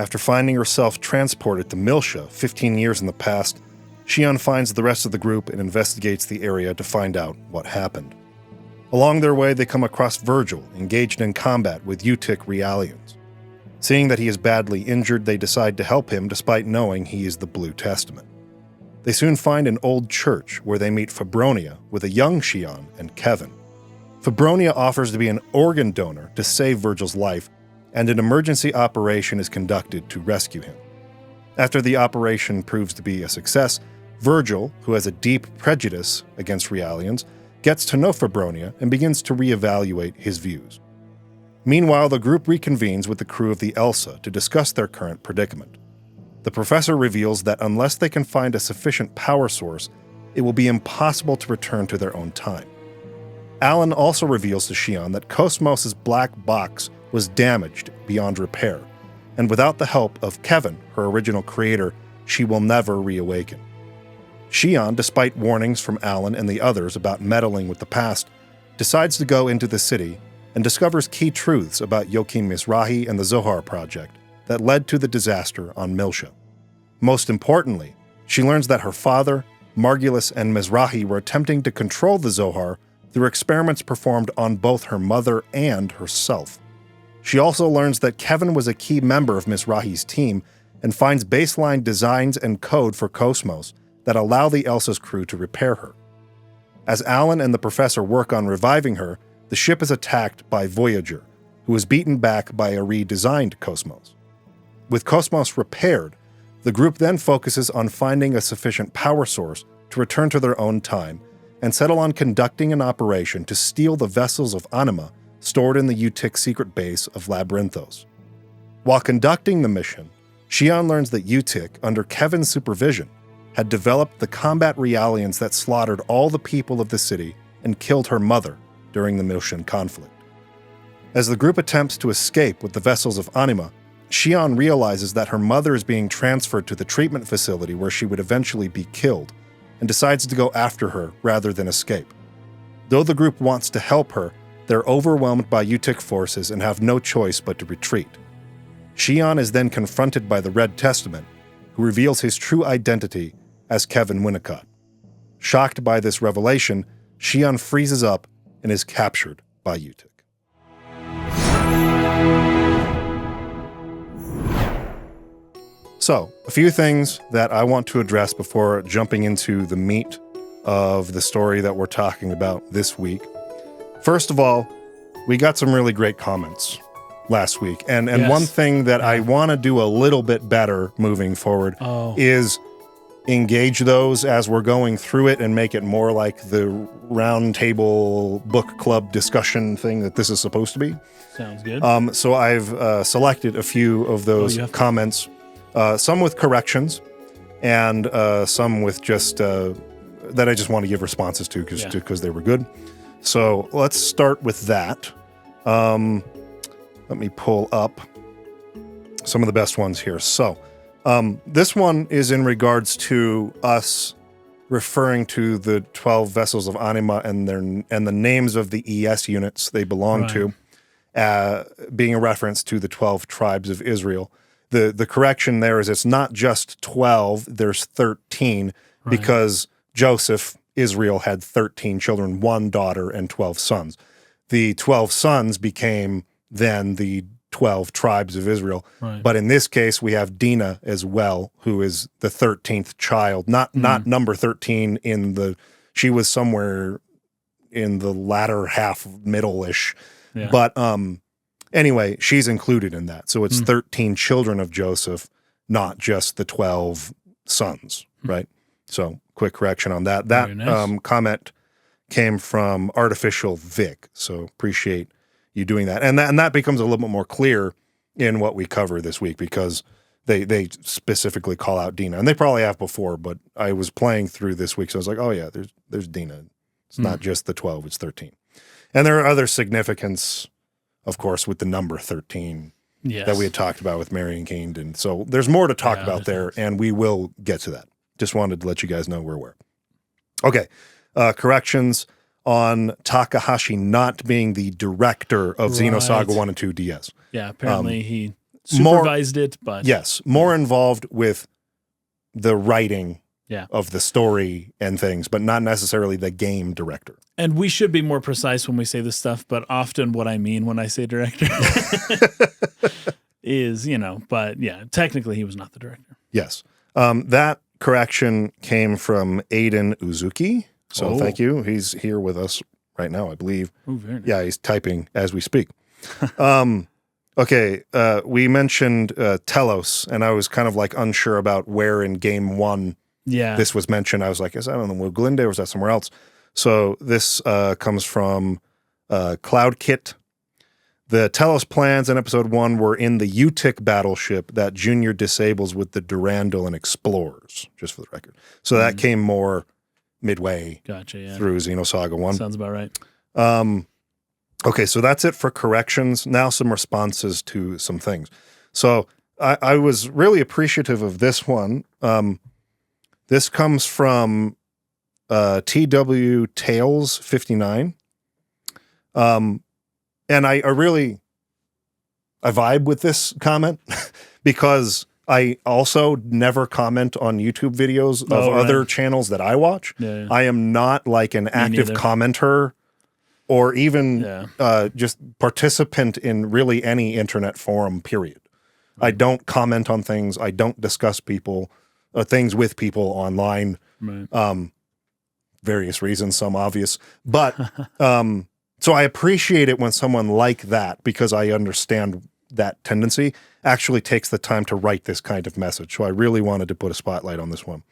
After finding herself transported to Miltia 15 years in the past, Shion finds the rest of the group and investigates the area to find out what happened. Along their way, they come across Virgil, engaged in combat with U-TIC Realians. Seeing that he is badly injured, they decide to help him despite knowing he is the Blue Testament. They soon find an old church where they meet Febronia with a young Shion and Kevin. Febronia offers to be an organ donor to save Virgil's life, and an emergency operation is conducted to rescue him. After the operation proves to be a success, Virgil, who has a deep prejudice against Realians, gets to know Febronia and begins to reevaluate his views. Meanwhile, the group reconvenes with the crew of the Elsa to discuss their current predicament. The professor reveals that unless they can find a sufficient power source, it will be impossible to return to their own time. Alan also reveals to Shion that KOS-MOS's black box was damaged beyond repair, and without the help of Kevin, her original creator, she will never reawaken. Shion, despite warnings from Alan and the others about meddling with the past, decides to go into the city and discovers key truths about Joachim Mizrahi and the Zohar project that led to the disaster on Miltia. Most importantly, she learns that her father, Margulis, and Mizrahi were attempting to control the Zohar through experiments performed on both her mother and herself. She also learns that Kevin was a key member of Mizrahi's team and finds baseline designs and code for KOS-MOS that allow the Elsa's crew to repair her. As Alan and the professor work on reviving her, the ship is attacked by Voyager, who is beaten back by a redesigned KOS-MOS. With KOS-MOS repaired, the group then focuses on finding a sufficient power source to return to their own time and settle on conducting an operation to steal the vessels of Anima stored in the U-TIC secret base of Labyrinthos. While conducting the mission, Shion learns that U-TIC, under Kevin's supervision, had developed the combat Realians that slaughtered all the people of the city and killed her mother during the Miltian Conflict. As the group attempts to escape with the vessels of Anima, Shion realizes that her mother is being transferred to the treatment facility where she would eventually be killed, and decides to go after her rather than escape. Though the group wants to help her, they're overwhelmed by U-TIC forces and have no choice but to retreat. Shion is then confronted by the Red Testament, who reveals his true identity as Kevin Winecott. Shocked by this revelation, Shion freezes up and is captured by U-TIC. So, a few things that I want to address before jumping into the meat of the story that we're talking about this week. First of all, we got some really great comments last week. And yes. One thing that I want to do a little bit better moving forward is engage those as we're going through it and make it more like the round table book club discussion thing that this is supposed to be. Sounds good. So I've selected a few of those comments, some with corrections and some with just that I just want to give responses to because they were good. So let's start with that. Let me pull up some of the best ones here. So this one is in regards to us referring to the 12 vessels of Anima and the names of the ES units they belong to, being a reference to the 12 tribes of Israel. The correction there is it's not just 12, there's 13, because Joseph, Israel, had 13 children, 1 daughter and 12 sons. The 12 sons became then the 12 tribes of Israel. Right. But in this case, we have Dinah as well, who is the 13th child, not number 13 she was somewhere in the latter half, middle-ish. Yeah. But anyway, she's included in that. So it's 13 children of Joseph, not just the 12 sons, right? So quick correction on that. That nice. Comment came from Artificial Vic, so appreciate you doing that. And that becomes a little bit more clear in what we cover this week because they specifically call out Dinah. And they probably have before, but I was playing through this week, so I was like, oh yeah, there's Dinah. It's not just the 12, it's 13. And there are other significance, of course, with the number 13 that we had talked about with Mary and Cain. And so there's more to talk about there, and we will get to that. Just wanted to let you guys know we're aware. Okay, corrections on Takahashi not being the director of Xenosaga 1 and 2 DS. Yeah, apparently he supervised it, but yes, more involved with the writing yeah. of the story and things, but not necessarily the game director. And we should be more precise when we say this stuff, but often what I mean when I say director is, but yeah, technically he was not the director. Yes. That correction came from Aiden Uzuki. So thank you. He's here with us right now, I believe. Oh, very nice. Yeah, he's typing as we speak. Okay, we mentioned Telos, and I was kind of like unsure about where in game 1 this was mentioned. I was like, is that on the Wuglinde or was that somewhere else? So this comes from CloudKit. The Telos plans in episode 1 were in the U-TIC battleship that Junior disables with the Durandal and Explorers, just for the record. So that came more midway through Xenosaga 1. Sounds about right. Okay, so that's it for corrections. Now some responses to some things. So I was really appreciative of this one. This comes from TW Tales 59. And I vibe with this comment because I also never comment on YouTube videos of other channels that I watch. Yeah. I am not like an active commenter or even just participant in really any internet forum, period. I don't comment on things. I don't discuss things with people online. Right. Various reasons, some obvious. But so I appreciate it when someone like that, because I understand that tendency, actually takes the time to write this kind of message. So I really wanted to put a spotlight on this one.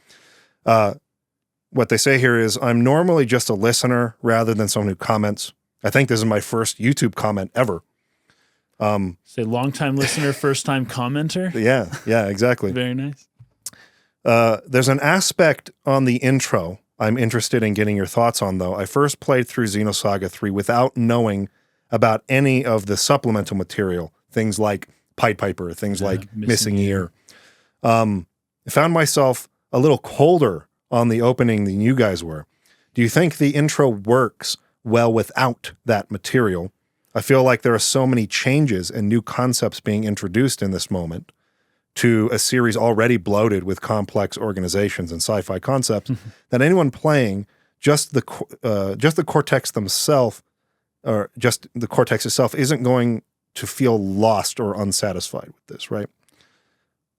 What they say here is, I'm normally just a listener rather than someone who comments. I think this is my first YouTube comment ever. Say long-time listener, first-time commenter? Yeah, exactly. Very nice. There's an aspect on the intro I'm interested in getting your thoughts on, though. I first played through Xenosaga 3 without knowing about any of the supplemental material, things like Pied Piper, things like Missing Ear. I found myself a little colder on the opening than you guys were. Do you think the intro works well without that material? I feel like there are so many changes and new concepts being introduced in this moment to a series already bloated with complex organizations and sci-fi concepts that anyone playing just the Cortex themselves, or just the Cortex itself, isn't going to feel lost or unsatisfied with this, right?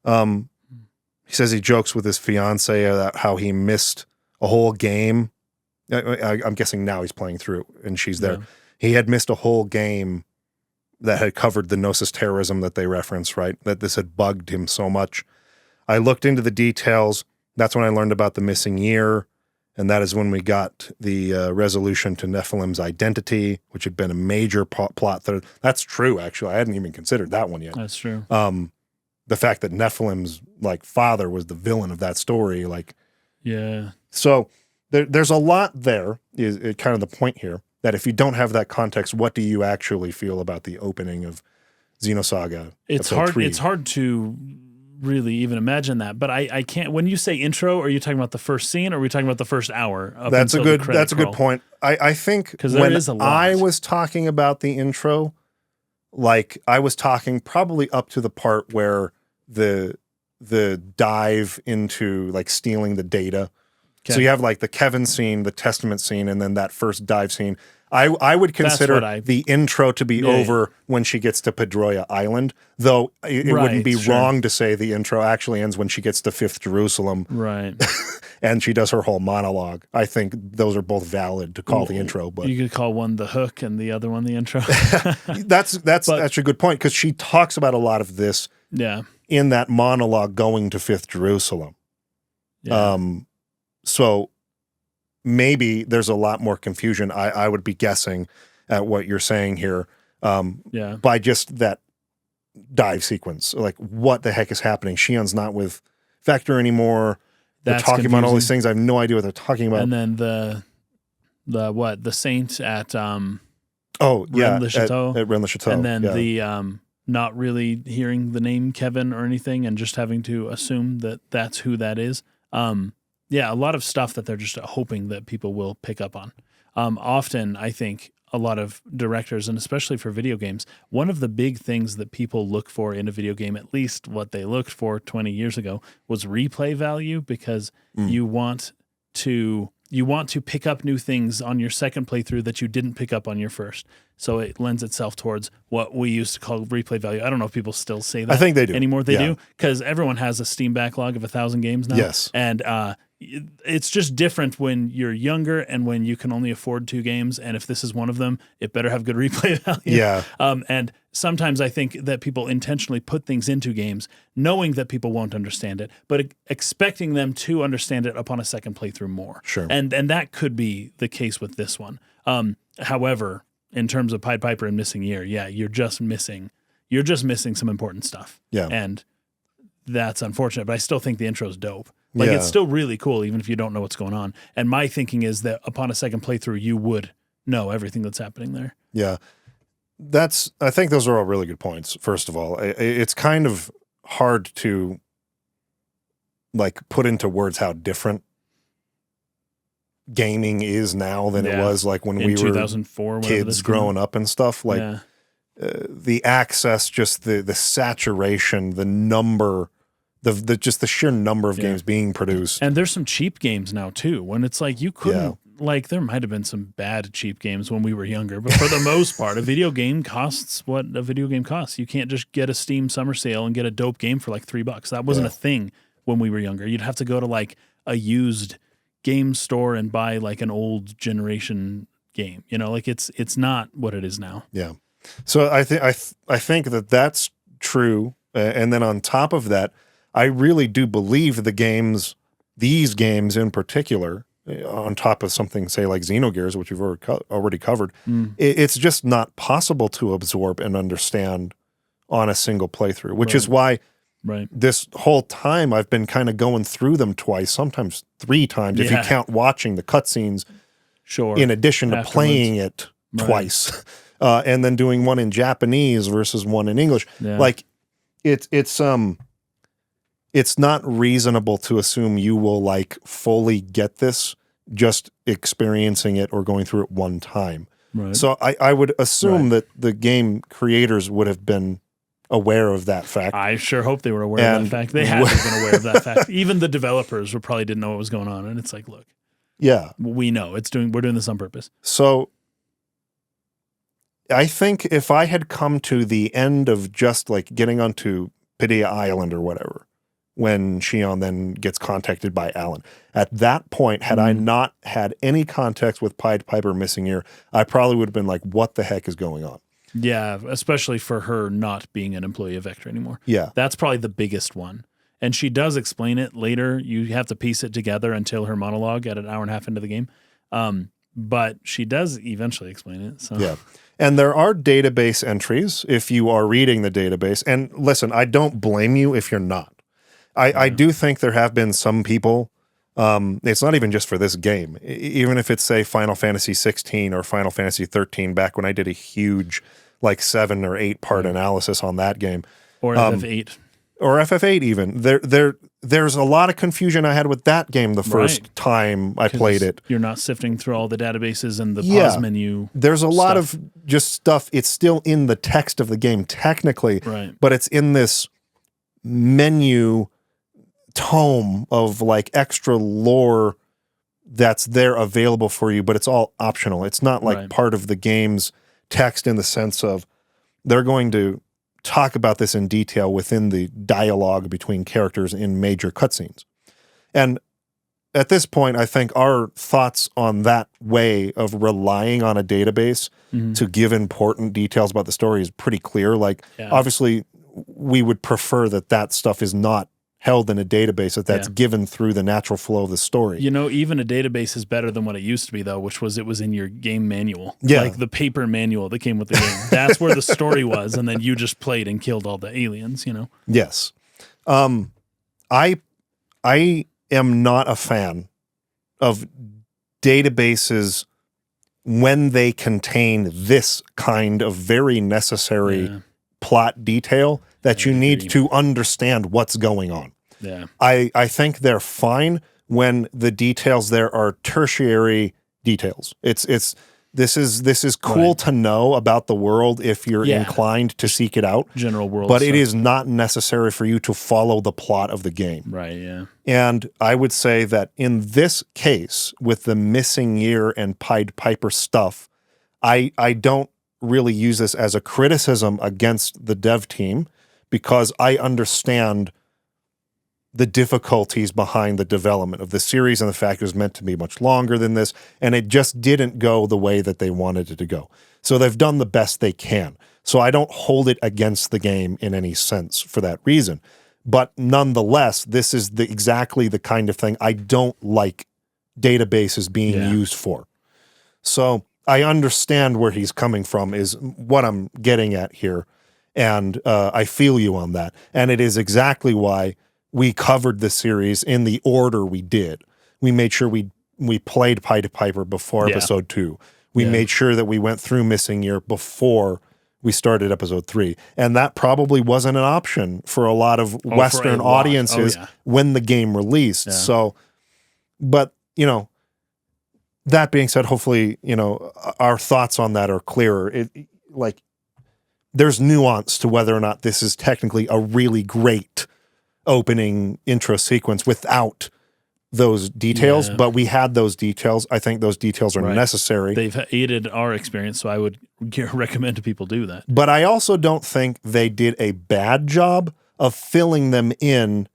He says he jokes with his fiance about how he missed a whole game. I'm guessing now he's playing through and she's there. Yeah. He had missed a whole game that had covered the Gnosis terrorism that they reference, right? That this had bugged him so much. I looked into the details. That's when I learned about the missing year, and that is when we got the resolution to Nephilim's identity, which had been a major plot thread. That's true, actually. I hadn't even considered that one yet. That's true. The fact that Nephilim's father was the villain of that story, yeah. So there's a lot there. Is kind of the point here. That if you don't have that context, what do you actually feel about the opening of Xenosaga? It's hard to really even imagine that. But I can't. When you say intro, are you talking about the first scene, or are we talking about the first hour? That's a good point. I think when I was talking about the intro, I was talking probably up to the part where the dive into stealing the data. Okay. So you have the Kevin scene, the Testament scene, and then that first dive scene. I would consider the intro to be over when she gets to Pedroia Island, though it wouldn't be wrong to say the intro actually ends when she gets to 5th Jerusalem. Right. And she does her whole monologue. I think those are both valid to call the intro. But you could call one the hook and the other one the intro. That's a good point, because she talks about a lot of this in that monologue going to 5th Jerusalem. Yeah. So maybe there's a lot more confusion, I would be guessing, at what you're saying here by just that dive sequence. What the heck is happening? Shion's not with Vector anymore. They're talking about all these things. I have no idea what they're talking about. And then the saint at Rennes-le-Château. At Rennes-le-Château. And then the not really hearing the name Kevin or anything and just having to assume that that's who that is. Yeah, a lot of stuff that they're just hoping that people will pick up on. Often, I think, a lot of directors, and especially for video games, one of the big things that people look for in a video game, at least what they looked for 20 years ago, was replay value, because you want to pick up new things on your second playthrough that you didn't pick up on your first. So it lends itself towards what we used to call replay value. I don't know if people still say that. I think they do anymore. They do, because everyone has a Steam backlog of 1,000 games now. Yes, and it's just different when you're younger and when you can only afford 2 games. And if this is one of them, it better have good replay value. Yeah. And sometimes I think that people intentionally put things into games knowing that people won't understand it, but expecting them to understand it upon a second playthrough more. Sure. And that could be the case with this one. However, in terms of Pied Piper and Missing Year, you're just missing some important stuff. Yeah. And that's unfortunate, but I still think the intro's dope. Like, it's still really cool, even if you don't know what's going on. And my thinking is that upon a second playthrough, you would know everything that's happening there. Yeah. I think those are all really good points, first of all. It's kind of hard to, like, put into words how different gaming is now than it was, like, when we were 2004, kids growing up and stuff. Like, the access, just the saturation, the number... just the sheer number of games being produced. And there's some cheap games now too, when it's like you couldn't, like, there might have been some bad cheap games when we were younger, but for the most part, a video game costs what a video game costs. You can't just get a Steam summer sale and get a dope game for like $3. That wasn't a thing when we were younger. You'd have to go to like a used game store and buy like an old generation game. You know, like it's not what it is now. Yeah. So I think that's true. And then on top of that, I really do believe these games in particular, on top of something, say, like Xenogears, which we've already covered, it's just not possible to absorb and understand on a single playthrough, which is why this whole time I've been kind of going through them twice, sometimes 3 times, if you count watching the cutscenes, in addition to playing it twice, and then doing one in Japanese versus one in English. Yeah. Like, it's not reasonable to assume you will, like, fully get this just experiencing it or going through it one time. Right. So I would assume that the game creators would have been aware of that fact. I sure hope they were aware of that fact. They had to have been aware of that fact. Even the developers probably didn't know what was going on. And it's like, look, we know we're doing this on purpose. So I think if I had come to the end of just, like, getting onto Padilla Island or whatever, when Shion then gets contacted by Alan. At that point, had I not had any context with Pied Piper Missing Year, I probably would have been like, what the heck is going on? Yeah, especially for her not being an employee of Vector anymore. Yeah. That's probably the biggest one. And she does explain it later. You have to piece it together until her monologue at an hour and a half into the game. But she does eventually explain it. So. Yeah. And there are database entries if you are reading the database. And listen, I don't blame you if you're not. I do think there have been some people, it's not even just for this game, even if it's, say, Final Fantasy 16 or Final Fantasy 13, back when I did a huge, like, 7 or 8 part analysis on that game. Or FF8. Or FF8 even. There's a lot of confusion I had with that game the first time I played it. You're not sifting through all the databases and the pause menu. There's a lot of just stuff. It's still in the text of the game technically, but it's in this menu tome of, like, extra lore that's there available for you, but it's all optional. It's not like part of the game's text in the sense of they're going to talk about this in detail within the dialogue between characters in major cutscenes. And at this point, I think our thoughts on that way of relying on a database to give important details about the story is pretty clear. Like, obviously, we would prefer that stuff is not held in a database, that's given through the natural flow of the story. You know, even a database is better than what it used to be, though, which was it was in your game manual. Yeah. Like the paper manual that came with the game. That's where the story was, and then you just played and killed all the aliens, you know? Yes. I am not a fan of databases when they contain this kind of very necessary plot detail that you need to understand what's going on. Yeah. I think they're fine when the details there are tertiary details. It's This is cool to know about the world if you're inclined to seek it out. General world but stuff. It is not necessary for you to follow the plot of the game. Right, yeah. And I would say that in this case, with the missing year and Pied Piper stuff, I don't really use this as a criticism against the dev team, because I understand the difficulties behind the development of the series and the fact it was meant to be much longer than this, and it just didn't go the way that they wanted it to go. So they've done the best they can. So I don't hold it against the game in any sense for that reason. But nonetheless, this is exactly the kind of thing I don't like databases being used for. So I understand where he's coming from is what I'm getting at here, and I feel you on that. And it is exactly why we covered the series in the order we did. We made sure we played Pied Piper before episode 2. We made sure that we went through Missing Year before we started episode 3. And that probably wasn't an option for a lot of Western audiences when the game released. Yeah. So, but, you know, that being said, hopefully, you know, our thoughts on that are clearer. There's nuance to whether or not this is technically a really great opening intro sequence without those details, but we had those details. I think those details are necessary. They've aided our experience, so I would recommend to people do that. But I also don't think they did a bad job of filling them in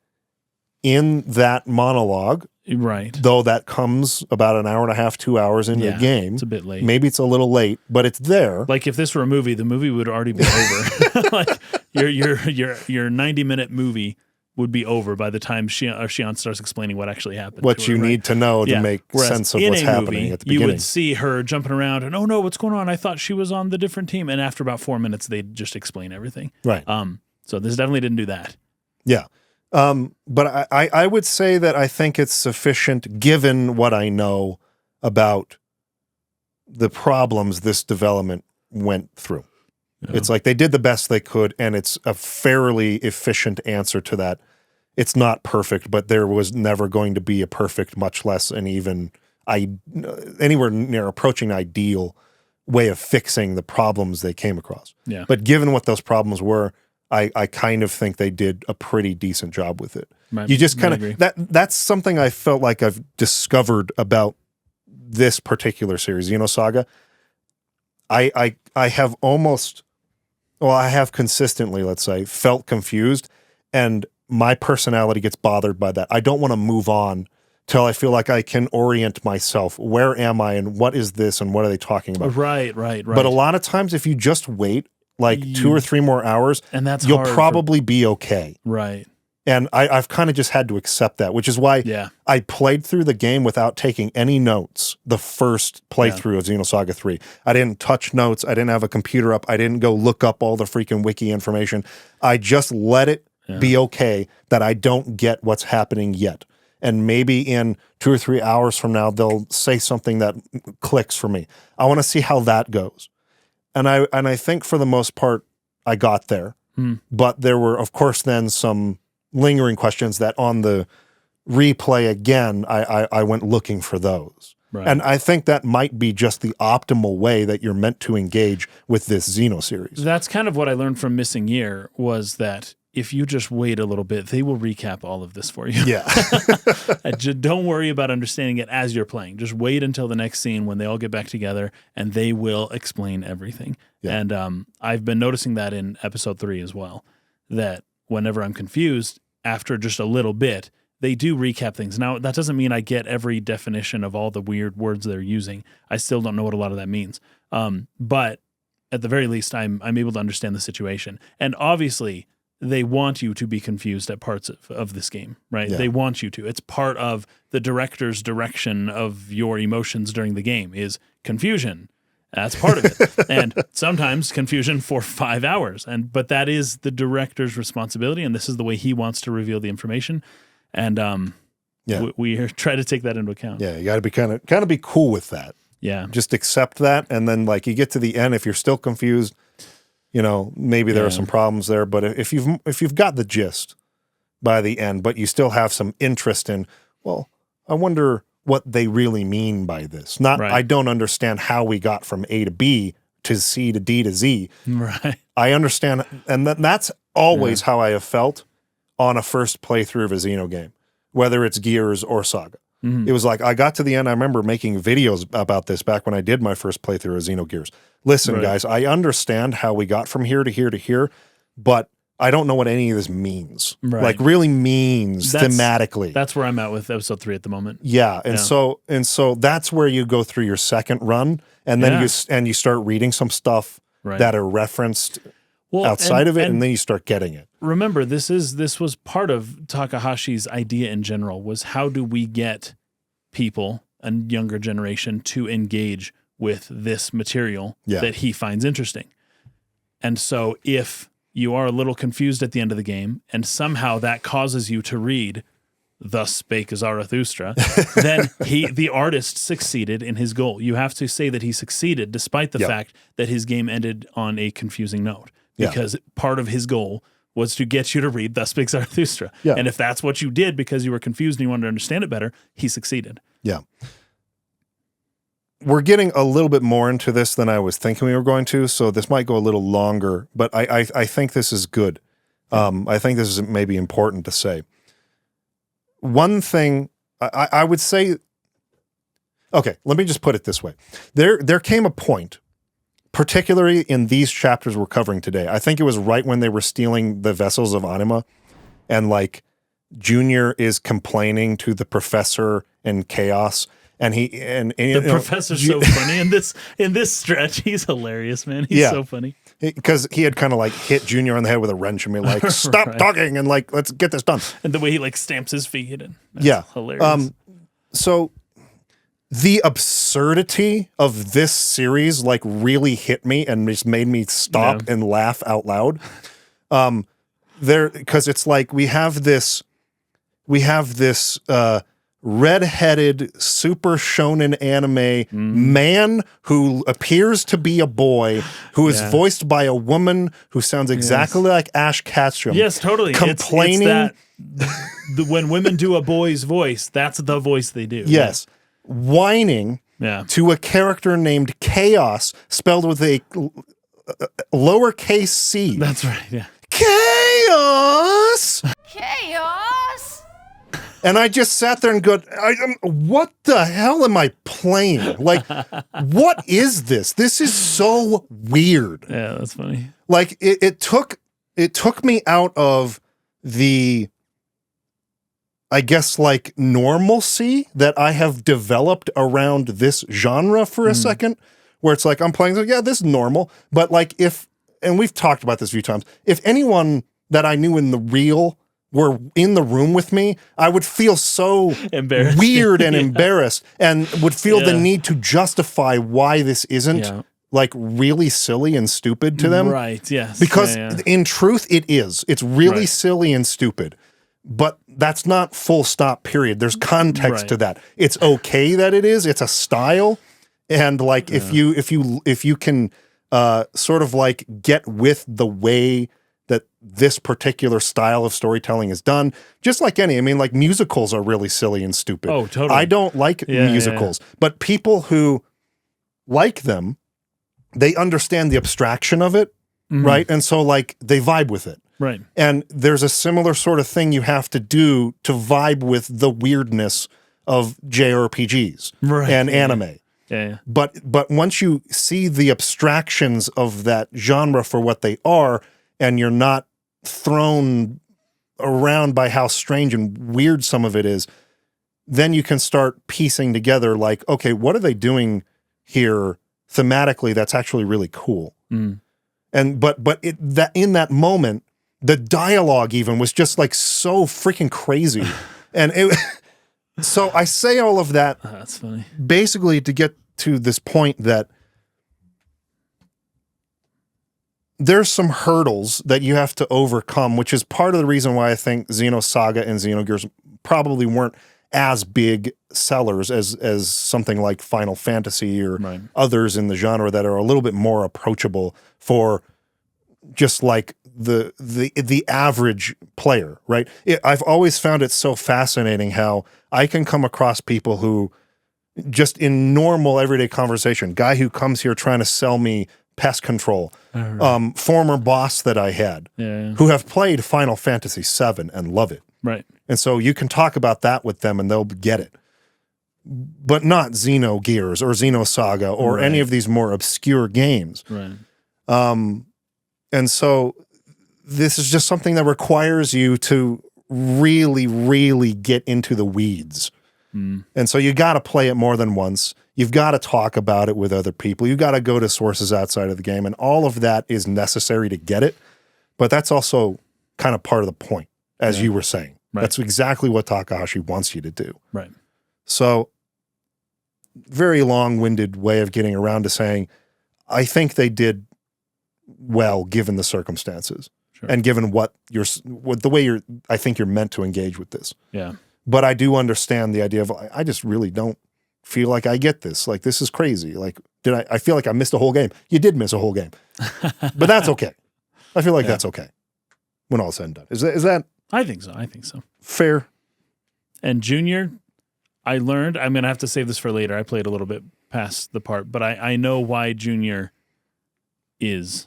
that monologue. Right. Though that comes about an hour and a half, 2 hours into the game. It's a bit late. Maybe it's a little late, but it's there. Like if this were a movie, the movie would already be over. Like your 90-minute movie would be over by the time Shion starts explaining what actually happened. What you need to know to make sense of what's happening at the beginning. You would see her jumping around and, oh no, what's going on? I thought she was on the different team. And after about 4 minutes, they'd just explain everything. Right. So this definitely didn't do that. Yeah. But I would say that I think it's sufficient given what I know about the problems this development went through. Yeah. It's like they did the best they could, and it's a fairly efficient answer to that. It's not perfect, but there was never going to be a perfect, much less an even anywhere near approaching ideal way of fixing the problems they came across. Yeah. But given what those problems were, I kind of think they did a pretty decent job with it. You just kind of that's something I felt like I've discovered about this particular series, Xenosaga. I have I have consistently, let's say, felt confused, and my personality gets bothered by that. I don't want to move on till I feel like I can orient myself. Where am I, and what is this, and what are they talking about? Right. But a lot of times, if you just wait like 2 or 3 more hours, and you'll probably be okay. Right. And I've kind of just had to accept that, which is why I played through the game without taking any notes the first playthrough of Xenosaga 3. I didn't touch notes. I didn't have a computer up. I didn't go look up all the freaking wiki information. I just let it be okay that I don't get what's happening yet. And maybe in 2 or 3 hours from now, they'll say something that clicks for me. I want to see how that goes. And I think for the most part, I got there. But there were, of course, then some lingering questions that on the replay again, I went looking for those. Right. And I think that might be just the optimal way that you're meant to engage with this Xeno series. That's kind of what I learned from Missing Year, was that if you just wait a little bit, they will recap all of this for you. Yeah. Just don't worry about understanding it as you're playing. Just wait until the next scene when they all get back together, and they will explain everything. Yeah. And I've been noticing that in episode 3 as well, that whenever I'm confused, after just a little bit, they do recap things. Now, that doesn't mean I get every definition of all the weird words they're using. I still don't know what a lot of that means. But at the very least, I'm able to understand the situation. And obviously, they want you to be confused at parts of this game, right? Yeah. They want you to. It's part of the director's direction of your emotions during the game is confusion. That's part of it. And sometimes confusion for 5 hours. But that is the director's responsibility, and this is the way he wants to reveal the information. And we try to take that into account. Yeah, you got to be kind of be cool with that. Yeah. Just accept that, and then like you get to the end, if you're still confused, you know, maybe there are some problems there, but if you've got the gist by the end, but you still have some interest in, well, I wonder what they really mean by this. Not, Right. I don't understand how we got from A to B to C to D to Z. Right. I understand, and that's always how I have felt on a first playthrough of a Xeno game, whether it's Gears or Saga. It was like, I got to the end, I remember making videos about this back when I did my first playthrough of Xenogears. Listen, guys, I understand how we got from here to here to here, but I don't know what any of this means. Right. Like, really means thematically. That's where I'm at with episode 3 at the moment. Yeah, and so that's where you go through your second run, and then you start reading some stuff that are referenced outside of it, and then you start getting it. Remember, this was part of Takahashi's idea in general, was how do we get people, a younger generation, to engage with this material that he finds interesting. And so if you are a little confused at the end of the game, and somehow that causes you to read "Thus Spake Zarathustra," then the artist succeeded in his goal. You have to say that he succeeded, despite the fact that his game ended on a confusing note, because part of his goal was to get you to read "Thus Spake Zarathustra." Yeah. And if that's what you did because you were confused and you wanted to understand it better, he succeeded. Yeah. We're getting a little bit more into this than I was thinking we were going to, so this might go a little longer, but I think this is good. I think this is maybe important to say. One thing I would say, okay, let me just put it this way. There came a point, particularly in these chapters we're covering today. I think it was right when they were stealing the vessels of Anima, and like Junior is complaining to the professor and Chaos, and the professor's so funny in this stretch. He's hilarious, man. He's so funny because he had kind of like hit Junior on the head with a wrench and be like, "Stop talking," and like, let's get this done. And the way he like stamps his feet, and hilarious. So the absurdity of this series like really hit me and just made me stop and laugh out loud. Because it's like we have this red-headed super shonen anime man who appears to be a boy, who is voiced by a woman who sounds exactly like Ash Ketchum. Yes, totally. Complaining. It's when women do a boy's voice, that's the voice they do. Yes. Whining to a character named Chaos, spelled with a lowercase c. That's right, yeah. Chaos! Chaos! And I just sat there and go, what the hell am I playing? Like, what is this? This is so weird. Yeah, that's funny. Like, it took me out of the, I guess, like, normalcy that I have developed around this genre for a second, where it's like, I'm playing, yeah, this is normal. But like, and we've talked about this a few times, if anyone that I knew in the real were in the room with me, I would feel so weird and embarrassed, and would feel the need to justify why this isn't like really silly and stupid to them. Right, yes. Because in truth, it is. It's really silly and stupid. But that's not full stop, period. There's context to that. It's okay that it is. It's a style. And like, if you can sort of like get with the way that this particular style of storytelling is done, just like any, I mean, like musicals are really silly and stupid. Oh, totally. I don't like musicals, but people who like them, they understand the abstraction of it, right? And so like they vibe with it. Right. And there's a similar sort of thing you have to do to vibe with the weirdness of JRPGs and anime. Yeah. But once you see the abstractions of that genre for what they are, and you're not thrown around by how strange and weird some of it is, then you can start piecing together like, okay, what are they doing here thematically that's actually really cool? And but in that moment, the dialogue even was just like so freaking crazy. And so I say all of that that's funny. Basically to get to this point that there's some hurdles that you have to overcome, which is part of the reason why I think Xenosaga and Xenogears probably weren't as big sellers as something like Final Fantasy or others in the genre that are a little bit more approachable for just like the average player, right? I've always found it so fascinating how I can come across people who just in normal everyday conversation, guy who comes here trying to sell me pest control, former boss that I had, who have played Final Fantasy VII and love it. Right. And so you can talk about that with them and they'll get it. But not Xenogears or Xenosaga or any of these more obscure games. Right. And so this is just something that requires you to really, really get into the weeds. And so you got to play it more than once. You've got to talk about it with other people. You got to go to sources outside of the game. And all of that is necessary to get it. But that's also kind of part of the point, as you were saying. Right. That's exactly what Takahashi wants you to do. Right. So very long-winded way of getting around to saying, I think they did well given the circumstances and given the way I think you're meant to engage with this. Yeah. But I do understand the idea of, I just really don't feel like I get this. Like, this is crazy. Like, I feel like I missed a whole game. You did miss a whole game. But that's okay. I feel like that's okay when all's said and done. Is that? I think so. Fair. And Junior, I learned, I'm going to have to save this for later. I played a little bit past the part, but I know why Junior is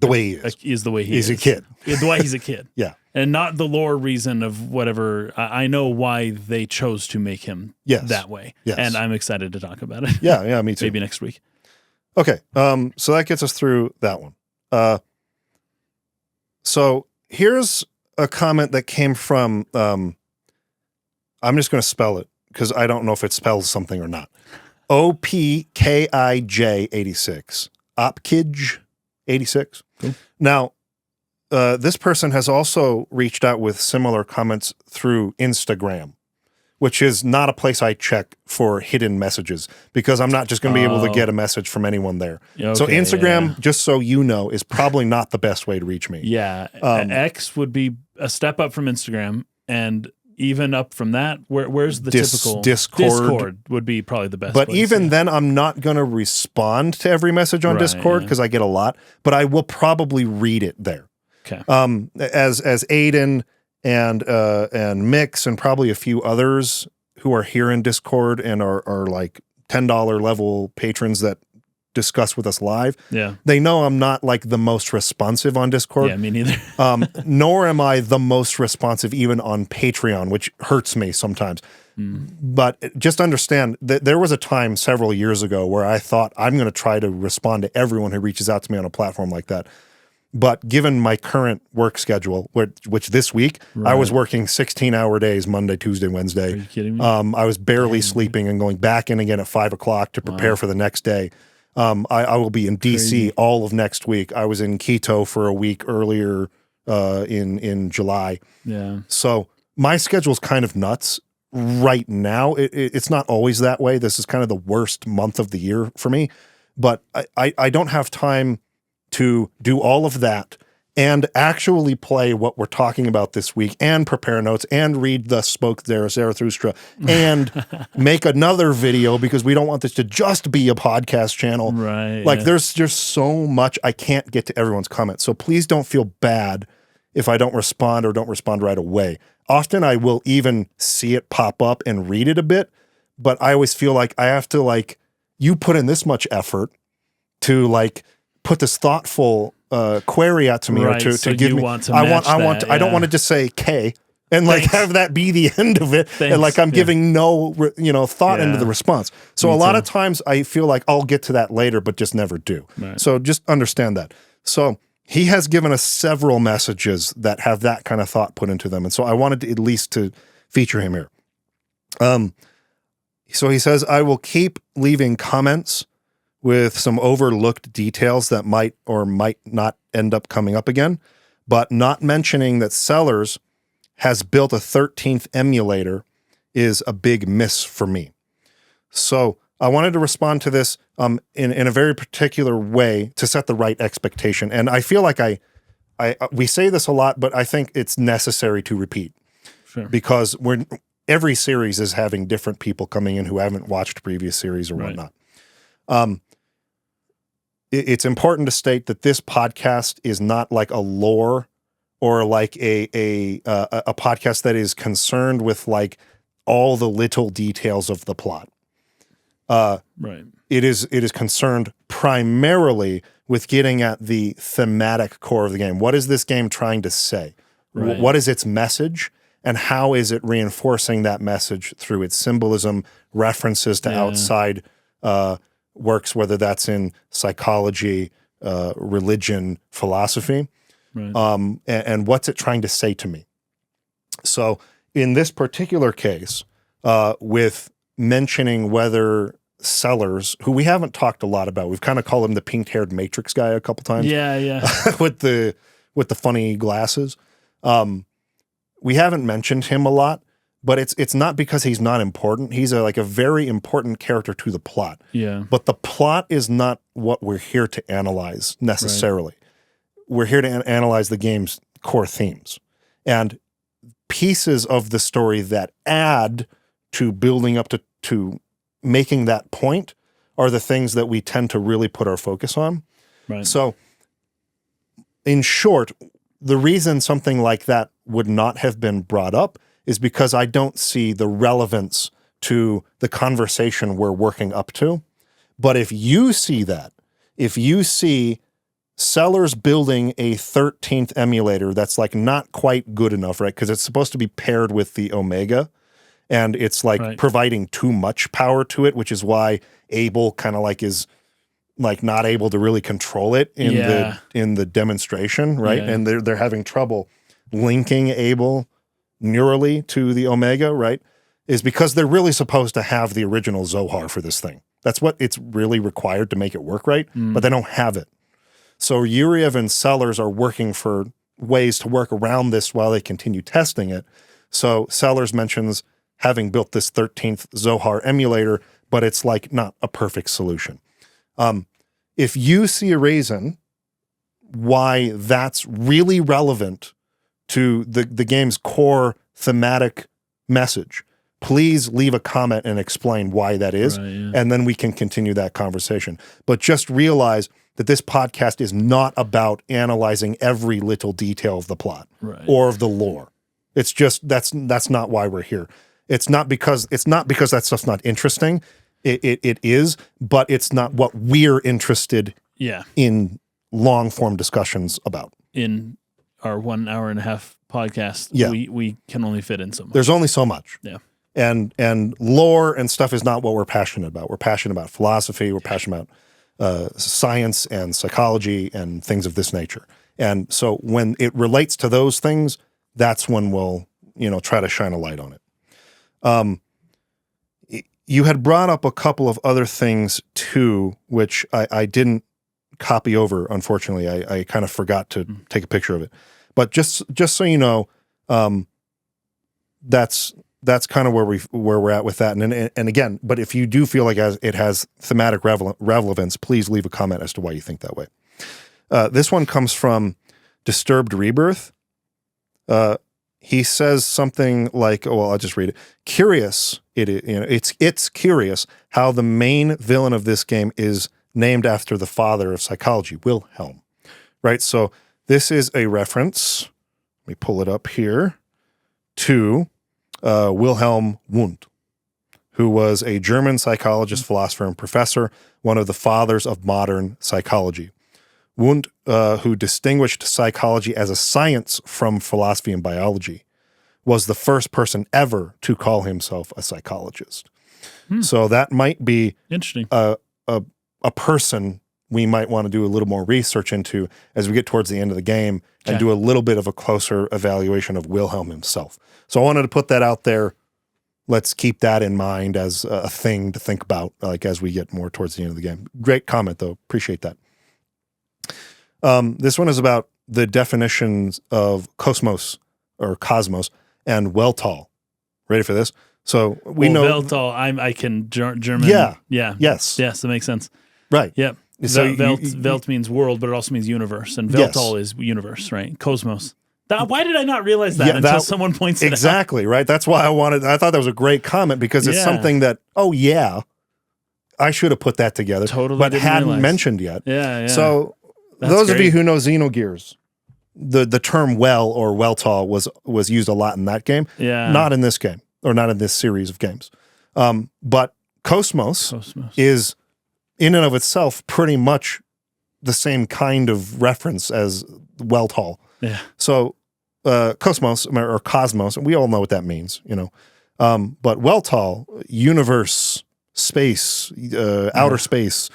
the way he is. Is the way he is. He's a kid. The way he's a kid. Yeah. And not the lore reason of whatever. I know why they chose to make him that way. Yes. And I'm excited to talk about it. Yeah, me too. Maybe next week. Okay. So that gets us through that one. So here's a comment that came from, I'm just going to spell it because I don't know if it spells something or not. OPKIJ 86. Opkij 86. Cool. Now, this person has also reached out with similar comments through Instagram, which is not a place I check for hidden messages because I'm not just going to be able to get a message from anyone there. Okay, so Instagram, just so you know, is probably not the best way to reach me. Yeah. X would be a step up from Instagram, and even up from that, where's the typical Discord? Discord would be probably the best. But even then, I'm not going to respond to every message on Discord because I get a lot, but I will probably read it there. Okay. As Aiden and Mix and probably a few others who are here in Discord and are like $10 level patrons that discuss with us live. Yeah. They know I'm not like the most responsive on Discord. Yeah, me neither. Nor am I the most responsive even on Patreon, which hurts me sometimes. But just understand that there was a time several years ago where I thought I'm going to try to respond to everyone who reaches out to me on a platform like that. But given my current work schedule, which this week I was working 16-hour days, Monday, Tuesday, Wednesday. Are you kidding me? I was barely sleeping and going back in again at 5 o'clock to prepare for the next day. I will be in DC all of next week. I was in Quito for a week earlier in July. Yeah. So my schedule's kind of nuts right now. It's not always that way. This is kind of the worst month of the year for me. But I don't have time to do all of that and actually play what we're talking about this week and prepare notes and read Thus Spoke Zarathustra and make another video because we don't want this to just be a podcast channel. Right. Like there's just so much I can't get to everyone's comments. So please don't feel bad if I don't respond or don't respond right away. Often I will even see it pop up and read it a bit, but I always feel like I have to you put in this much effort to put this thoughtful query out to me or to give me. I don't want to just say K and have that be the end of it. And I'm giving no thought into the response. So me a lot of times I feel like I'll get to that later, but just never do. Right. So just understand that. So he has given us several messages that have that kind of thought put into them. And so I wanted to at least to feature him here. So he says, I will keep leaving comments with some overlooked details that might or might not end up coming up again, but not mentioning that Sellers has built a 13th emulator is a big miss for me. So I wanted to respond to this in a very particular way to set the right expectation. And I feel like we say this a lot, but I think it's necessary to repeat. Sure. Because every series is having different people coming in who haven't watched previous series or whatnot. it's important to state that this podcast is not like a lore or like a podcast that is concerned with like all the little details of the plot. Right. It is concerned primarily with getting at the thematic core of the game. What is this game trying to say? Right. What is its message? And how is it reinforcing that message through its symbolism, references to outside works, whether that's in psychology, religion, philosophy, right. and what's it trying to say to me? So in this particular case, with mentioning whether Sellers, who we haven't talked a lot about, we've kind of called him the pink-haired Matrix guy a couple times. Yeah. with the funny glasses. We haven't mentioned him a lot, but it's not because he's not important. He's a very important character to the plot. Yeah. But the plot is not what we're here to analyze necessarily. Right. We're here to analyze the game's core themes. And pieces of the story that add to building up to making that point are the things that we tend to really put our focus on. Right. So, in short, the reason something like that would not have been brought up is because I don't see the relevance to the conversation we're working up to. But if you see that, if you see Sellers building a 13th emulator that's like not quite good enough, right? Because it's supposed to be paired with the Omega, and it's like providing too much power to it, which is why Abel kind of like is like not able to really control it in the demonstration, right? And they're having trouble linking Abel neurally to the Omega, right? Is because they're really supposed to have the original Zohar for this thing. That's what it's really required to make it work right, but they don't have it. So Yuriev and Sellers are working for ways to work around this while they continue testing it. So Sellers mentions having built this 13th Zohar emulator, but it's like not a perfect solution. If you see a reason why that's really relevant to the game's core thematic message, please leave a comment and explain why that is, and then we can continue that conversation. But just realize that this podcast is not about analyzing every little detail of the plot or of the lore. It's just that's not why we're here. It's not because that stuff's not interesting. It is, but it's not what we're interested in long form discussions about. In our 1 hour and a half podcast, we can only fit in so much. There's only so much. Yeah. And lore and stuff is not what we're passionate about. We're passionate about philosophy. We're passionate about science and psychology and things of this nature. And so when it relates to those things, that's when we'll, try to shine a light on it. You had brought up a couple of other things too, which I didn't copy over, unfortunately. I kind of forgot to take a picture of it. But just so you know, that's kind of where we're at with that. And again, but if you do feel like it has thematic relevance, please leave a comment as to why you think that way. This one comes from Disturbed Rebirth. He says something like, I'll just read it. Curious, it's curious how the main villain of this game is named after the father of psychology, Wilhelm. Right? So this is a reference, let me pull it up here, to Wilhelm Wundt, who was a German psychologist, philosopher, and professor, one of the fathers of modern psychology. Wundt, who distinguished psychology as a science from philosophy and biology, was the first person ever to call himself a psychologist. So that might be interesting. A person we might want to do a little more research into as we get towards the end of the game and do a little bit of a closer evaluation of Wilhelm himself. So I wanted to put that out there. Let's keep that in mind as a thing to think about, like as we get more towards the end of the game. Great comment, though. Appreciate that. This one is about the definitions of KOS-MOS or cosmos and Weltall. Ready for this? So we know Weltall. I can German. Yeah. Yes, that makes sense. Right. Yep. So Welt means world, but it also means universe, and Weltall is universe, right? Cosmos. Why did I not realize that until someone points it out? Exactly, right? That's why I thought that was a great comment because it's something that, I should have put that together, Totally but didn't hadn't realize. mentioned yet. Yeah. So That's those of you great. who know Xenogears, the term well or Weltall was used a lot in that game. Yeah. Not in this game, or not in this series of games. But KOS-MOS is, in and of itself, pretty much the same kind of reference as Weltall. Yeah. So KOS-MOS, or Cosmos, we all know what that means, you know. But Weltall, universe, space, outer space,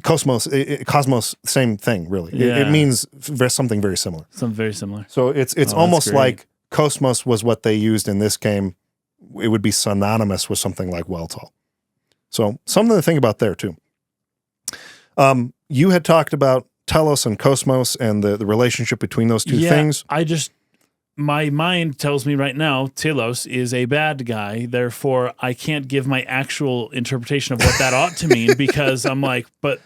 Cosmos, same thing, really. Yeah. It means something very similar. Something very similar. So it's almost like KOS-MOS was what they used in this game. It would be synonymous with something like Weltall. So something to think about there too. You had talked about Telos and KOS-MOS and the relationship between those two things. My mind tells me right now Telos is a bad guy, therefore I can't give my actual interpretation of what that ought to mean, because I'm like, but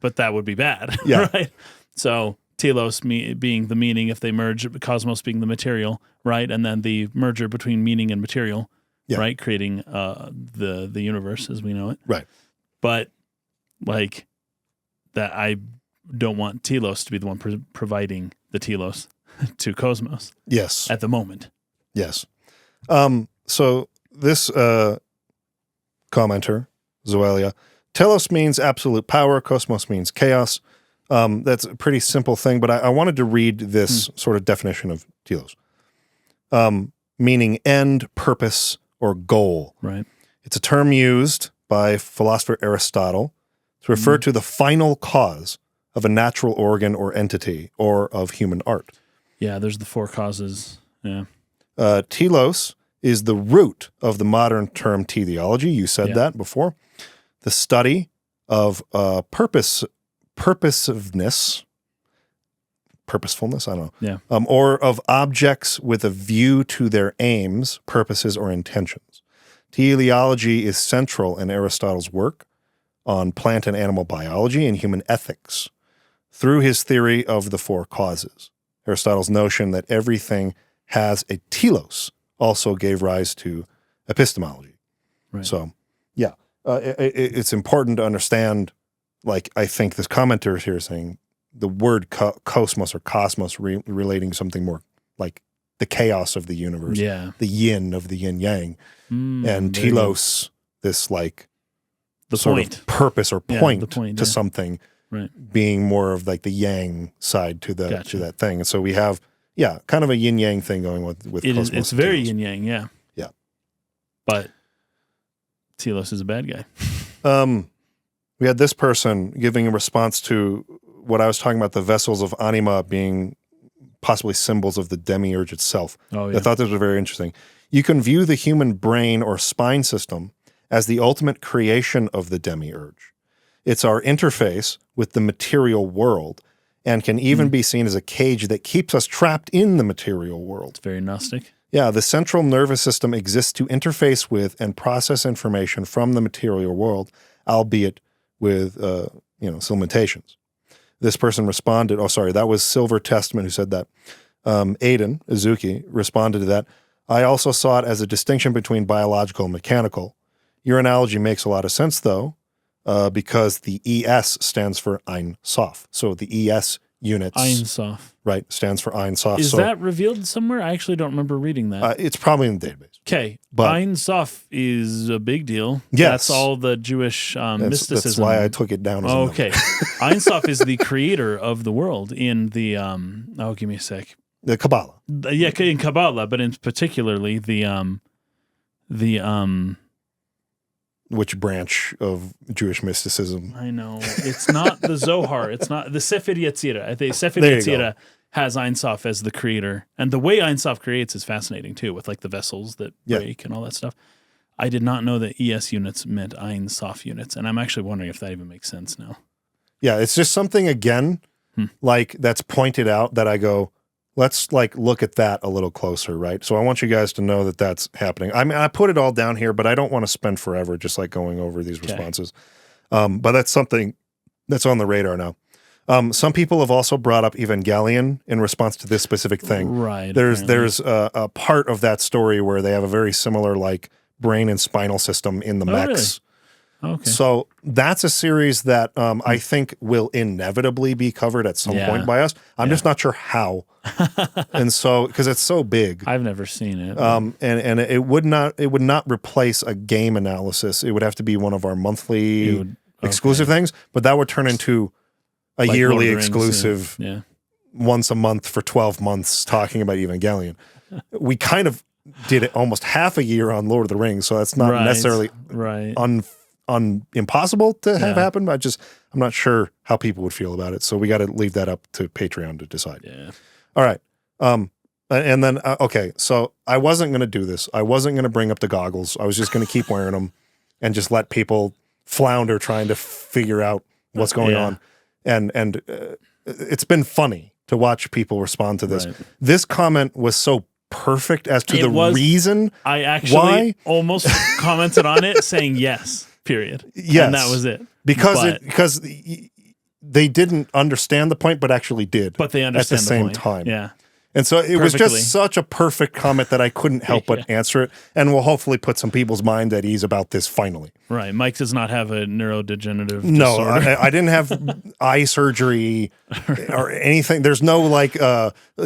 that would be bad. Yeah. Right? So Telos being the meaning if they merge, Cosmos being the material, right? And then the merger between meaning and material, right? Creating the universe as we know it. Right. But like that, I don't want Telos to be the one providing the Telos to KOS-MOS. Yes. At the moment. Yes. So this commenter, Zoelia, Telos means absolute power, KOS-MOS means chaos. That's a pretty simple thing, but I wanted to read this sort of definition of Telos. Meaning end, purpose, or goal. Right. It's a term used by philosopher Aristotle to refer to the final cause of a natural organ or entity, or of human art. Yeah, there's the four causes. Yeah. Telos is the root of the modern term teleology. You said that before. The study of purposefulness, I don't know. Yeah. Or of objects with a view to their aims, purposes, or intentions. Teleology is central in Aristotle's work on plant and animal biology and human ethics through his theory of the four causes. Aristotle's notion that everything has a telos also gave rise to epistemology. Right. So, yeah, it's important to understand, like, I think this commenter here is saying the word KOS-MOS or cosmos relating something more like the chaos of the universe, the yin of the yin-yang, and telos, this like the sort point. of purpose or point, to yeah. something. Right. Being more of like the yang side to that thing. And so we have, kind of a yin yang thing going with KOS-MOS. It's very yin yang, yeah. Yeah. But Telos is a bad guy. We had this person giving a response to what I was talking about, the vessels of Anima being possibly symbols of the demiurge itself. Oh, yeah. I thought this was very interesting. You can view the human brain or spine system as the ultimate creation of the demiurge. It's our interface with the material world, and can even be seen as a cage that keeps us trapped in the material world. It's very Gnostic. Yeah, the central nervous system exists to interface with and process information from the material world, albeit with some limitations. This person responded, that was Silver Testament who said that. Aiden Izuki responded to that. I also saw it as a distinction between biological and mechanical. Your analogy makes a lot of sense, though. Because the ES stands for Ein Sof. So the ES units. Ein Sof. Right, stands for Ein Sof. Is that revealed somewhere? I actually don't remember reading that. It's probably in the database. Okay. But Ein Sof is a big deal. Yes. That's all the Jewish mysticism. That's why I took it down as a okay. Ein Sof is the creator of the world in the, give me a sec. The Kabbalah. Yeah, in Kabbalah, but in particularly which branch of Jewish mysticism? I know. It's not the Zohar. It's not the Sefer Yetzirah. I think Sefer Yetzirah has Ein Sof as the creator. And the way Ein Sof creates is fascinating too, with like the vessels that break and all that stuff. I did not know that ES units meant Ein Sof units. And I'm actually wondering if that even makes sense now. Yeah, it's just something, again, like that's pointed out that I go, let's like look at that a little closer, right? So I want you guys to know that that's happening. I mean, I put it all down here, but I don't want to spend forever just like going over these responses. But that's something that's on the radar now. Some people have also brought up Evangelion in response to this specific thing. Right. There's a part of that story where they have a very similar like brain and spinal system in the mechs. Okay. So that's a series that I think will inevitably be covered at some point by us. I'm just not sure how. And so, because it's so big. I've never seen it. And it would not replace a game analysis. It would have to be one of our monthly exclusive things, but that would turn into a Like yearly Lord of the Rings, exclusive Yeah. once a month for 12 months talking about Evangelion. We kind of did it almost half a year on Lord of the Rings, so that's not necessarily impossible to have happen, but I'm not sure how people would feel about it. So we got to leave that up to Patreon to decide. Yeah. All right. And then, okay, so I wasn't going to do this. I wasn't going to bring up the goggles. I was just going to keep wearing them and just let people flounder trying to figure out what's going on. And it's been funny to watch people respond to this. Right. This comment was so perfect as to reason I actually almost commented on it saying yes, period. Yes. And that was it. Because they didn't understand the point, but actually did. But they understand at the same time. Yeah. And so it was just such a perfect comment that I couldn't help but answer it, and will hopefully put some people's mind at ease about this finally. Right. Mike does not have a neurodegenerative disorder. No, I didn't have eye surgery or anything. There's no like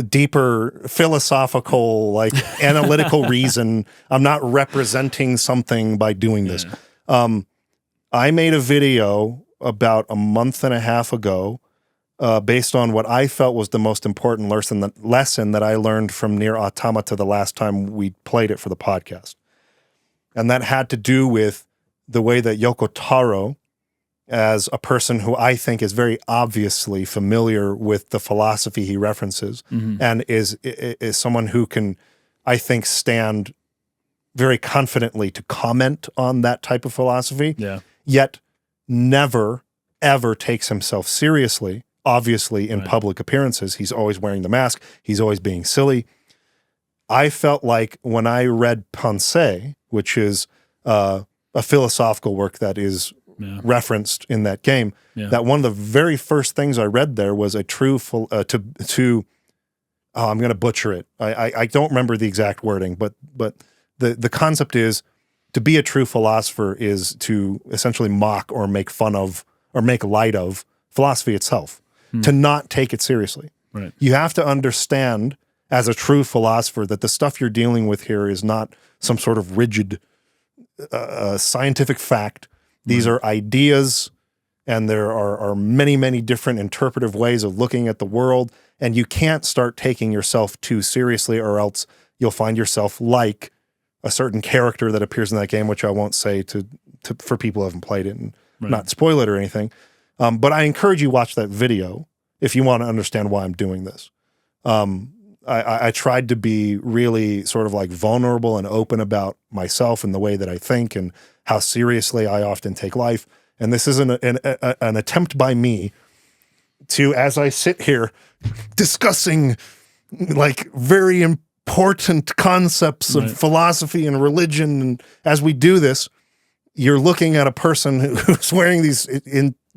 deeper philosophical, like analytical reason. I'm not representing something by doing this. I made a video about a month and a half ago based on what I felt was the most important lesson that I learned from Nier Automata the last time we played it for the podcast. And that had to do with the way that Yoko Taro, as a person who I think is very obviously familiar with the philosophy he references, and is someone who can, I think, stand very confidently to comment on that type of philosophy, yet never, ever takes himself seriously. Obviously, in public appearances, he's always wearing the mask. He's always being silly. I felt like when I read Pensée, which is a philosophical work that is referenced in that game, that one of the very first things I read there was a true I'm going to butcher it. I don't remember the exact wording, but the concept is to be a true philosopher is to essentially mock or make fun of or make light of philosophy itself. To not take it seriously. Right. You have to understand as a true philosopher that the stuff you're dealing with here is not some sort of rigid scientific fact. These are ideas, and there are many, many different interpretive ways of looking at the world, and you can't start taking yourself too seriously, or else you'll find yourself like a certain character that appears in that game, which I won't say for people who haven't played it and not spoil it or anything. But I encourage you to watch that video if you want to understand why I'm doing this. I tried to be really sort of like vulnerable and open about myself and the way that I think and how seriously I often take life. And this is an attempt by me to, as I sit here discussing like very important concepts of philosophy and religion, and as we do this, you're looking at a person who's wearing these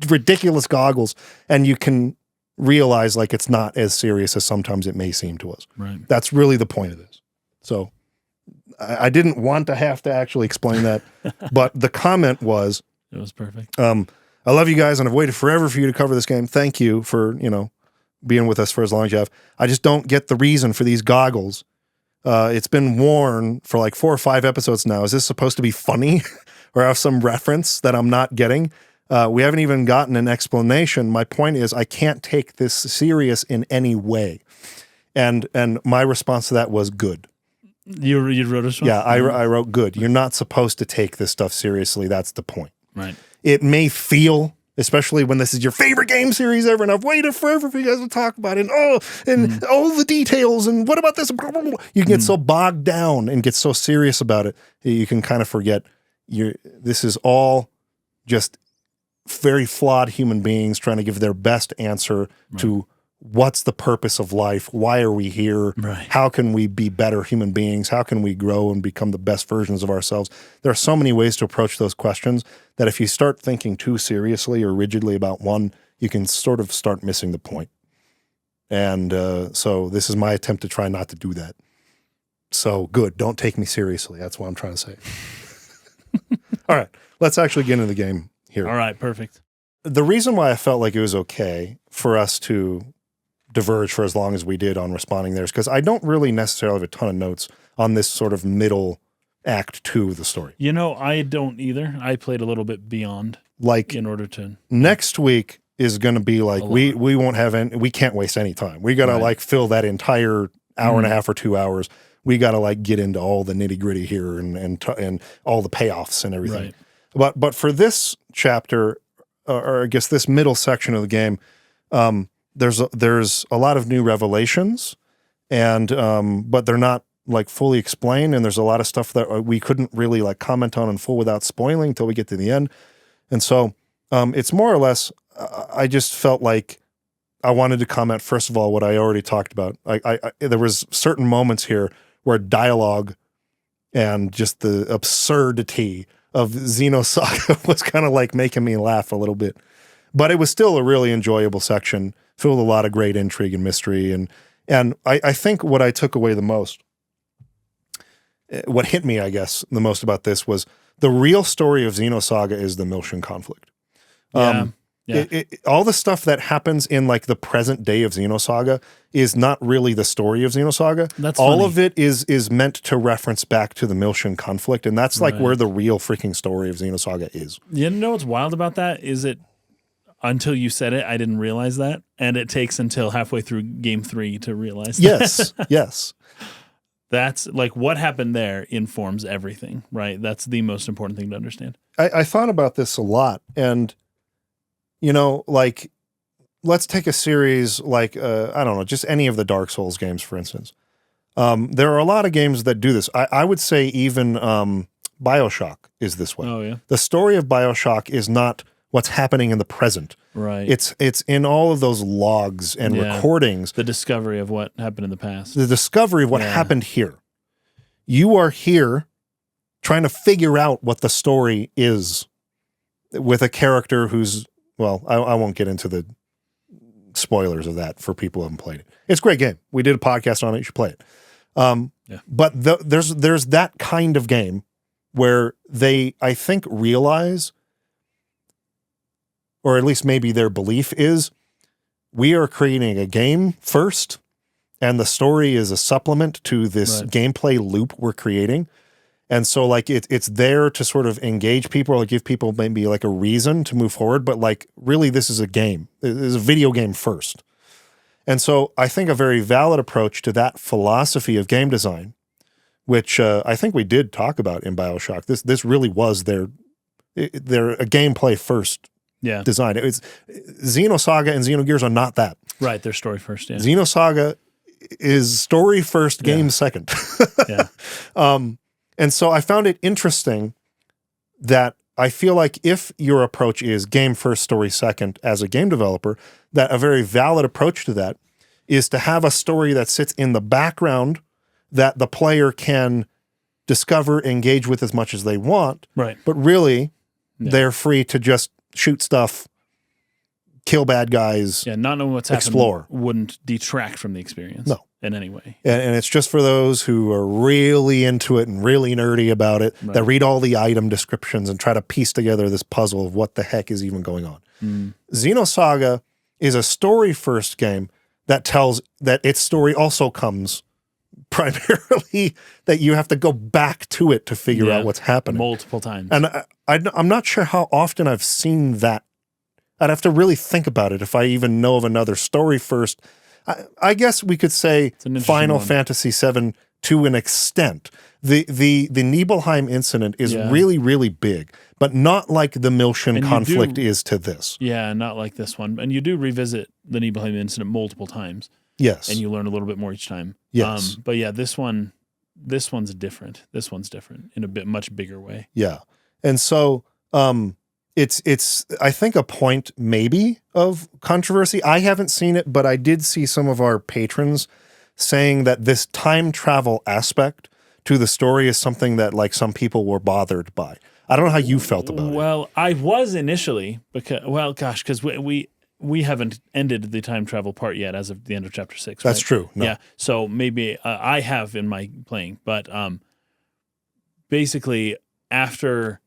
ridiculous goggles, and you can realize like it's not as serious as sometimes it may seem to us. Right. That's really the point of this. So I didn't want to have to actually explain that, but the comment was, it was perfect. I love you guys, and I've waited forever for you to cover this game. Thank you for, being with us for as long as you have. I just don't get the reason for these goggles. It's been worn for like 4 or 5 episodes now. Is this supposed to be funny or have some reference that I'm not getting? We haven't even gotten an explanation. My point is I can't take this serious in any way. And my response to that was good. You wrote a response? Yeah, I wrote good. You're not supposed to take this stuff seriously. That's the point. Right. It may feel, especially when this is your favorite game series ever, and I've waited forever for you guys to talk about it, and all the details, and what about this? You can get so bogged down and get so serious about it, you can kind of forget this is all just very flawed human beings trying to give their best answer to what's the purpose of life? Why are we here? Right. How can we be better human beings? How can we grow and become the best versions of ourselves? There are so many ways to approach those questions that if you start thinking too seriously or rigidly about one, you can sort of start missing the point. And so this is my attempt to try not to do that. So good. Don't take me seriously. That's what I'm trying to say. All right, let's actually get into the game here. All right, perfect. The reason why I felt like it was okay for us to diverge for as long as we did on responding there is because I don't really necessarily have a ton of notes on this sort of middle act 2 of the story. You know, I don't either. I played a little bit beyond, like in order to. Next week is going to be like we won't have any. We can't waste any time. We got to like fill that entire hour and a half or 2 hours. We got to like get into all the nitty gritty here and all the payoffs and everything. Right. But for this chapter, or I guess this middle section of the game, there's a lot of new revelations, and but they're not like fully explained, and there's a lot of stuff that we couldn't really like comment on in full without spoiling until we get to the end, and so it's more or less. I just felt like I wanted to comment first of all what I already talked about. I there was certain moments here where dialogue and just the absurdity of Xenosaga was kind of like making me laugh a little bit. But it was still a really enjoyable section, filled with a lot of great intrigue and mystery. And I think what I took away the most, what hit me, I guess, the most about this was the real story of Xenosaga is the Miltian Conflict. All the stuff that happens in like the present day of Xenosaga is not really the story of Xenosaga. That's all funny. of it is meant to reference back to the Miltian Conflict, and that's like where the real freaking story of Xenosaga is. You know what's wild about that is it. Until you said it, I didn't realize that, and it takes until halfway through Game 3 to realize. Yes, yes. That's like what happened there informs everything, right? That's the most important thing to understand. I thought about this a lot, and you know, like, let's take a series like, I don't know, just any of the Dark Souls games, for instance. There are a lot of games that do this. I would say even BioShock is this way. Oh, yeah. The story of BioShock is not what's happening in the present. Right. It's in all of those logs and recordings. The discovery of what happened in the past. The discovery of what happened here. You are here trying to figure out what the story is with a character who's, well, I won't get into the spoilers of that for people who haven't played it. It's a great game. We did a podcast on it. You should play it. But there's that kind of game where they, I think, realize, or at least maybe their belief is, we are creating a game first, and the story is a supplement to this gameplay loop we're creating. And so like it's there to sort of engage people or give people maybe like a reason to move forward. But like really this is a game. It is a video game first. And so I think a very valid approach to that philosophy of game design, which I think we did talk about in BioShock. This really was their a gameplay first design. It's Xenosaga and Xenogears are not that. Right, they're story first, yeah. Xenosaga is story first, game second. And so I found it interesting that I feel like if your approach is game first, story second as a game developer, that a very valid approach to that is to have a story that sits in the background that the player can discover, engage with as much as they want. Right. But really, they're free to just shoot stuff, kill bad guys, not knowing what's explore. Happened wouldn't detract from the experience. No. In any way. And it's just for those who are really into it and really nerdy about it, that read all the item descriptions and try to piece together this puzzle of what the heck is even going on. Xenosaga is a story-first game that tells that its story also comes primarily that you have to go back to it to figure out what's happening. Multiple times. And I'm not sure how often I've seen that. I'd have to really think about it if I even know of another story-first. I guess we could say Final Fantasy VII to an extent. The Nibelheim incident is really, really big, but not like the Miltian conflict is to this. Yeah, not like this one. And you do revisit the Nibelheim incident multiple times. Yes. And you learn a little bit more each time. Yes. But yeah, this one's different. This one's different in a much bigger way. Yeah. And so it's I think a point maybe of controversy. I haven't seen it, but I did see some of our patrons saying that this time travel aspect to the story is something that like some people were bothered by. I don't know how you felt about it. Well, I was initially because we haven't ended the time travel part yet as of the end of chapter 6. That's true. No. Yeah. So maybe I have in my playing, but basically after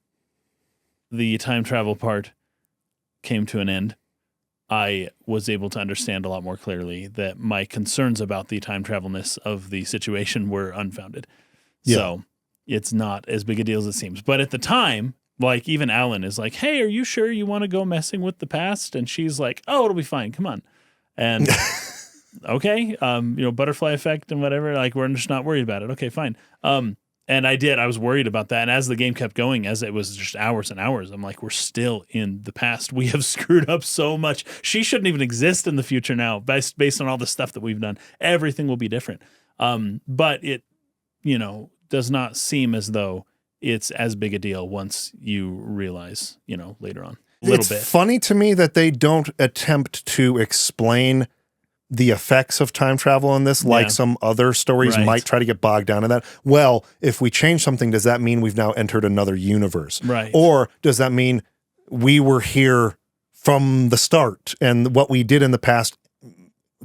the time travel part came to an end, I was able to understand a lot more clearly that my concerns about the time travelness of the situation were unfounded. Yeah. So it's not as big a deal as it seems. But at the time, like even Alan is like, hey, are you sure you want to go messing with the past? And she's like, oh, it'll be fine. Come on. And okay, butterfly effect and whatever. Like, we're just not worried about it. Okay, fine. And I was worried about that. And as the game kept going, as it was just hours and hours, I'm like, we're still in the past. We have screwed up so much. She shouldn't even exist in the future now, based on all the stuff that we've done. Everything will be different. But it, does not seem as though it's as big a deal once you realize, later on. It's funny to me that they don't attempt to explain the effects of time travel in this, like some other stories might try to get bogged down in that. Well, if we change something, does that mean we've now entered another universe? Right. Or does that mean we were here from the start and what we did in the past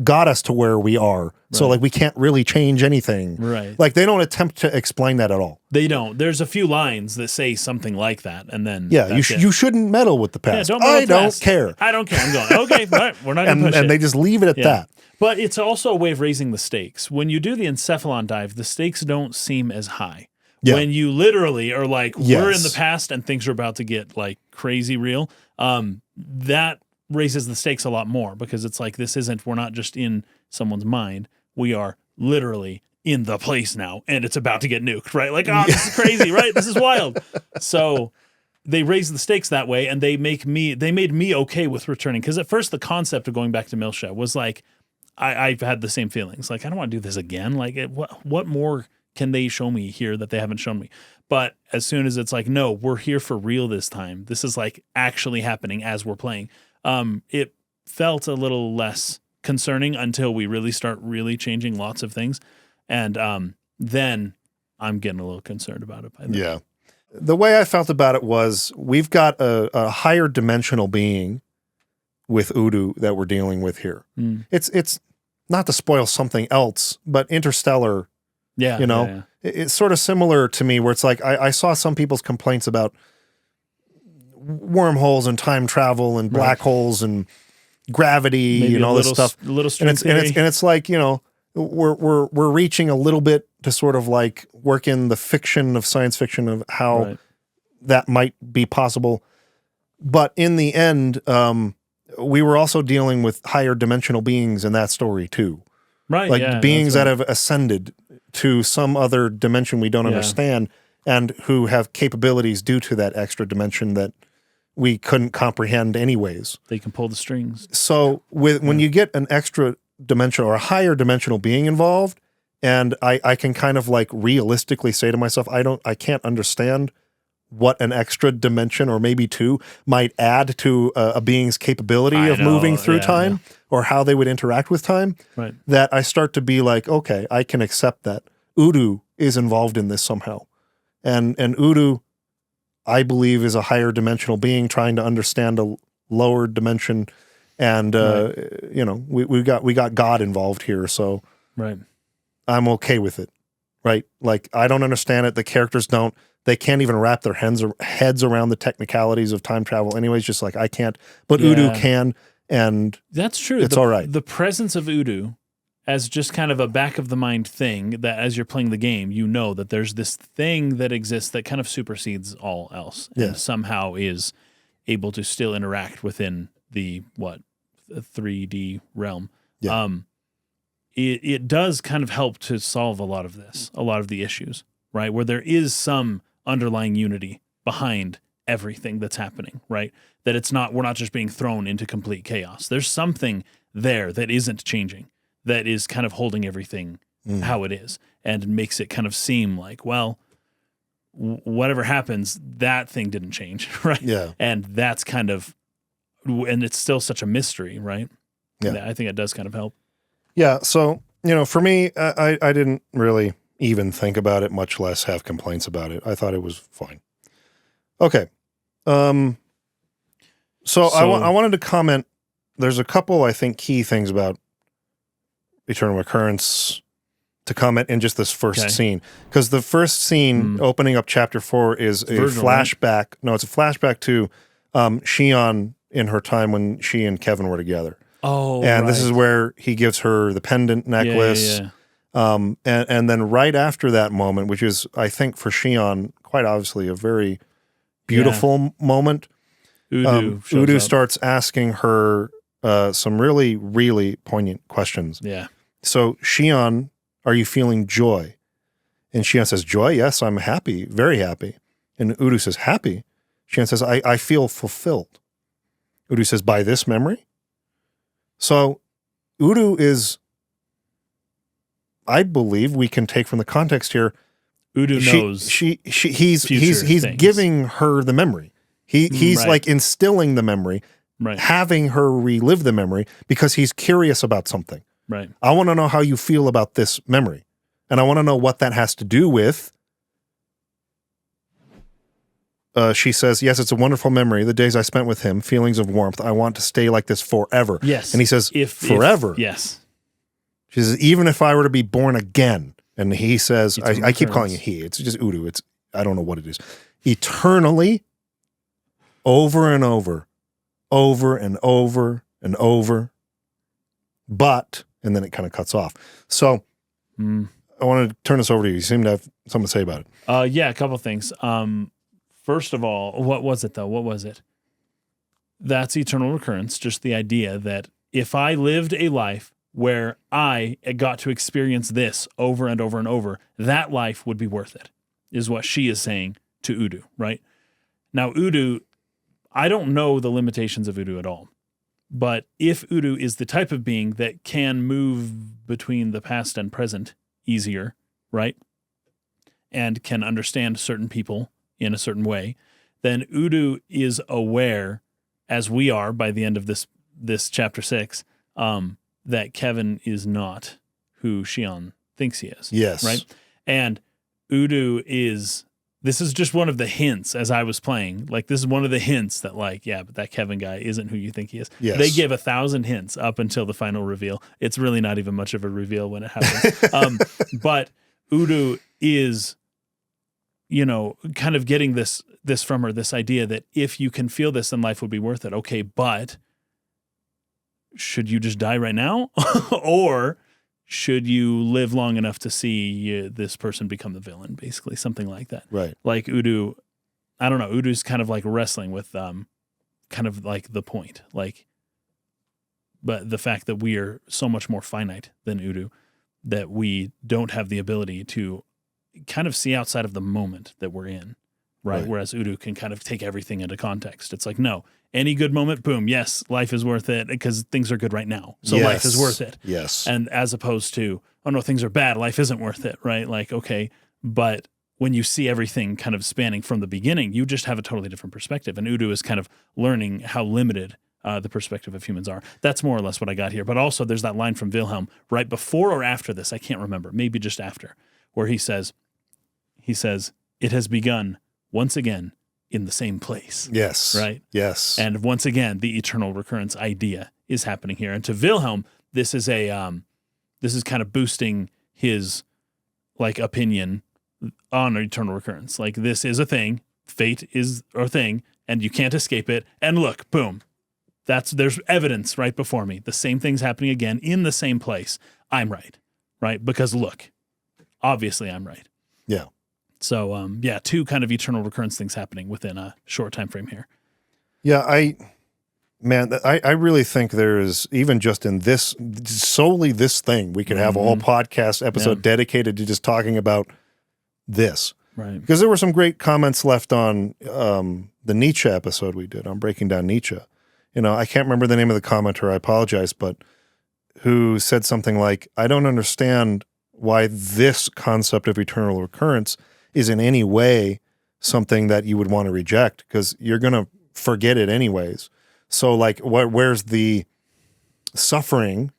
got us to where we are? Right. So like we can't really change anything. Right. Like they don't attempt to explain that at all. They don't. There's a few lines that say something like that, and then you shouldn't meddle with the past. Yeah, I don't care. I don't care. I'm going, okay, right, we're not going to push it. And they just leave it at that. But it's also a way of raising the stakes. When you do the encephalon dive, the stakes don't seem as high. Yeah. When you literally are like, we're in the past and things are about to get like crazy real, that raises the stakes a lot more, because it's like, we're not just in someone's mind. We are literally in the place now and it's about to get nuked, right? Like, this is crazy, right? This is wild. So they raise the stakes that way, and they made me okay with returning. Because at first the concept of going back to Miltia was like, I've had the same feelings. Like, I don't want to do this again. Like, what more can they show me here that they haven't shown me? But as soon as it's like, no, we're here for real this time. This is like actually happening as we're playing. It felt a little less concerning until we really start changing lots of things. And then I'm getting a little concerned about it by then. Yeah. The way I felt about it was we've got a higher dimensional being with Udu that we're dealing with here. It's not to spoil something else, but Interstellar, it's sort of similar to me, where it's like I saw some people's complaints about wormholes and time travel and black holes and gravity, maybe and all this stuff. And it's like, we're reaching a little bit to sort of like work in the fiction of science fiction of how that might be possible. But in the end, we were also dealing with higher dimensional beings in that story too. Right. Like beings that have ascended to some other dimension we don't understand, and who have capabilities due to that extra dimension that we couldn't comprehend anyways. They can pull the strings. So when you get an extra dimension or a higher dimensional being involved, and I can kind of like realistically say to myself, I can't understand what an extra dimension or maybe two might add to a being's capability of moving through time, or how they would interact with time, that I start to be like, okay, I can accept that. Udu is involved in this somehow. And Udu, I believe, is a higher dimensional being trying to understand a lower dimension. And, we got God involved here. So I'm okay with it. Right. Like, I don't understand it. The characters don't. They can't even wrap their heads around the technicalities of time travel anyways, just like I can't. But Udu can, and that's true. It's all right. The presence of Udu as just kind of a back-of-the-mind thing that as you're playing the game, you know that there's this thing that exists that kind of supersedes all else and somehow is able to still interact within the 3D realm. Yeah. It does kind of help to solve a lot of the issues, right? Where there is some underlying unity behind everything that's happening, right? That we're not just being thrown into complete chaos. There's something there that isn't changing, that is kind of holding everything how it is, and makes it kind of seem like, well, whatever happens, that thing didn't change, right? Yeah. And that's kind of, and it's still such a mystery, right? Yeah. I think it does kind of help. Yeah. So, for me, I didn't really even think about it, much less have complaints about it. I thought it was fine. Okay. So I wanted to comment. There's a couple, I think, key things about Eternal Recurrence, to comment in just this first scene. Because the first scene opening up chapter 4 is a Virgil, flashback. Right? No, it's a flashback to Shion in her time when she and Kevin were together. Oh, and this is where he gives her the pendant necklace. And then right after that moment, which is, I think, for Shion, quite obviously a very beautiful moment, Udu starts asking her some really, really poignant questions. Yeah. So, Shion, are you feeling joy? And Shion says, joy? Yes, I'm happy, very happy. And Udu says, happy? Shion says, I feel fulfilled. Udu says, by this memory? So, Udu is, I believe we can take from the context here, Udu knows he's giving her the memory. He's like instilling the memory, having her relive the memory because he's curious about something. Right. I want to know how you feel about this memory. And I want to know what that has to do with. She says, yes, it's a wonderful memory. The days I spent with him, feelings of warmth. I want to stay like this forever. Yes. And he says, forever. Yes. She says, even if I were to be born again. And he says, I keep calling it he. It's just Udu. I don't know what it is. Eternally, over and over, over and over and over. But, and then it kind of cuts off. So I want to turn this over to you. You seem to have something to say about it. Yeah, a couple of things. First of all, what was it though? What was it? That's eternal recurrence, just the idea that if I lived a life where I got to experience this over and over and over, that life would be worth it, is what she is saying to Udu, right? Now, Udu, I don't know the limitations of Udu at all, but if Udu is the type of being that can move between the past and present easier, right, and can understand certain people in a certain way, then Udu is aware, as we are by the end of this chapter 6, that Kevin is not who Shion thinks he is. Yes. Right? And Udu is, this is just one of the hints as I was playing. Like, this is one of the hints that, like, yeah, but that Kevin guy isn't who you think he is. Yes. They give 1,000 hints up until the final reveal. It's really not even much of a reveal when it happens. But Udu is, you know, kind of getting this from her, this idea that if you can feel this, then life would be worth it. Okay, but should you just die right now? Or should you live long enough to see this person become the villain, basically, something like that. Right. Like Udu, I don't know, Udu's kind of like wrestling with kind of like the point. Like, but the fact that we are so much more finite than Udu, that we don't have the ability to kind of see outside of the moment that we're in, right? Whereas Udu can kind of take everything into context. It's like, no, any good moment, boom, yes, life is worth it because things are good right now. So life is worth it. Yes. And as opposed to, oh no, things are bad, life isn't worth it, right? Like, okay, but when you see everything kind of spanning from the beginning, you just have a totally different perspective. And Udu is kind of learning how limited the perspective of humans are. That's more or less what I got here. But also there's that line from Wilhelm right before or after this, I can't remember, maybe just after, where he says, it has begun once again in the same place. Yes. Right? Yes. And once again, the eternal recurrence idea is happening here. And to Wilhelm, this is kind of boosting his like opinion on eternal recurrence. Like, this is a thing, fate is a thing, and you can't escape it. And look, boom. There's evidence right before me. The same thing's happening again in the same place. I'm right? Because look, obviously I'm right. Yeah. So, two kind of eternal recurrence things happening within a short time frame here. Yeah, I really think there is, even just in this, solely this thing, we could have a whole podcast episode dedicated to just talking about this. Right. Because there were some great comments left on the Nietzsche episode we did on breaking down Nietzsche. You know, I can't remember the name of the commenter, I apologize, but who said something like, I don't understand why this concept of eternal recurrence is in any way something that you would want to reject, because you're going to forget it anyways. So like, where's the suffering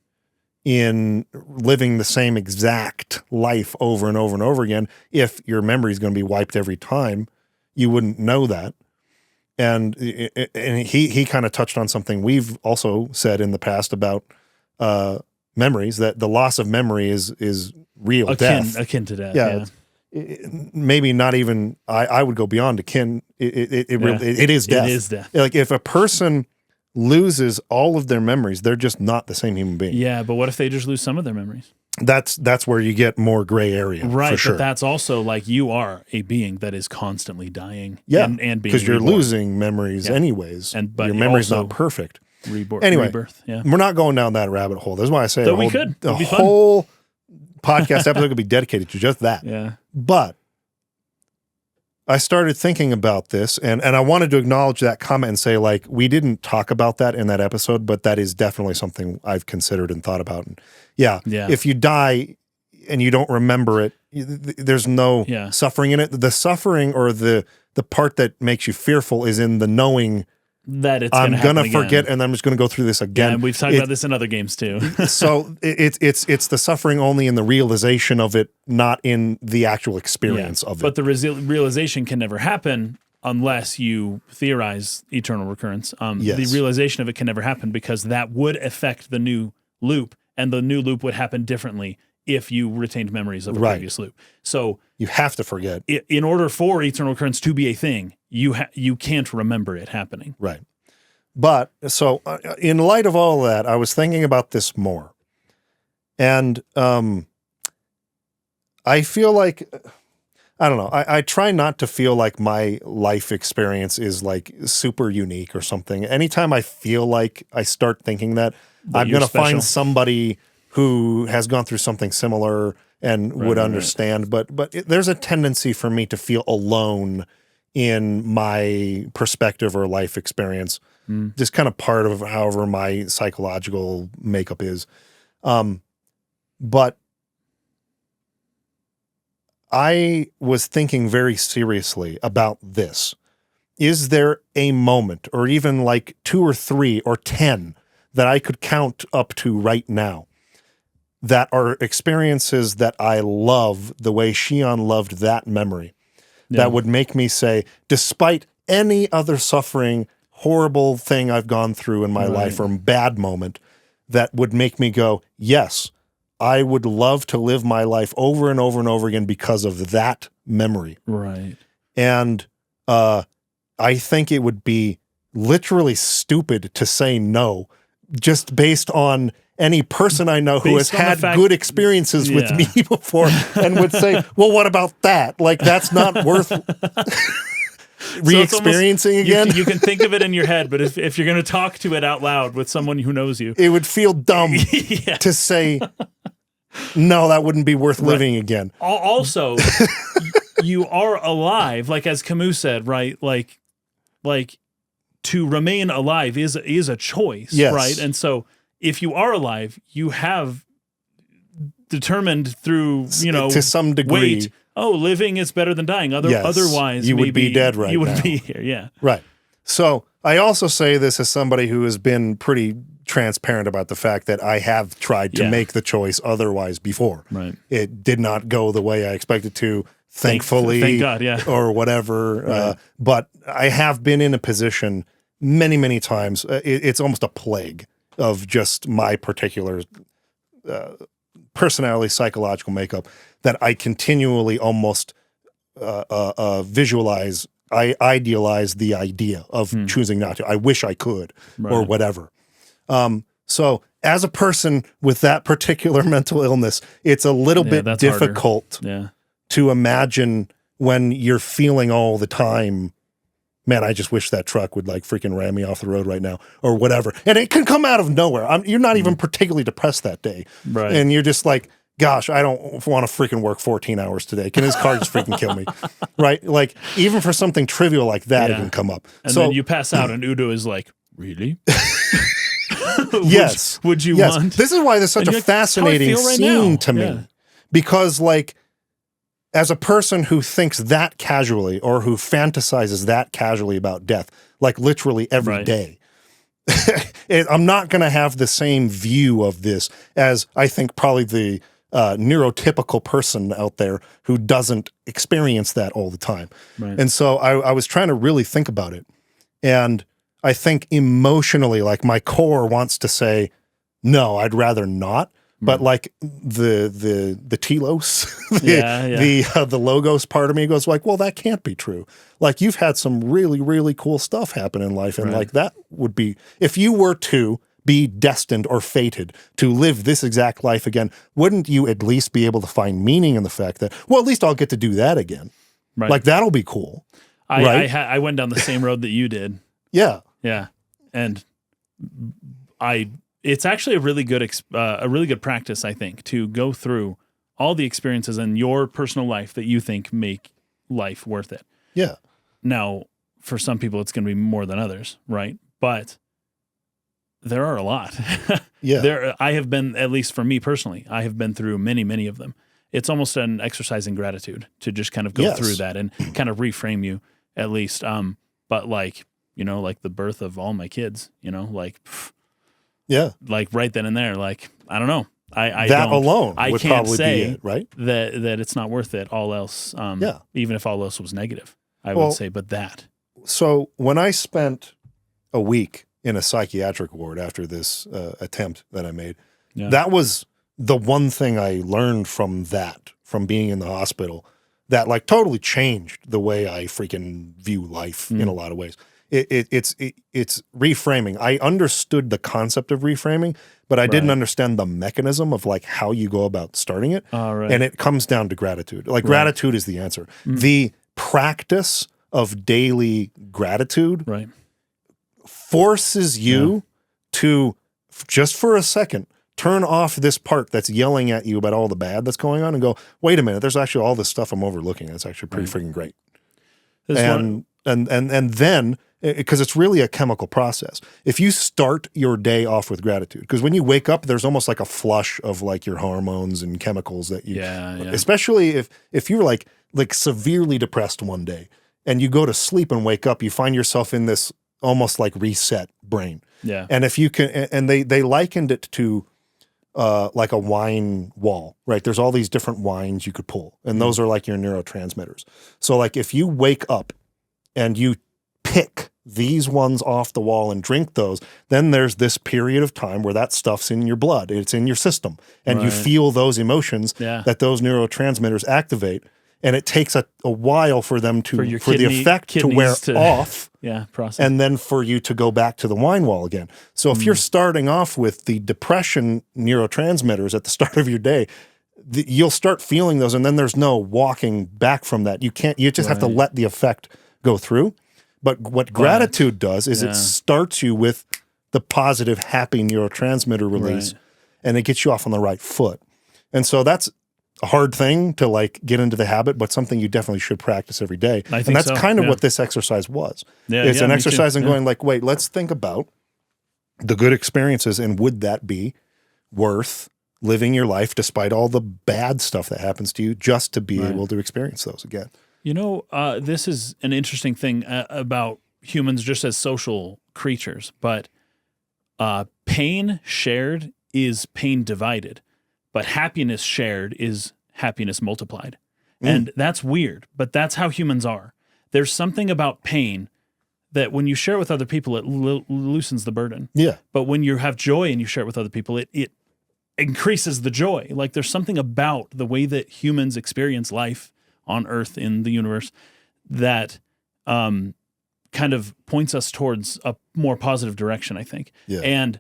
in living the same exact life over and over and over again? If your memory is going to be wiped every time, you wouldn't know that. And he kind of touched on something we've also said in the past about memories, that the loss of memory is real death. Akin to death. Yeah. Maybe not even, I would go beyond akin. It is death. It is death. Like if a person loses all of their memories, they're just not the same human being. Yeah, but what if they just lose some of their memories? That's where you get more gray area, right? For sure. But that's also like you are a being that is constantly dying. Yeah, and being because you're reborn. losing memories anyways. But your memory's also not perfect. Anyway, rebirth. Yeah, we're not going down that rabbit hole. That's why I say So a we whole, could. a It'd be fun. whole podcast episode could be dedicated to just that. Yeah, but I started thinking about this, and I wanted to acknowledge that comment and say, like, we didn't talk about that in that episode, but that is definitely something I've considered and thought about. And yeah. If you die and you don't remember it, there's no suffering in it. The suffering or the part that makes you fearful is in the knowing that it's I'm gonna forget again. and I'm just gonna go through this again. Yeah, and we've talked about this in other games too. So it's the suffering only in the realization of it, not in the actual experience of it. But the realization can never happen unless you theorize eternal recurrence. The realization of it can never happen because that would affect the new loop, and the new loop would happen differently if you retained memories of a previous loop. So you have to forget. In order for eternal recurrence to be a thing, you can't remember it happening. Right. But so in light of all that, I was thinking about this more. And I feel like, I don't know, I try not to feel like my life experience is like super unique or something. Anytime I feel like I start thinking that, I'm going to find somebody who has gone through something similar and would understand. But there's a tendency for me to feel alone in my perspective or life experience. Just kind of part of however my psychological makeup is. But I was thinking very seriously about this. Is there a moment, or even like 2 or 3 or 10 that I could count up to right now that are experiences that I love the way Shion loved that memory, that would make me say, despite any other suffering, horrible thing I've gone through in my life or bad moment, that would make me go, yes, I would love to live my life over and over and over again because of that memory. Right. And I think it would be literally stupid to say no, just based on any person I know who has had good experiences with me before and would say, well, what about that? Like, that's not worth re-experiencing again. You can think of it in your head, but if you're going to talk to it out loud with someone who knows you, it would feel dumb to say, no, that wouldn't be worth living again. Also, you are alive, like as Camus said, right? Like to remain alive is a choice, right? And so if you are alive, you have determined through, to some degree, living is better than dying. Otherwise, you would be dead right now. You would be here, Right. So I also say this as somebody who has been pretty transparent about the fact that I have tried to make the choice otherwise before. Right. It did not go the way I expected to, thankfully. Thank God, or whatever. But I have been in a position many, many times. It's almost a plague of just my particular personality, psychological makeup, that I continually almost visualize, I idealize the idea of choosing not to. I wish I could, or whatever. So as a person with that particular mental illness, it's a little bit difficult to imagine when you're feeling all the time, man, I just wish that truck would like freaking ram me off the road right now, or whatever. And it can come out of nowhere. You're not even particularly depressed that day. Right. And you're just like, gosh, I don't want to freaking work 14 hours today. Can his car just freaking kill me? Right? Like, even for something trivial like that, it can come up. And then you pass out and Udo is like, really? Yes. Would you want? This is why there's such a fascinating scene to me. Because, like, as a person who thinks that casually, or who fantasizes that casually about death, like literally every day, I'm not going to have the same view of this as I think probably the neurotypical person out there who doesn't experience that all the time. Right. And so I was trying to really think about it. And I think emotionally, like, my core wants to say, no, I'd rather not. But like the telos, the logos part of me goes like, well, that can't be true. Like you've had some really, really cool stuff happen in life. And like that would be, if you were to be destined or fated to live this exact life again, wouldn't you at least be able to find meaning in the fact that, well, at least I'll get to do that again. Right. Like that'll be cool. I went down the same road that you did. Yeah. Yeah. And it's actually a really good practice, I think, to go through all the experiences in your personal life that you think make life worth it. Yeah. Now, for some people, it's going to be more than others, right? But there are a lot. Yeah. I have been, at least for me personally, I have been through many, many of them. It's almost an exercise in gratitude to just kind of go through that and kind of reframe you, at least. But like, like the birth of all my kids, like... Yeah. Like right then and there, like, I don't know. I would can't probably say be it, right? That it's not worth it. All else, even if all else was negative, I would say, but that. So when I spent a week in a psychiatric ward after this attempt that I made, that was the one thing I learned from being in the hospital that like totally changed the way I freaking view life in a lot of ways. It's reframing. I understood the concept of reframing, but I didn't understand the mechanism of like how you go about starting it. And it comes down to gratitude. Like gratitude is the answer. The practice of daily gratitude forces you to, just for a second, turn off this part that's yelling at you about all the bad that's going on and go, wait a minute, there's actually all this stuff I'm overlooking. That's actually pretty freaking great. And then, because it's really a chemical process. If you start your day off with gratitude, because when you wake up, there's almost like a flush of like your hormones and chemicals that you, especially if you're like severely depressed one day and you go to sleep and wake up, you find yourself in this almost like reset brain. Yeah. And if you can, and they likened it to like a wine wall, right? There's all these different wines you could pull, and those are like your neurotransmitters. So like if you wake up and you pick these ones off the wall and drink those, then there's this period of time where that stuff's in your blood, it's in your system, and you feel those emotions that those neurotransmitters activate, and it takes a while for them to the effect to wear off, process, and then for you to go back to the wine wall again. So if you're starting off with the depression neurotransmitters at the start of your day, you'll start feeling those, and then there's no walking back from that. You just have to let the effect go through. But what gratitude does is it starts you with the positive, happy neurotransmitter release, and it gets you off on the right foot. And so that's a hard thing to like get into the habit, but something you definitely should practice every day. And that's kind of what this exercise was. It's an exercise in going like, wait, let's think about the good experiences, and would that be worth living your life despite all the bad stuff that happens to you just to be able to experience those again. This is an interesting thing about humans just as social creatures, but pain shared is pain divided, but happiness shared is happiness multiplied. And that's weird, but that's how humans are. There's something about pain that when you share it with other people, it loosens the burden. Yeah. But when you have joy and you share it with other people, it increases the joy. Like there's something about the way that humans experience life on Earth, in the universe, that kind of points us towards a more positive direction, I think. Yeah. And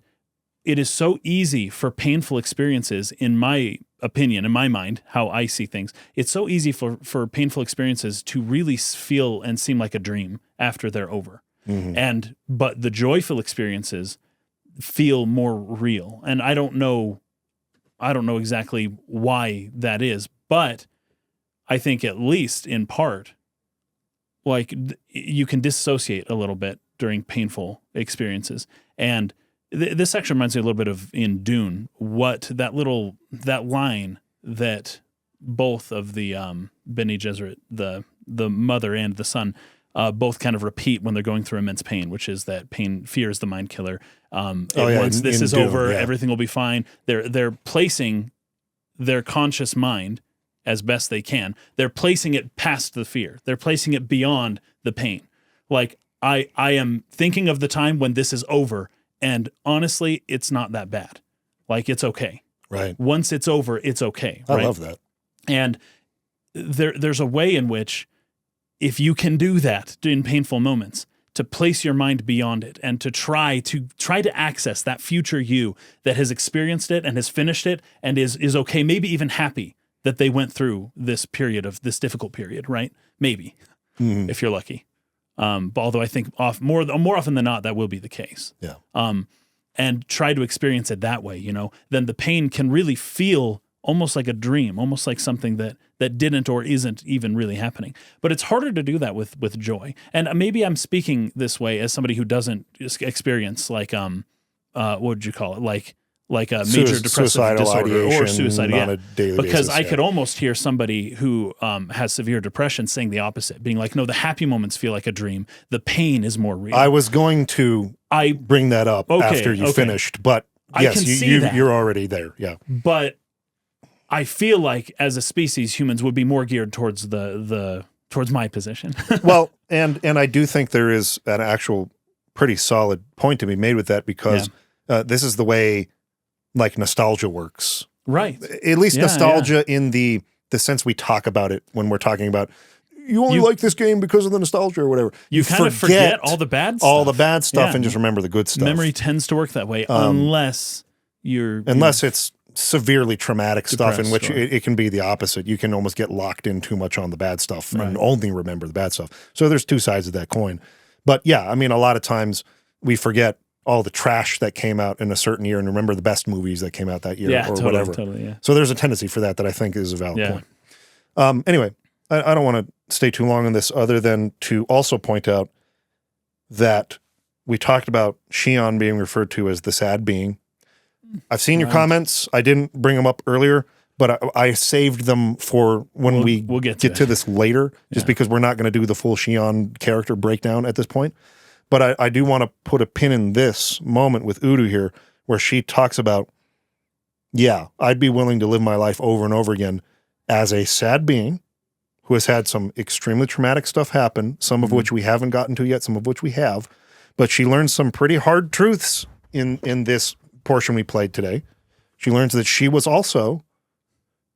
it is so easy for painful experiences, in my opinion, in my mind, how I see things, it's so easy for painful experiences to really feel and seem like a dream after they're over. But the joyful experiences feel more real. And I don't know exactly why that is, but I think at least in part, like you can dissociate a little bit during painful experiences. And this actually reminds me a little bit of in Dune, that line that both of the Bene Gesserit, the mother and the son, both kind of repeat when they're going through immense pain, which is that fear is the mind killer. Once this is over, everything will be fine. They're placing their conscious mind as best they can. They're placing it past the fear. They're placing it beyond the pain. Like I am thinking of the time when this is over, and honestly, it's not that bad. Like it's okay. Right. Once it's over, it's okay. I right? love that. And there's a way in which, if you can do that in painful moments, to place your mind beyond it and to try to access that future you that has experienced it and has finished it and is okay, maybe even happy that they went through this difficult period, right? Maybe, if you're lucky. Although I think more often than not, that will be the case. Yeah. And try to experience it that way, then the pain can really feel almost like a dream, almost like something that didn't or isn't even really happening. But it's harder to do that with joy. And maybe I'm speaking this way as somebody who doesn't experience like what would you call it, like a major depressive disorder or suicide on a daily because basis, I could almost hear somebody who has severe depression saying the opposite, being like, no, the happy moments feel like a dream. The pain is more real. I was going to bring that up after you finished, but yes, you're already there. Yeah. But I feel like as a species, humans would be more geared towards towards my position. Well, and I do think there is an actual pretty solid point to be made with that because this is the way like nostalgia works. Right. At least nostalgia in the sense we talk about it when we're talking about you only like this game because of the nostalgia or whatever. You kind of forget all the bad stuff. All the bad stuff and just remember the good stuff. Memory tends to work that way unless it's severely traumatic stuff in which it can be the opposite. You can almost get locked in too much on the bad stuff and only remember the bad stuff. So there's two sides of that coin. But yeah, I mean, a lot of times we forget all the trash that came out in a certain year and remember the best movies that came out that year whatever. Totally, yeah. So there's a tendency for that I think is a valid point. Anyway, I don't want to stay too long on this other than to also point out that we talked about Shion being referred to as the sad being. I've seen your comments. I didn't bring them up earlier, but I saved them for when we'll get to this later, just because we're not going to do the full Shion character breakdown at this point. But I do want to put a pin in this moment with Udo here, where she talks about, I'd be willing to live my life over and over again as a sad being who has had some extremely traumatic stuff happen, some of which we haven't gotten to yet, some of which we have. But she learns some pretty hard truths in this portion we played today. She learns that she was also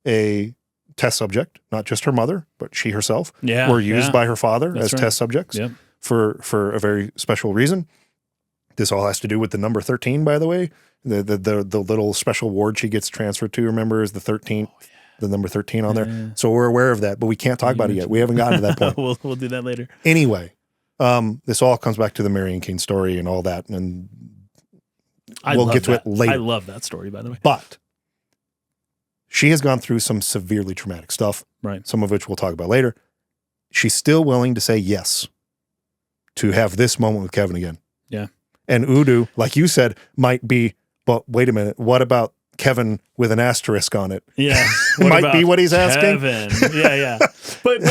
a test subject, not just her mother, but she herself were used by her father as test subjects for a very special reason. This all has to do with the number 13, by the way. The little special ward she gets transferred to, remember, is the 13th. The number 13 on there. So we're aware of that, but we can't talk about it yet. We haven't gotten to that point. We'll do that later. Anyway, this all comes back to the Marion King story and all that, and we'll get to it later. I love that story, by the way. But she has gone through some severely traumatic stuff, right? Some of which we'll talk about later. She's still willing to say yes to have this moment with Kevin again. Yeah. And Udo, like you said, might be, but wait a minute, what about Kevin with an asterisk on it? Yeah. Might be what he's asking. Kevin. Yeah. But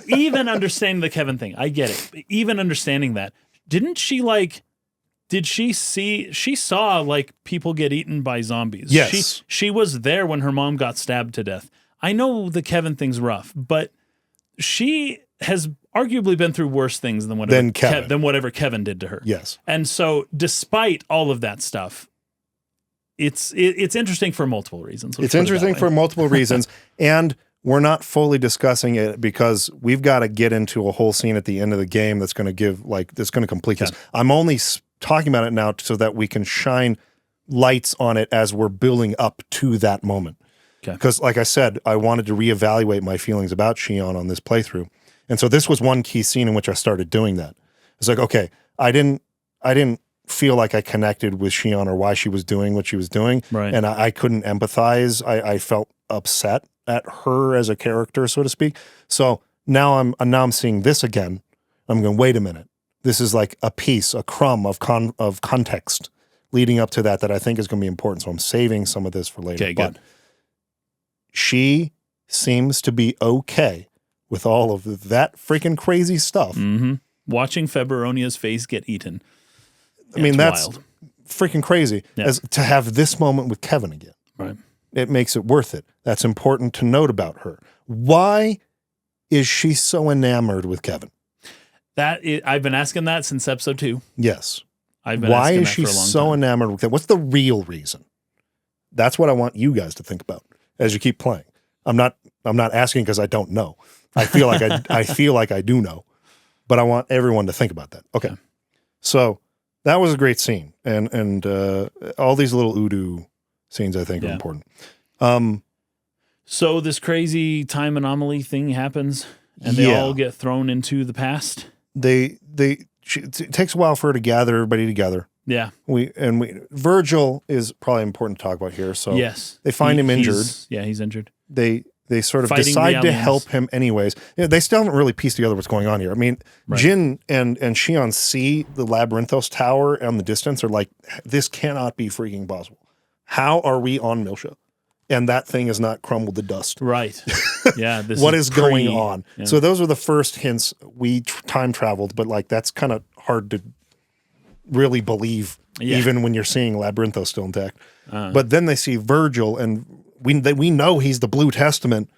even understanding the Kevin thing, I get it. Even understanding that, she saw like people get eaten by zombies. Yes. She was there when her mom got stabbed to death. I know the Kevin thing's rough, but she has arguably been through worse things than whatever Kevin did to her. Yes. And so despite all of that stuff, it's interesting for multiple reasons. It's interesting for multiple reasons, and we're not fully discussing it because we've got to get into a whole scene at the end of the game that's going to complete this. I'm only talking about it now so that we can shine lights on it as we're building up to that moment. Because, like I said, I wanted to reevaluate my feelings about Shion on this playthrough, and so this was one key scene in which I started doing that. It's like, okay, I didn't feel like I connected with Shion or why she was doing what she was doing. Right. And I couldn't empathize. I felt upset at her as a character, so to speak. So now I'm seeing this again. I'm going, wait a minute. This is like a piece, a crumb of context leading up to that I think is going to be important. So I'm saving some of this for later. Okay, good. But she seems to be okay with all of that freaking crazy stuff. Mm-hmm. Watching Febronia's face get eaten. That's wild. Freaking crazy. As to have this moment with Kevin again. Right. It makes it worth it. That's important to note about her. Why is she so enamored with Kevin? I've been asking that since episode 2. Yes. I've been Why asking is that she for a long so time. enamored with Kevin? What's the real reason? That's what I want you guys to think about as you keep playing. I'm not asking because I don't know. I feel like I feel like I do know, but I want everyone to think about that. Okay. So that was a great scene. And all these little Udo scenes I think are important. So this crazy time anomaly thing happens and they all get thrown into the past. It takes a while for her to gather everybody together. Yeah. Virgil is probably important to talk about here. So they find him injured. He's injured. They sort of decide to help him anyways. They still haven't really pieced together what's going on here. I mean, Jin and Shion see the Labyrinthos tower in the distance. Are like, this cannot be freaking possible. How are we on Miltia? And that thing is not crumbled to dust. Right. Yeah. What is going on? Yeah. So those were the first hints. We time traveled, but like that's kind of hard to really believe, even when you're seeing Labyrinthos still intact. But then they see Virgil, and we know he's the Blue Testament.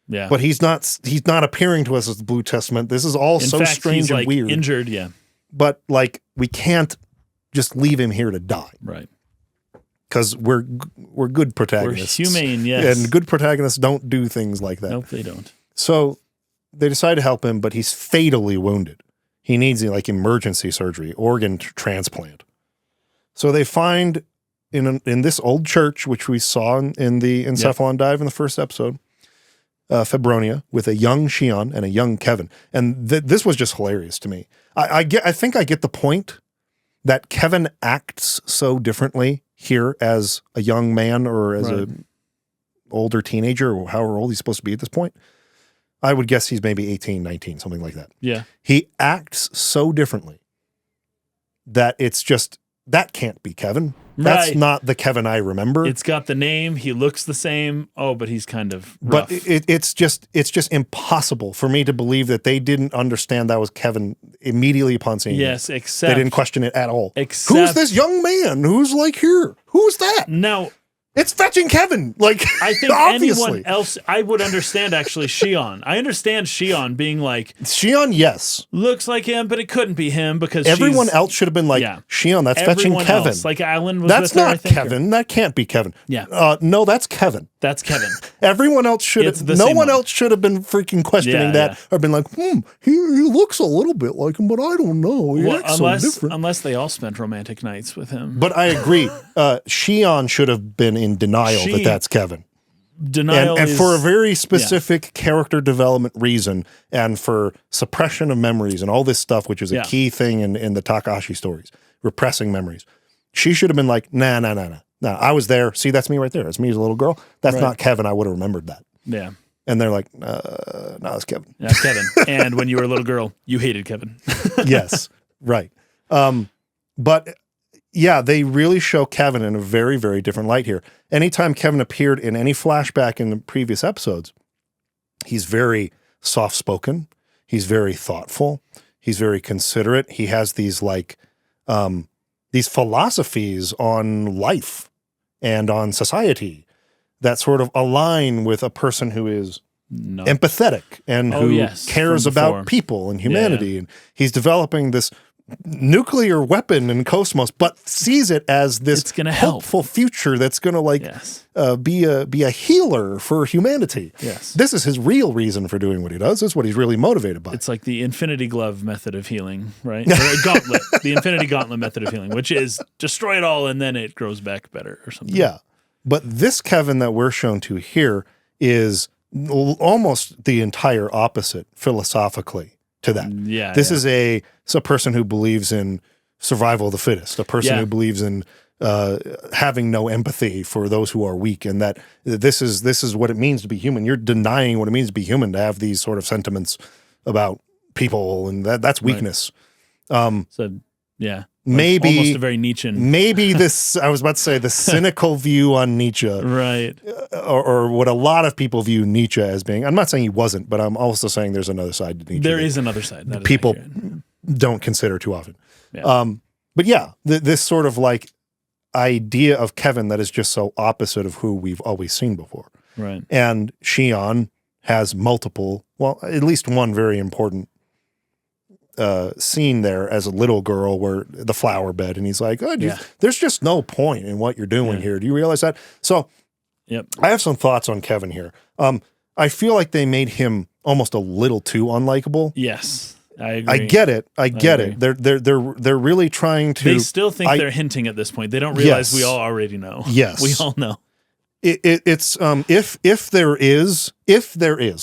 Yeah. But he's not appearing to us as the Blue Testament. This is all so strange and weird. Injured, yeah. But like we can't just leave him here to die. Right. Because we're good protagonists. We're humane, yes. And good protagonists don't do things like that. Nope, they don't. So they decide to help him, but he's fatally wounded. He needs like emergency surgery, organ transplant. So they find in this old church, which we saw in the Encephalon dive in the first episode, Febronia, with a young Shion and a young Kevin. And this was just hilarious to me. I think I get the point that Kevin acts so differently here as a young man or as a older teenager or however old he's supposed to be at this point. I would guess he's maybe 18, 19, something like that. Yeah. He acts so differently that it's just, that can't be Kevin. That's not the Kevin I remember. It's got the name. He looks the same. Oh, but he's kind of rough. But it's just impossible for me to believe that they didn't understand that was Kevin immediately upon seeing him. Except they didn't question it at all. Except, who's this young man? Who's like here? Who's that? Now, it's fetching Kevin. Like, I think obviously. Anyone else, I would understand actually Shion. I understand Shion being like, Shion, yes. Looks like him, but it couldn't be him because everyone else should have been like, Shion, that's fetching Kevin. Else, like Alan was that's with her, not Kevin. That can't be Kevin. Yeah. No, that's Kevin. That's Kevin. Everyone else should have, no one else should have been freaking questioning that or been like, he looks a little bit like him, but I don't know. He acts so different. Unless they all spent romantic nights with him. But I agree. Shion should have been in denial that that's Kevin. Denial and for a very specific character development reason and for suppression of memories and all this stuff, which is a key thing in the Takahashi stories, repressing memories. She should have been like, nah, I was there. See, that's me right there. It's me as a little girl. That's not Kevin. I would have remembered that. Yeah. And they're like, no, it's Kevin. That's Kevin. And when you were a little girl, you hated Kevin. Yes, right. But yeah, they really show Kevin in a very, very different light here. Anytime Kevin appeared in any flashback in the previous episodes, he's very soft-spoken. He's very thoughtful. He's very considerate. He has these like these philosophies on life and on society that sort of align with a person who is empathetic and who cares about people and humanity. And he's developing this nuclear weapon in KOS-MOS, but sees it as this hopeful future that's going to like be a healer for humanity. Yes, this is his real reason for doing what he does. This is what he's really motivated by. It's like the Infinity Glove method of healing, right? Or a gauntlet, the Infinity Gauntlet method of healing, which is destroy it all and then it grows back better or something. Yeah, but this Kevin that we're shown to here is almost the entire opposite philosophically to that. This is a person who believes in survival of the fittest, a person who believes in having no empathy for those who are weak, and that this is what it means to be human. You're denying what it means to be human, to have these sort of sentiments about people, and that's weakness. Maybe almost a very Nietzschean. Maybe this, I was about to say, the cynical view on Nietzsche, right? Or what a lot of people view Nietzsche as being. I'm not saying he wasn't, but I'm also saying there's another side to Nietzsche. There is another side that people don't consider too often. But yeah, this sort of like idea of Kevin that is just so opposite of who we've always seen before. Right. And Shion has multiple, well, at least one very important scene there as a little girl where the flower bed, and he's like, oh, there's just no point in what you're doing here. Do you realize that? So I have some thoughts on Kevin here. I feel like they made him almost a little too unlikable. Yes, I agree. I get it. I get it. They're really trying to. They still think they're hinting at this point. They don't realize we all already know. Yes, we all know. It's if there is,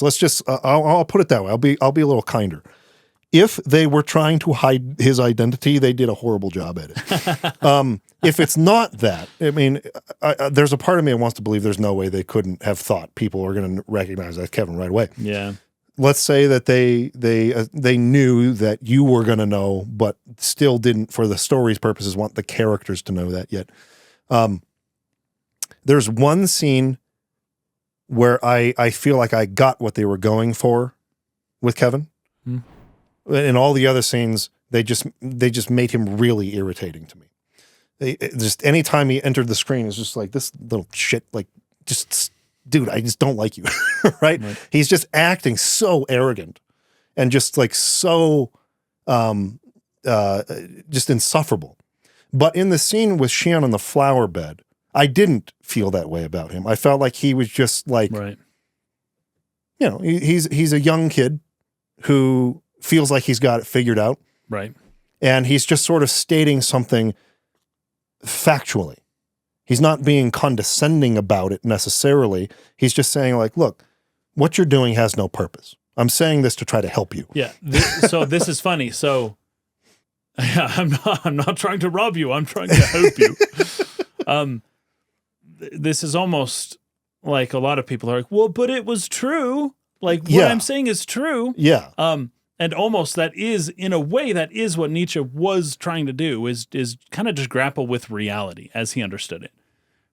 let's just I'll put it that way. I'll be a little kinder. If they were trying to hide his identity, they did a horrible job at it. If it's not that, I mean, there's a part of me that wants to believe there's no way they couldn't have thought people are going to recognize that Kevin right away. Yeah. Let's say that they knew that you were going to know, but still didn't, for the story's purposes, want the characters to know that yet. There's one scene where I feel like I got what they were going for with Kevin. In all the other scenes, they just made him really irritating to me. Just anytime he entered the screen, it's just like, this little shit, like, just, dude, I just don't like you, right? He's just acting so arrogant and just like so just insufferable. But in the scene with Shion on the flower bed, I didn't feel that way about him. I felt like he was just like, you know, he's a young kid who feels like he's got it figured out. Right. And he's just sort of stating something factually. He's not being condescending about it necessarily. He's just saying like, look, what you're doing has no purpose. I'm saying this to try to help you. Yeah. So this is funny. So I'm not trying to rob you. I'm trying to help you. This is almost like a lot of people are like, well, but it was true. Like what I'm saying is true. Yeah. And almost that is, in a way, that is what Nietzsche was trying to do, is kind of just grapple with reality as he understood it,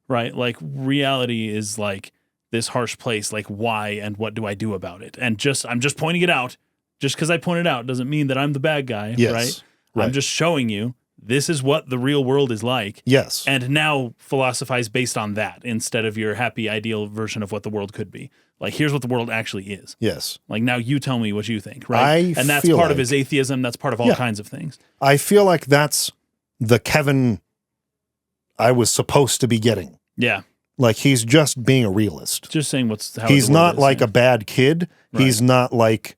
right? Like reality is like this harsh place, like why and what do I do about it? And I'm just pointing it out. Just because I point it out doesn't mean that I'm the bad guy, right? I'm just showing you this is what the real world is like. Yes. And now philosophize based on that instead of your happy, ideal version of what the world could be. Like, here's what the world actually is. Yes. Like, now you tell me what you think, right? And that's part of his atheism. That's part of all kinds of things. I feel like that's the Kevin I was supposed to be getting. Yeah. Like, he's just being a realist. Just saying how he's not like a bad kid. Right. He's not like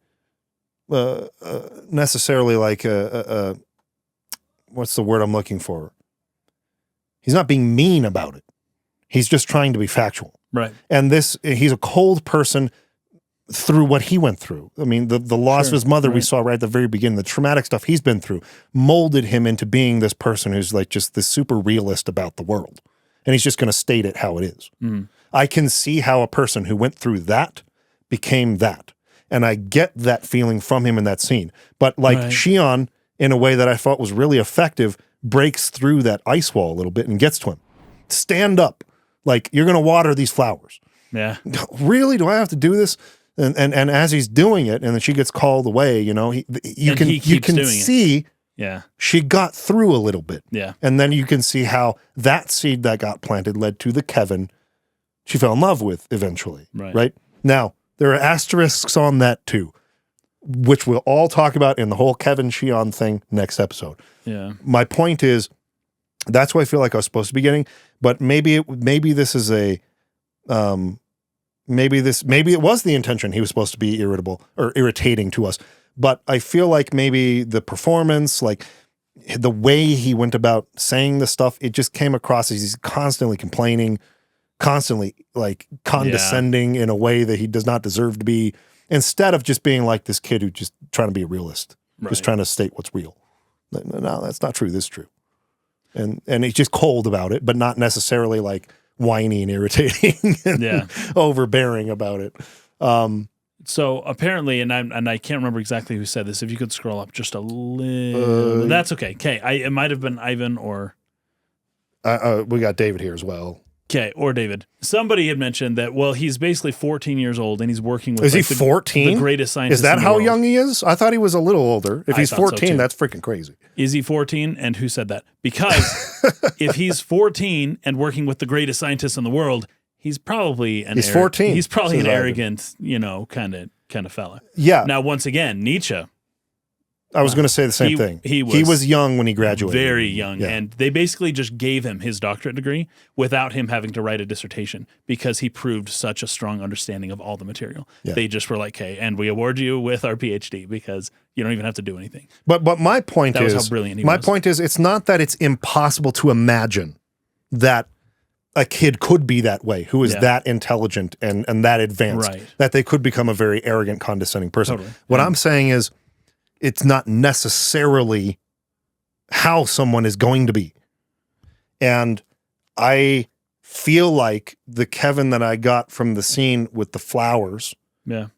necessarily like what's the word I'm looking for? He's not being mean about it. He's just trying to be factual. Right. And he's a cold person through what he went through. I mean, the loss of his mother we saw right at the very beginning, the traumatic stuff he's been through, molded him into being this person who's like just this super realist about the world. And he's just going to state it how it is. I can see how a person who went through that became that. And I get that feeling from him in that scene. But like Shion, in a way that I thought was really effective, breaks through that ice wall a little bit and gets to him. Stand up. Like, you're going to water these flowers. Yeah. Really? Do I have to do this? And as he's doing it, and then she gets called away, you know, you can see she got through a little bit. Yeah. And then you can see how that seed that got planted led to the Kevin she fell in love with eventually. Right? Now, there are asterisks on that too, which we'll all talk about in the whole Kevin Shion thing next episode. Yeah. My point is, that's what I feel like I was supposed to be getting, but maybe this is maybe it was the intention he was supposed to be irritable or irritating to us, but I feel like maybe the performance, like the way he went about saying the stuff, it just came across as he's constantly complaining, constantly like condescending in a way that he does not deserve to be, instead of just being like this kid who's just trying to be a realist, just trying to state what's real. No, that's not true. This is true. And he's just cold about it, but not necessarily like whiny and irritating and overbearing about it. So apparently, and I can't remember exactly who said this. If you could scroll up just a little, that's okay. Okay, it might have been Ivan or we got David here as well. Okay, or David. Somebody had mentioned that, well, he's basically 14 years old and he's working with... Is he 14? The greatest scientist in the world. Is that how world. young he is? I thought he was a little older. If he's 14, so that's freaking crazy. Is he 14? And who said that? Because if he's 14 and working with the greatest scientists in the world, he's probably an... He's 14. He's probably an arrogant, kind of fella. Yeah. Now, once again, Nietzsche I was going to say the same thing. He was young when he graduated. Very young. And they basically just gave him his doctorate degree without him having to write a dissertation because he proved such a strong understanding of all the material. Yeah. They just were like, hey, and we award you with our PhD because you don't even have to do anything. But my point is, how brilliant he was. My point is, it's not that it's impossible to imagine that a kid could be that way, who is that intelligent and that advanced, that they could become a very arrogant, condescending person. Totally. What I'm saying is, it's not necessarily how someone is going to be. And I feel like the Kevin that I got from the scene with the flowers,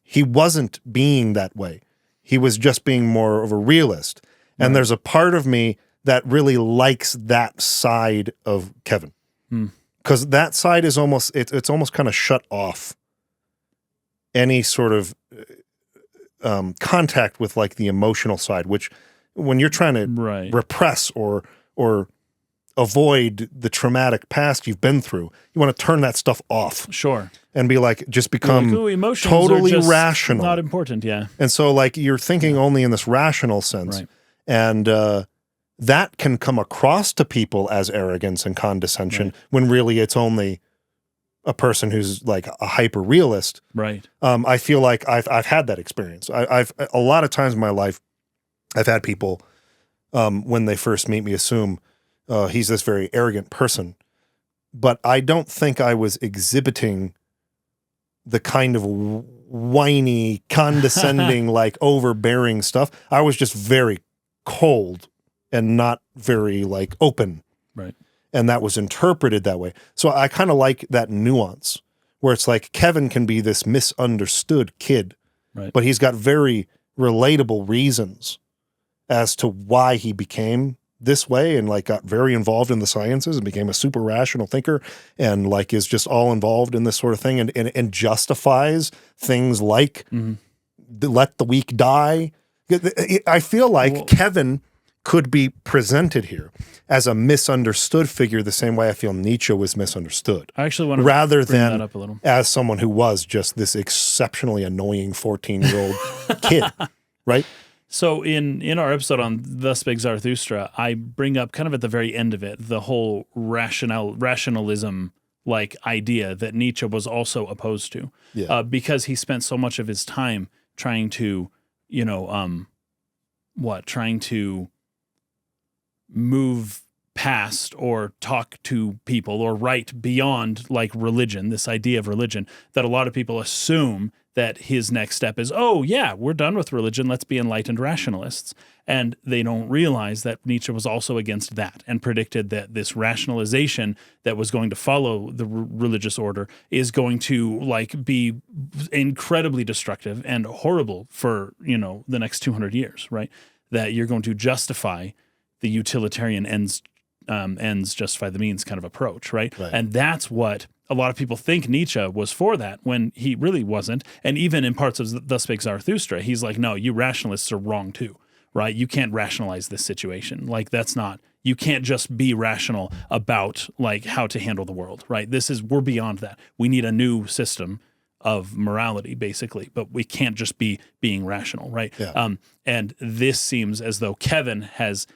he wasn't being that way. He was just being more of a realist. And there's a part of me that really likes that side of Kevin. Because that side is almost, it's almost kind of shut off any sort of contact with like the emotional side, which when you're trying to repress or avoid the traumatic past you've been through, you want to turn that stuff off. Sure. And be like, just become totally rational. Not important, And so like you're thinking only in this rational sense. Right. And that can come across to people as arrogance and condescension when really it's only a person who's like a hyper realist. Right. I feel like I've had that experience. I've a lot of times in my life, I've had people when they first meet me assume he's this very arrogant person, but I don't think I was exhibiting the kind of whiny, condescending, like overbearing stuff. I was just very cold and not very like open. Right. And that was interpreted that way. So I kind of like that nuance where it's like Kevin can be this misunderstood kid, but he's got very relatable reasons as to why he became this way and like got very involved in the sciences and became a super rational thinker and like is just all involved in this sort of thing and justifies things like let the weak die. I feel like Kevin could be presented here as a misunderstood figure the same way I feel Nietzsche was misunderstood. I actually want to rather bring than that up a little. As someone who was just this exceptionally annoying 14-year-old kid, right? So in our episode on Thus Spake Zarathustra, I bring up kind of at the very end of it the whole rationalism like idea that Nietzsche was also opposed to, because he spent so much of his time trying to, trying to move past or talk to people or write beyond like religion, this idea of religion, that a lot of people assume that his next step is, oh yeah, we're done with religion, let's be enlightened rationalists. And they don't realize that Nietzsche was also against that and predicted that this rationalization that was going to follow the religious order is going to like be incredibly destructive and horrible for, the next 200 years, right? That you're going to justify the utilitarian ends justify the means kind of approach, right? And that's what a lot of people think Nietzsche was for, that when he really wasn't. And even in parts of Thus Spake Zarathustra, he's like, no, you rationalists are wrong too, right? You can't rationalize this situation. Like you can't just be rational about like how to handle the world, right? We're beyond that. We need a new system of morality, basically, but we can't just be being rational, right? Yeah. And this seems as though Kevin has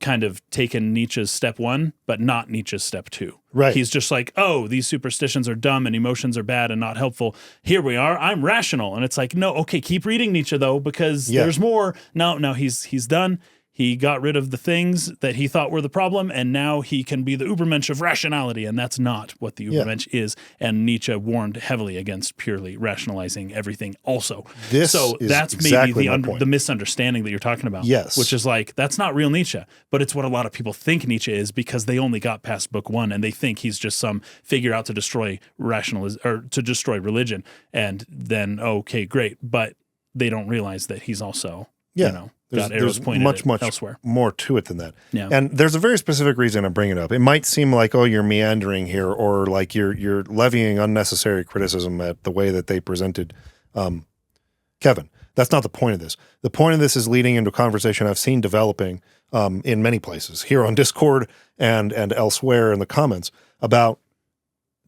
kind of taken Nietzsche's step 1, but not Nietzsche's step 2. Right. He's just like, oh, these superstitions are dumb and emotions are bad and not helpful. Here we are. I'm rational. And it's like, no, okay, keep reading Nietzsche though, because there's more. No, he's done. He got rid of the things that he thought were the problem, and now he can be the Übermensch of rationality, and that's not what the Übermensch is. And Nietzsche warned heavily against purely rationalizing everything also. That's exactly maybe the misunderstanding that you're talking about. Yes. Which is like, that's not real Nietzsche, but it's what a lot of people think Nietzsche is because they only got past book 1, and they think he's just some figure out to destroy to destroy religion. And then, okay, great. But they don't realize that he's also, got arrows pointed much elsewhere. More to it than that. Yeah. And there's a very specific reason I'm bringing it up. It might seem like, oh, you're meandering here, or like you're levying unnecessary criticism at the way that they presented Kevin. That's not the point of this. The point of this is leading into a conversation I've seen developing in many places, here on Discord and elsewhere in the comments, about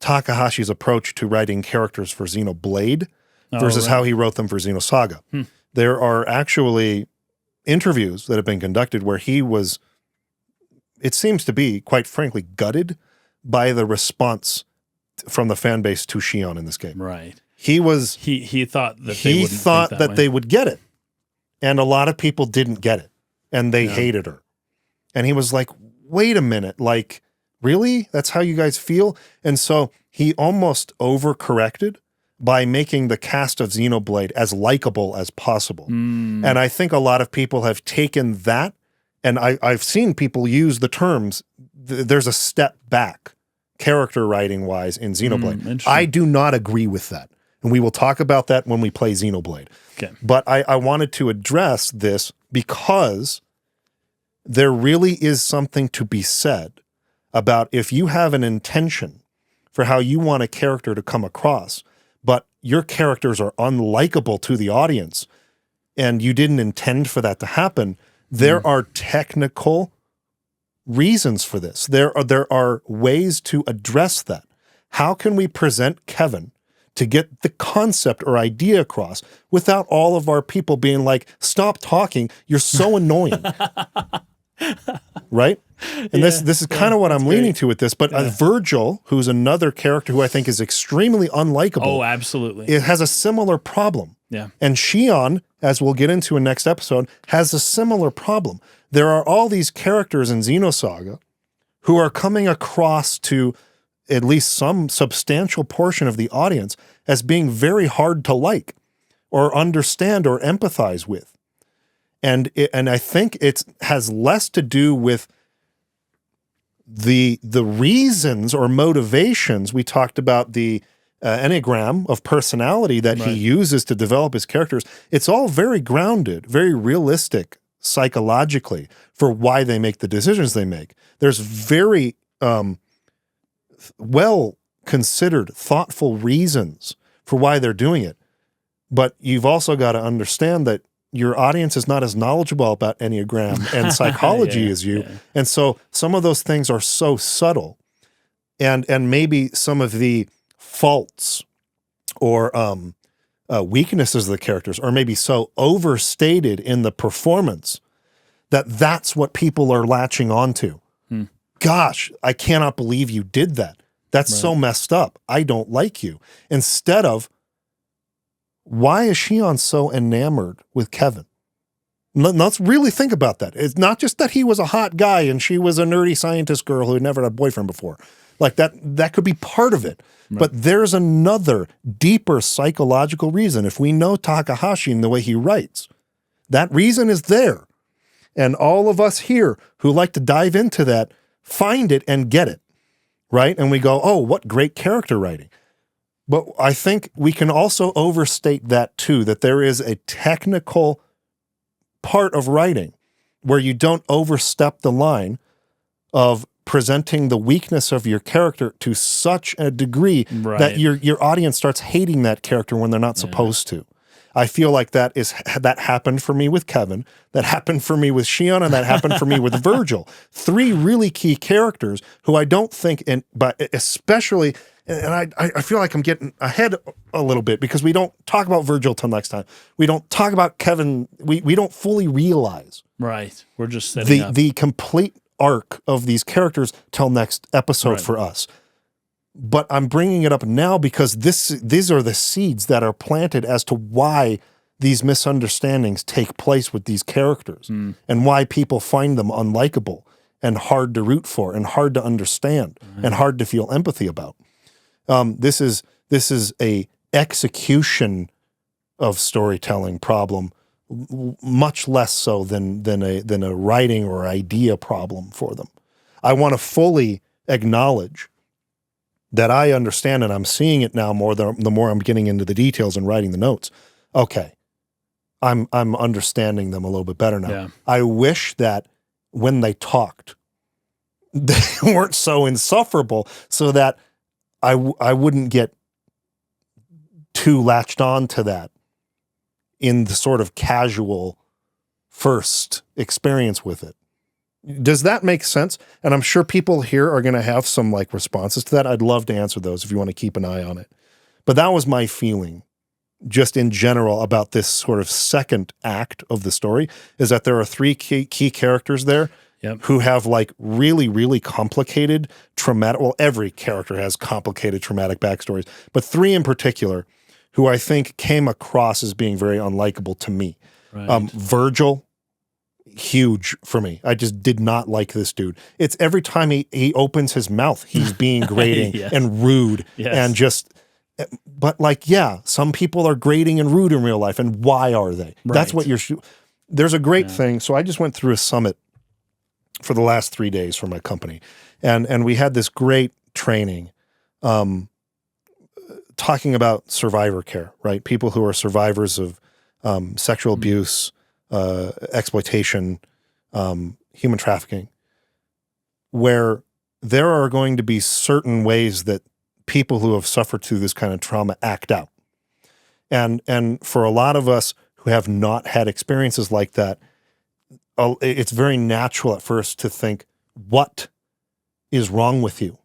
Takahashi's approach to writing characters for Xenoblade versus how he wrote them for Xenosaga. There are actually interviews that have been conducted where he was, it seems to be, quite frankly, gutted by the response from the fan base to Shion in this game. Right. He was he thought that he thought that they would get it, and a lot of people didn't get it, and they hated her. And he was like, "Wait a minute, like really? That's how you guys feel?" And so he almost overcorrected by making the cast of Xenoblade as likable as possible. And I think a lot of people have taken that, and I've seen people use the terms. There's a step back, character writing wise, in Xenoblade. I do not agree with that. And we will talk about that when we play Xenoblade. Okay. But I wanted to address this because there really is something to be said about if you have an intention for how you want a character to come across, but your characters are unlikable to the audience, and you didn't intend for that to happen, there are technical reasons for this. There are ways to address that. How can we present Kevin to get the concept or idea across without all of our people being like, "Stop talking, you're so annoying." Right? And this is kind of what I'm leaning to with this. But Virgil, who's another character who I think is extremely unlikable. Oh, absolutely. It has a similar problem. Yeah. And Shion, as we'll get into in next episode, has a similar problem. There are all these characters in Xenosaga who are coming across to at least some substantial portion of the audience as being very hard to like or understand or empathize with. And I think it has less to do with the reasons or motivations. We talked about the enneagram of personality that he uses to develop his characters. It's all very grounded, very realistic psychologically for why they make the decisions they make. There's very well-considered, thoughtful reasons for why they're doing it. But you've also got to understand that your audience is not as knowledgeable about Enneagram and psychology as you. Yeah. And so some of those things are so subtle. And maybe some of the faults or weaknesses of the characters are maybe so overstated in the performance that that's what people are latching onto. Gosh, I cannot believe you did that. That's so messed up. I don't like you. Instead of, why is Shion so enamored with Kevin? Let's really think about that. It's not just that he was a hot guy and she was a nerdy scientist girl who had never had a boyfriend before. Like that could be part of it. Right. But there's another deeper psychological reason. If we know Takahashi and the way he writes, that reason is there. And all of us here who like to dive into that find it and get it, right? And we go, oh, what great character writing. But I think we can also overstate that too, that there is a technical part of writing where you don't overstep the line of presenting the weakness of your character to such a degree that your audience starts hating that character when they're not supposed to. I feel like that happened for me with Kevin, that happened for me with Shion, and that happened for me with Virgil. 3 really key characters who I don't think, but especially, and I feel like I'm getting ahead a little bit because we don't talk about Virgil till next time. We don't talk about Kevin. We don't fully realize. Right. We're just setting up the complete arc of these characters till next episode for us. But I'm bringing it up now because these are the seeds that are planted as to why these misunderstandings take place with these characters and why people find them unlikable and hard to root for and hard to understand and hard to feel empathy about. This is a execution of storytelling problem, much less so than a writing or idea problem for them. I want to fully acknowledge that I understand, and I'm seeing it now more the more I'm getting into the details and writing the notes. Okay, I'm understanding them a little bit better now. Yeah. I wish that when they talked, they weren't so insufferable, so that I wouldn't get too latched on to that in the sort of casual first experience with it. Does that make sense? And I'm sure people here are going to have some like responses to that. I'd love to answer those if you want to keep an eye on it. But that was my feeling just in general about this sort of second act of the story is that there are three key characters there who have like really, really complicated traumatic, well, every character has complicated traumatic backstories, but three in particular who I think came across as being very unlikable to me. Right. Virgil, huge for me. I just did not like this dude. It's every time he opens his mouth, he's being grating and rude and just, but like, yeah, some people are grating and rude in real life, and why are they? Right. That's what there's a great thing. So I just went through a summit for the last 3 days for my company. And we had this great training talking about survivor care, right? People who are survivors of sexual abuse, exploitation, human trafficking, where there are going to be certain ways that people who have suffered through this kind of trauma act out. And for a lot of us who have not had experiences like that, it's very natural at first to think, what is wrong with you?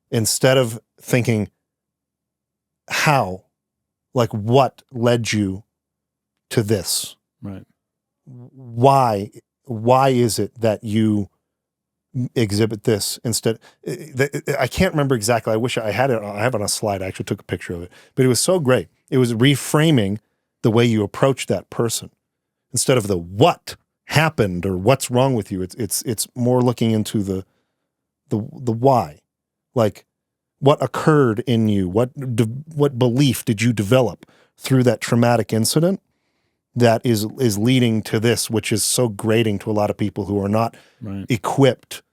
Instead of thinking, how? Like, what led you to this? Right. Why is it that you exhibit this instead? I can't remember exactly. I wish I had it. I have it on a slide. I actually took a picture of it, but it was so great. It was reframing the way you approach that person. Instead of the what happened or what's wrong with you, it's more looking into the why, like what occurred in you, what belief did you develop through that traumatic incident that is leading to this, which is so grating to a lot of people who are not equipped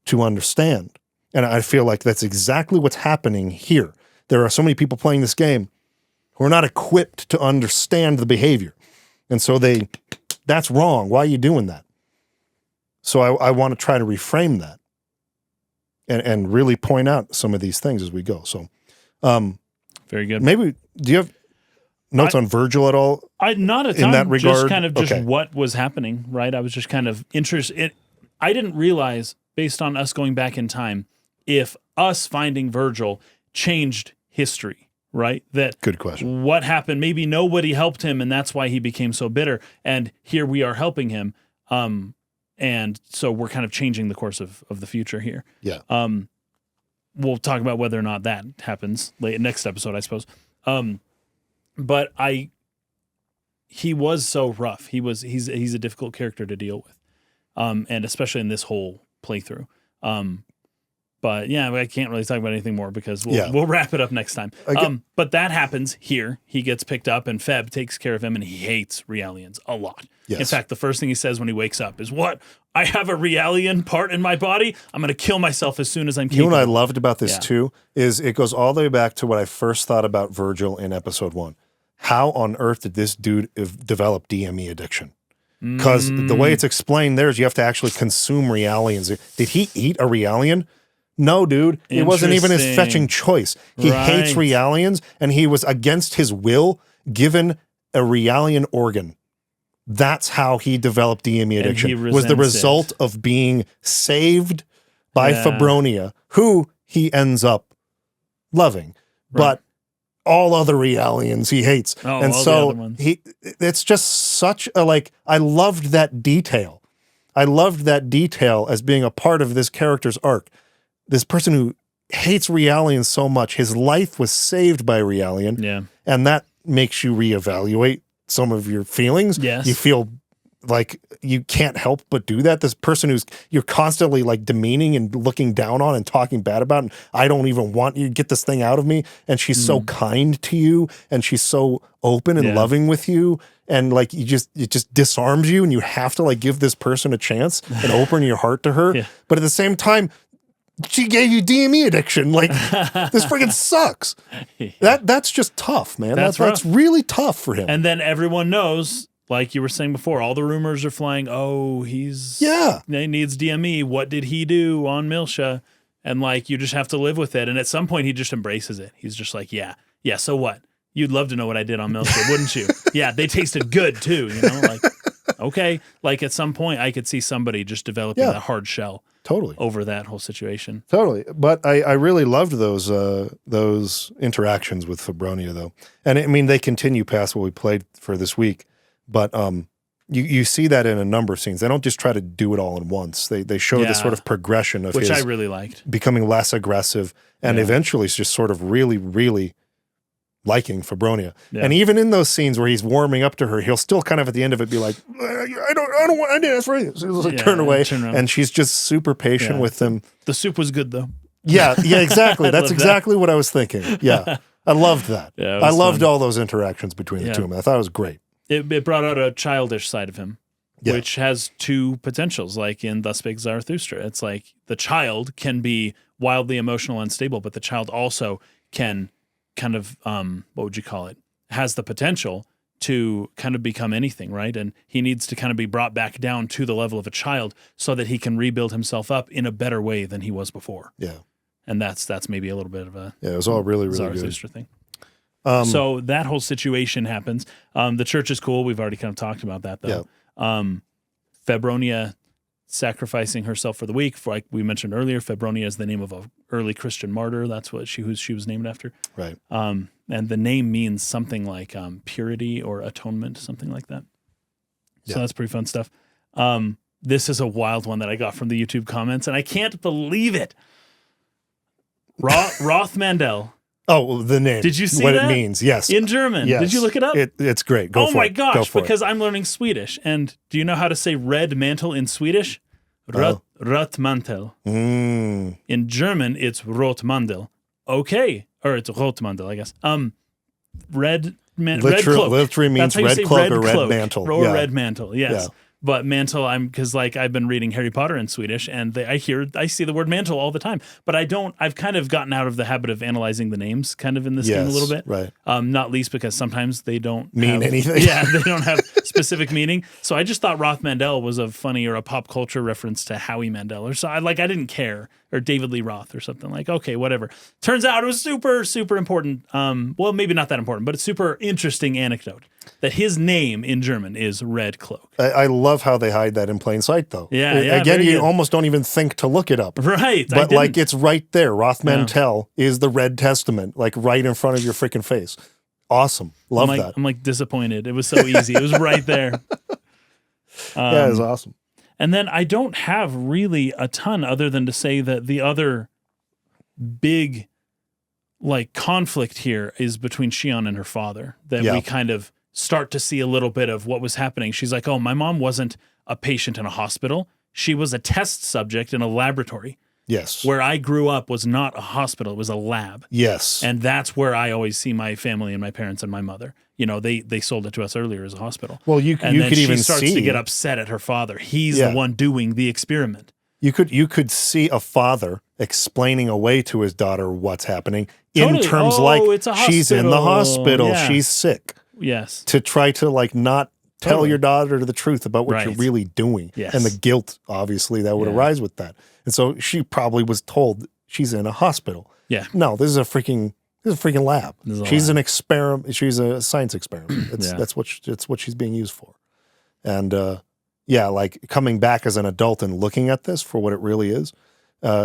to understand. And I feel like that's exactly what's happening here. There are so many people playing this game who are not equipped to understand the behavior. And so that's wrong. Why are you doing that? So I want to try to reframe that and really point out some of these things as we go. So, very good. Maybe, do you have notes on Virgil at all? Not a ton. In that regard? Just kind of what was happening, right? I was just kind of interested. I didn't realize, based on us going back in time, if us finding Virgil changed history. Right? That good question. What happened? Maybe nobody helped him, and that's why he became so bitter. And here we are helping him. And so we're kind of changing the course of the future here. Yeah. We'll talk about whether or not that happens next episode, I suppose. But he was so rough. He's a difficult character to deal with. And especially in this whole playthrough. But yeah, I can't really talk about anything more because we'll wrap it up next time. But that happens here. He gets picked up and Feb takes care of him, and he hates Realians a lot. Yes. In fact, the first thing he says when he wakes up is, "What? I have a Realian part in my body? I'm going to kill myself as soon as I'm capable." You know what I loved about this too is it goes all the way back to what I first thought about Virgil in episode 1. How on earth did this dude develop DME addiction? Because the way it's explained there is you have to actually consume Realians. Did he eat a Realian? No, dude. It wasn't even his fetching choice. He hates Realians, and he was against his will given a Realian organ. That's how he developed DME addiction. Was the result of being saved by Febronia, who he ends up loving. But all other Realians he hates. And so it's just such a, I loved that detail. I loved that detail as being a part of this character's arc. This person who hates Realians so much, his life was saved by Realian. Yeah. And that makes you reevaluate some of your feelings. Yes. You feel like you can't help but do that. This person you're constantly demeaning and looking down on and talking bad about, and I don't even want you to get this thing out of me. And she's so kind to you, and she's so open and loving with you. And it just disarms you, and you have to give this person a chance and open your heart to her. But at the same time, she gave you DME addiction. This freaking sucks. That's just tough, man. That's really tough for him. And then everyone knows, like you were saying before, all the rumors are flying. Oh, he needs DME. What did he do on Miltia? And you just have to live with it. And at some point, he just embraces it. He's just like, yeah. So what? You'd love to know what I did on Miltia, wouldn't you? Yeah, they tasted good too. Okay. At some point, I could see somebody just developing that hard shell. Totally. over that whole situation. Totally. But I really loved those interactions with Febronia, though. And I mean, they continue past what we played for this week. But you see that in a number of scenes. They don't just try to do it all at once. They show this sort of progression of which his I really liked. becoming less aggressive and eventually just sort of really, really liking Febronia. Yeah. And even in those scenes where he's warming up to her, he'll still kind of at the end of it be like, I don't want, I didn't ask for you. So he'll like turn away. And she's just super patient with him. The soup was good though. Yeah, exactly. That's exactly what I was thinking. Yeah. I loved that. Yeah, I loved all those interactions between the two of them. I thought it was great. It brought out a childish side of him, which has two potentials, like in Thus Spake Zarathustra. It's like the child can be wildly emotional and unstable, but the child also can kind of, what would you call it, has the potential to kind of become anything, right? And he needs to kind of be brought back down to the level of a child so that he can rebuild himself up in a better way than he was before. Yeah. And that's maybe a little bit of a it was all really, really Zarathustra good thing. So that whole situation happens. The church is cool. We've already kind of talked about that, though. Febronia sacrificing herself for the weak. For, like we mentioned earlier, Febronia is the name of an early Christian martyr. That's what she was named after. Right. And the name means something like purity or atonement, something like that. So that's pretty fun stuff. This is a wild one that I got from the YouTube comments, and I can't believe it. Roth Mandel. Oh, the name. Did you see what that? it means? Yes. In German. Yes. Did you look it up? It's great. Go for it. Oh my gosh, Go for because I'm learning Swedish. And do you know how to say red mantle in Swedish? Rotmantel. In German, it's Rotmandel. Okay. Or it's Rotmandel, I guess. Red cloak. Literally means red cloak or red mantle. Or red mantle, yes. Yeah. But mantle, because like I've been reading Harry Potter in Swedish, and I see the word mantle all the time. But I've kind of gotten out of the habit of analyzing the names kind of in this game a little bit. Right. Not least because sometimes they don't mean anything. Yeah, they don't have specific meaning. So I just thought Roth Mandel was a funny or a pop culture reference to Howie Mandel or so. I didn't care. Or David Lee Roth or something like, okay, whatever. Turns out it was super, super important. Well, maybe not that important, but it's super interesting anecdote that his name in German is Red Cloak. I love how they hide that in plain sight, though. Yeah. Again, you almost don't even think to look it up. Right. But like it's right there. Roth Mantel is the Red Testament, like right in front of your freaking face. Awesome. Love that. I'm like disappointed. It was so easy. It was right there. Yeah, it was awesome. And then I don't have really a ton other than to say that the other big like conflict here is between Shion and her father, that we kind of start to see a little bit of what was happening. She's like, oh, my mom wasn't a patient in a hospital. She was a test subject in a laboratory. Yes. Where I grew up was not a hospital, it was a lab. Yes. And that's where I always see my family and my parents and my mother. You know, they sold it to us earlier as a hospital. Well, you could even see. She starts to get upset at her father. He's the one doing the experiment. You could see a father explaining away to his daughter what's happening in terms like she's in the hospital, she's sick. Yes. To try to like not tell your daughter the truth about what you're really doing. Yes. And the guilt, obviously, that would arise with that. And so she probably was told she's in a hospital. Yeah. No, this is a freaking lab. She's an experiment. She's a science experiment. That's what she's being used for. And like coming back as an adult and looking at this for what it really is,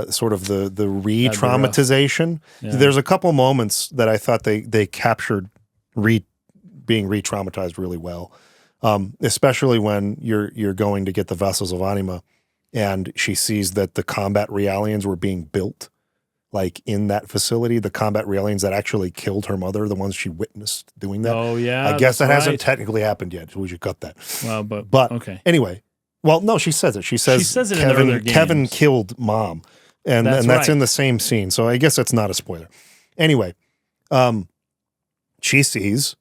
sort of the re-traumatization. Yeah. There's a couple moments that I thought they captured being re-traumatized really well. Especially when you're going to get the vessels of Anima and she sees that the combat Realians were being built like in that facility, the combat Realians that actually killed her mother, the ones she witnessed doing that. Oh yeah. I guess that hasn't technically happened yet. So we should cut that. Well, but okay. Anyway, well, no, she says it. She says it in earlier games. Kevin killed mom. And that's in the same scene. So I guess that's not a spoiler. Anyway, she sees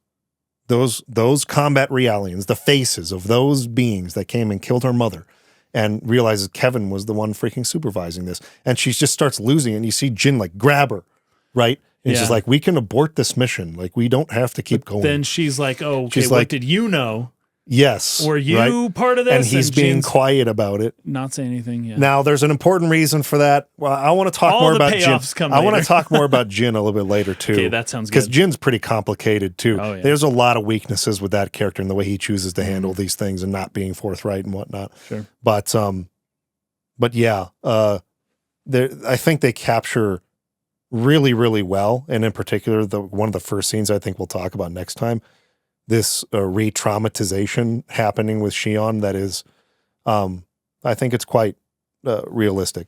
those combat Realians, the faces of those beings that came and killed her mother, and realizes Kevin was the one freaking supervising this. And she just starts losing it. And you see Jin like grab her, right? And she's like, we can abort this mission. Like, we don't have to keep going. Then she's like, oh, okay, what did you know? Yes. Were you part of this? And he's being quiet about it. Not saying anything yet. Now, there's an important reason for that. Well, I want to talk more about Jin. I want to talk more about Jin a little bit later, too. Okay, that sounds good. Because Jin's pretty complicated, too. Oh, yeah. There's a lot of weaknesses with that character and the way he chooses to handle these things and not being forthright and whatnot. Sure. But But yeah, I think they capture really, really well, and in particular, one of the first scenes I think we'll talk about next time, this re-traumatization happening with Shion that is, I think it's quite realistic.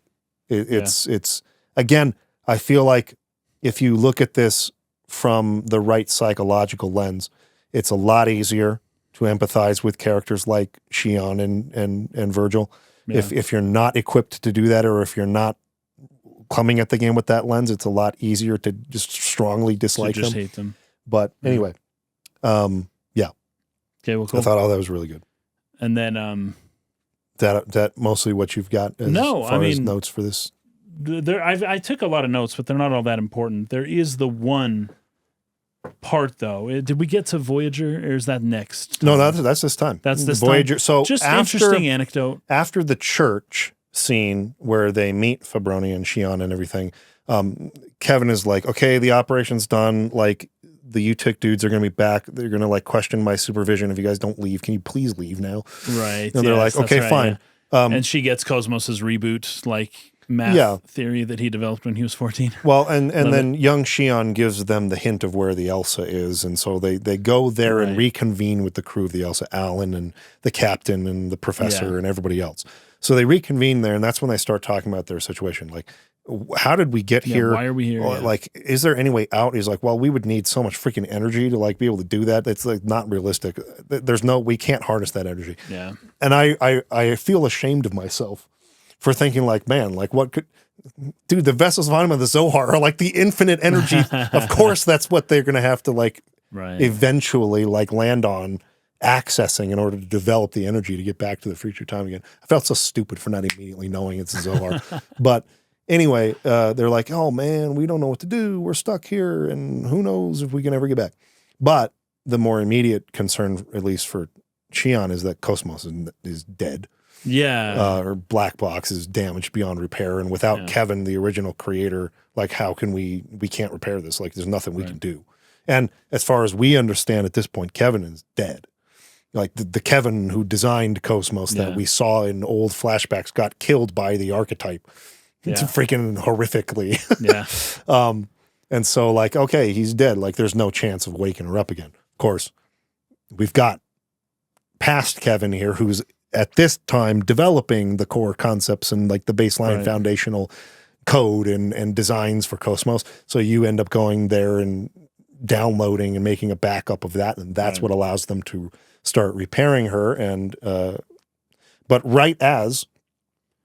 It's again, I feel like if you look at this from the right psychological lens, it's a lot easier to empathize with characters like Shion and Virgil. Yeah. If you're not equipped to do that, or if you're not coming at the game with that lens, it's a lot easier to just strongly dislike them. Hate them. But anyway, yeah. Okay, well, cool. I thought all that was really good. And then that mostly what you've got as far as notes for this? I took a lot of notes, but they're not all that important. There is the one part, though. Did we get to Voyager, or is that next time? No, that's this time. That's this Voyager. time. So just interesting anecdote. After the church scene where they meet Febronia and Shion and everything, Kevin is like, okay, the operation's done. Like, the U-TIC dudes are going to be back. They're going to like question my supervision. If you guys don't leave, can you please leave now? Right. And they're like, okay, right, fine. Yeah. And she gets KOS-MOS's reboot, like, math theory that he developed when he was 14. Well, and then young Shion gives them the hint of where the Elsa is, and so they go there and reconvene with the crew of the Elsa, Alan and the captain and the professor and everybody else. So they reconvene there, and that's when they start talking about their situation. Like, how did we get here? Why are we here? Like, is there any way out? He's like, well, we would need so much freaking energy to like be able to do that. It's like not realistic. We can't harness that energy. Yeah. And I feel ashamed of myself for thinking like, man, like what could, dude, the vessels of Anima, the Zohar are like the infinite energy. Of course, that's what they're going to have to like eventually like land on accessing in order to develop the energy to get back to the future time again. I felt so stupid for not immediately knowing it's a Zohar. But anyway, they're like, oh man, we don't know what to do. We're stuck here and who knows if we can ever get back. But the more immediate concern, at least for Shion, is that KOS-MOS is dead. Yeah. Or Black Box is damaged beyond repair. And without Kevin, the original creator, like how can we can't repair this. Like there's nothing we can do. And as far as we understand at this point, Kevin is dead. Like the Kevin who designed KOS-MOS that we saw in old flashbacks got killed by the archetype. It's freaking horrifically. Yeah. And so like, okay, he's dead. Like there's no chance of waking her up again. Of course, we've got past Kevin here who's at this time developing the core concepts and like the baseline foundational code and designs for KOS-MOS. So you end up going there and downloading and making a backup of that. And that's what allows them to start repairing her. And, but right as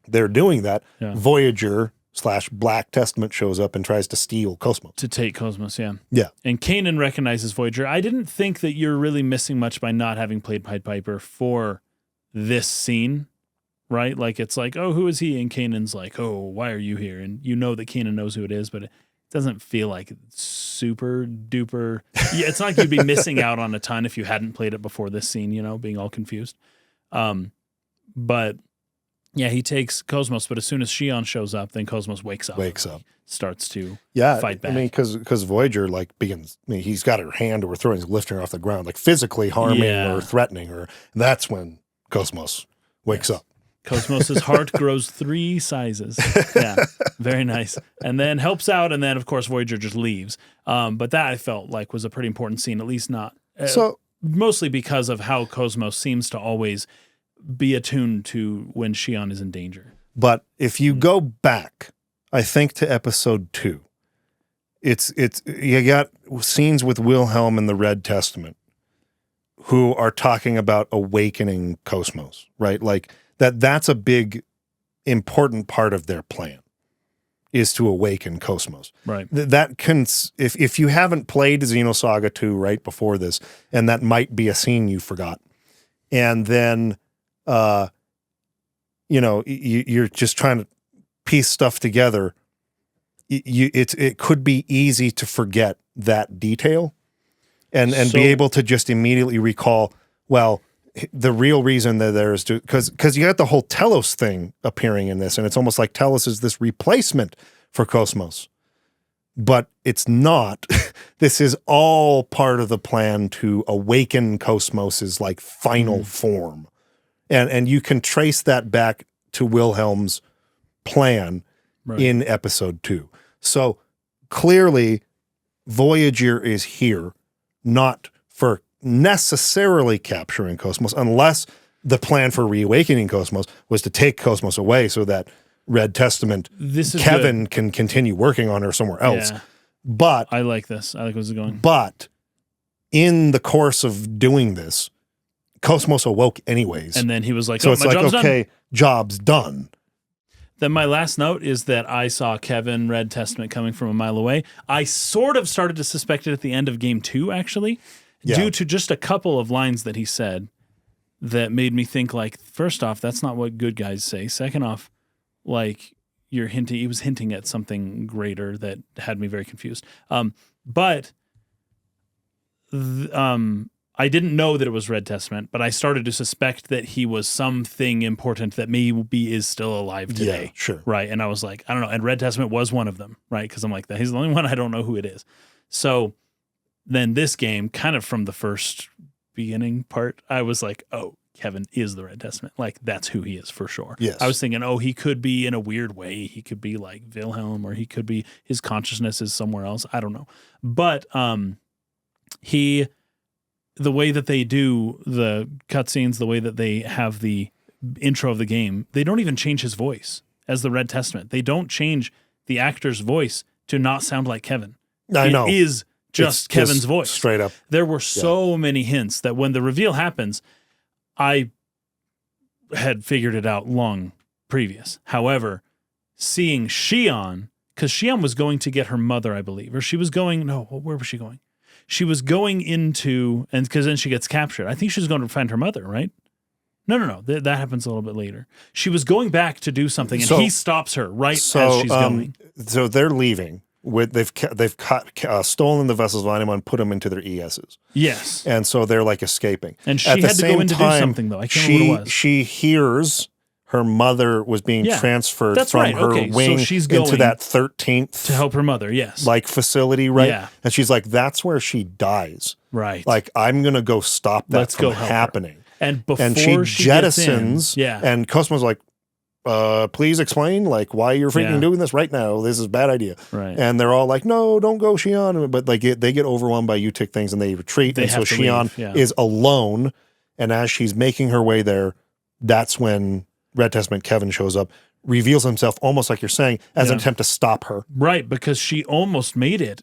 they're doing that, Voyager / Black Testament shows up and tries to steal KOS-MOS. To take KOS-MOS, Yeah. And Kanan recognizes Voyager. I didn't think that you're really missing much by not having played Pied Piper for this scene, right? Like, it's like, oh, who is he? And Kanan's like, oh, why are you here? And you know that Kanan knows who it is, but it doesn't feel like super duper. Yeah, it's not like you'd be missing out on a ton if you hadn't played it before this scene, you know, being all confused. But yeah, he takes KOS-MOS, but as soon as Shion shows up, then KOS-MOS wakes up. Starts to fight back. I mean, because Voyager like begins, I mean, he's got her hand over her throat, he's lifting her off the ground, like physically harming or threatening her. And that's when KOS-MOS wakes up. KOS-MOS's heart grows 3 sizes. Yeah, very nice. And then helps out, and then, of course, Voyager just leaves. But that, I felt like, was a pretty important scene, at least not... mostly because of how KOS-MOS seems to always be attuned to when Shion is in danger. But if you go back, I think, to episode 2, it's you got scenes with Wilhelm and the Red Testament who are talking about awakening KOS-MOS, right? Like that's a big, important part of their plan is to awaken KOS-MOS. Right. That can, if you haven't played Xenosaga 2 right before this, and that might be a scene you forgot, and then, you know, you're just trying to piece stuff together, it could be easy to forget that detail and be able to just immediately recall, well, the real reason that there's because you got the whole Telos thing appearing in this, and it's almost like Telos is this replacement for KOS-MOS, but it's not. This is all part of the plan to awaken KOS-MOS's like final form, and you can trace that back to Wilhelm's plan Right. in episode 2. So clearly Voyager is here not for necessarily capturing KOS-MOS, unless the plan for reawakening KOS-MOS was to take KOS-MOS away so that Red Testament Kevin can continue working on her somewhere else. Yeah. But I like this. I like where it's going. But in the course of doing this, KOS-MOS awoke anyways. And then he was like, so oh, it's my like, job's okay, done. job's done. Then my last note is that I saw Kevin Red Testament coming from a mile away. I sort of started to suspect it at the end of game 2, actually, due to just a couple of lines that he said that made me think, like, first off, that's not what good guys say. Second off, like, he was hinting at something greater that had me very confused. I didn't know that it was Red Testament, but I started to suspect that he was something important that maybe is still alive today. Yeah, sure. Right. And I was like, I don't know. And Red Testament was one of them, right? Because I'm like, he's the only one I don't know who it is. So then this game, kind of from the first beginning part, I was like, oh, Kevin is the Red Testament. Like, that's who he is for sure. Yes. I was thinking, oh, he could be in a weird way. He could be like Wilhelm, or he could be, his consciousness is somewhere else. I don't know. But the way that they do the cutscenes, the way that they have the intro of the game, they don't even change his voice as the Red Testament. They don't change the actor's voice to not sound like Kevin. I know. It is just Kevin's just voice. Straight up. There were so many hints that when the reveal happens, I had figured it out long previous. However, seeing Shion, because Shion was going to get her mother, I believe, or she was going, no, where was she going? She was going into, and because then she gets captured. I think she was going to find her mother, right? No. That happens a little bit later. She was going back to do something, and he stops her right as she's going. So they're leaving. They've stolen the vessels of Anima and put them into their ESs. Yes. And so they're like escaping. And she had to go in to do something, though. I can't remember what it was. She hears her mother was being transferred from her wing into that 13th to help her mother, yes. Like facility, right? Yeah. And she's like, that's where she dies. Right. Like, I'm going to go stop that from happening. And before she jettisons, and KOS-MOS like, please explain like why you're freaking doing this right now. This is a bad idea. Right. And they're all like, no, don't go, Shion. But like they get overwhelmed by U-TIC things and they retreat. And so Shion is alone. And as she's making her way there, that's when Red Testament Kevin shows up, reveals himself almost like you're saying as an attempt to stop her. Right, because she almost made it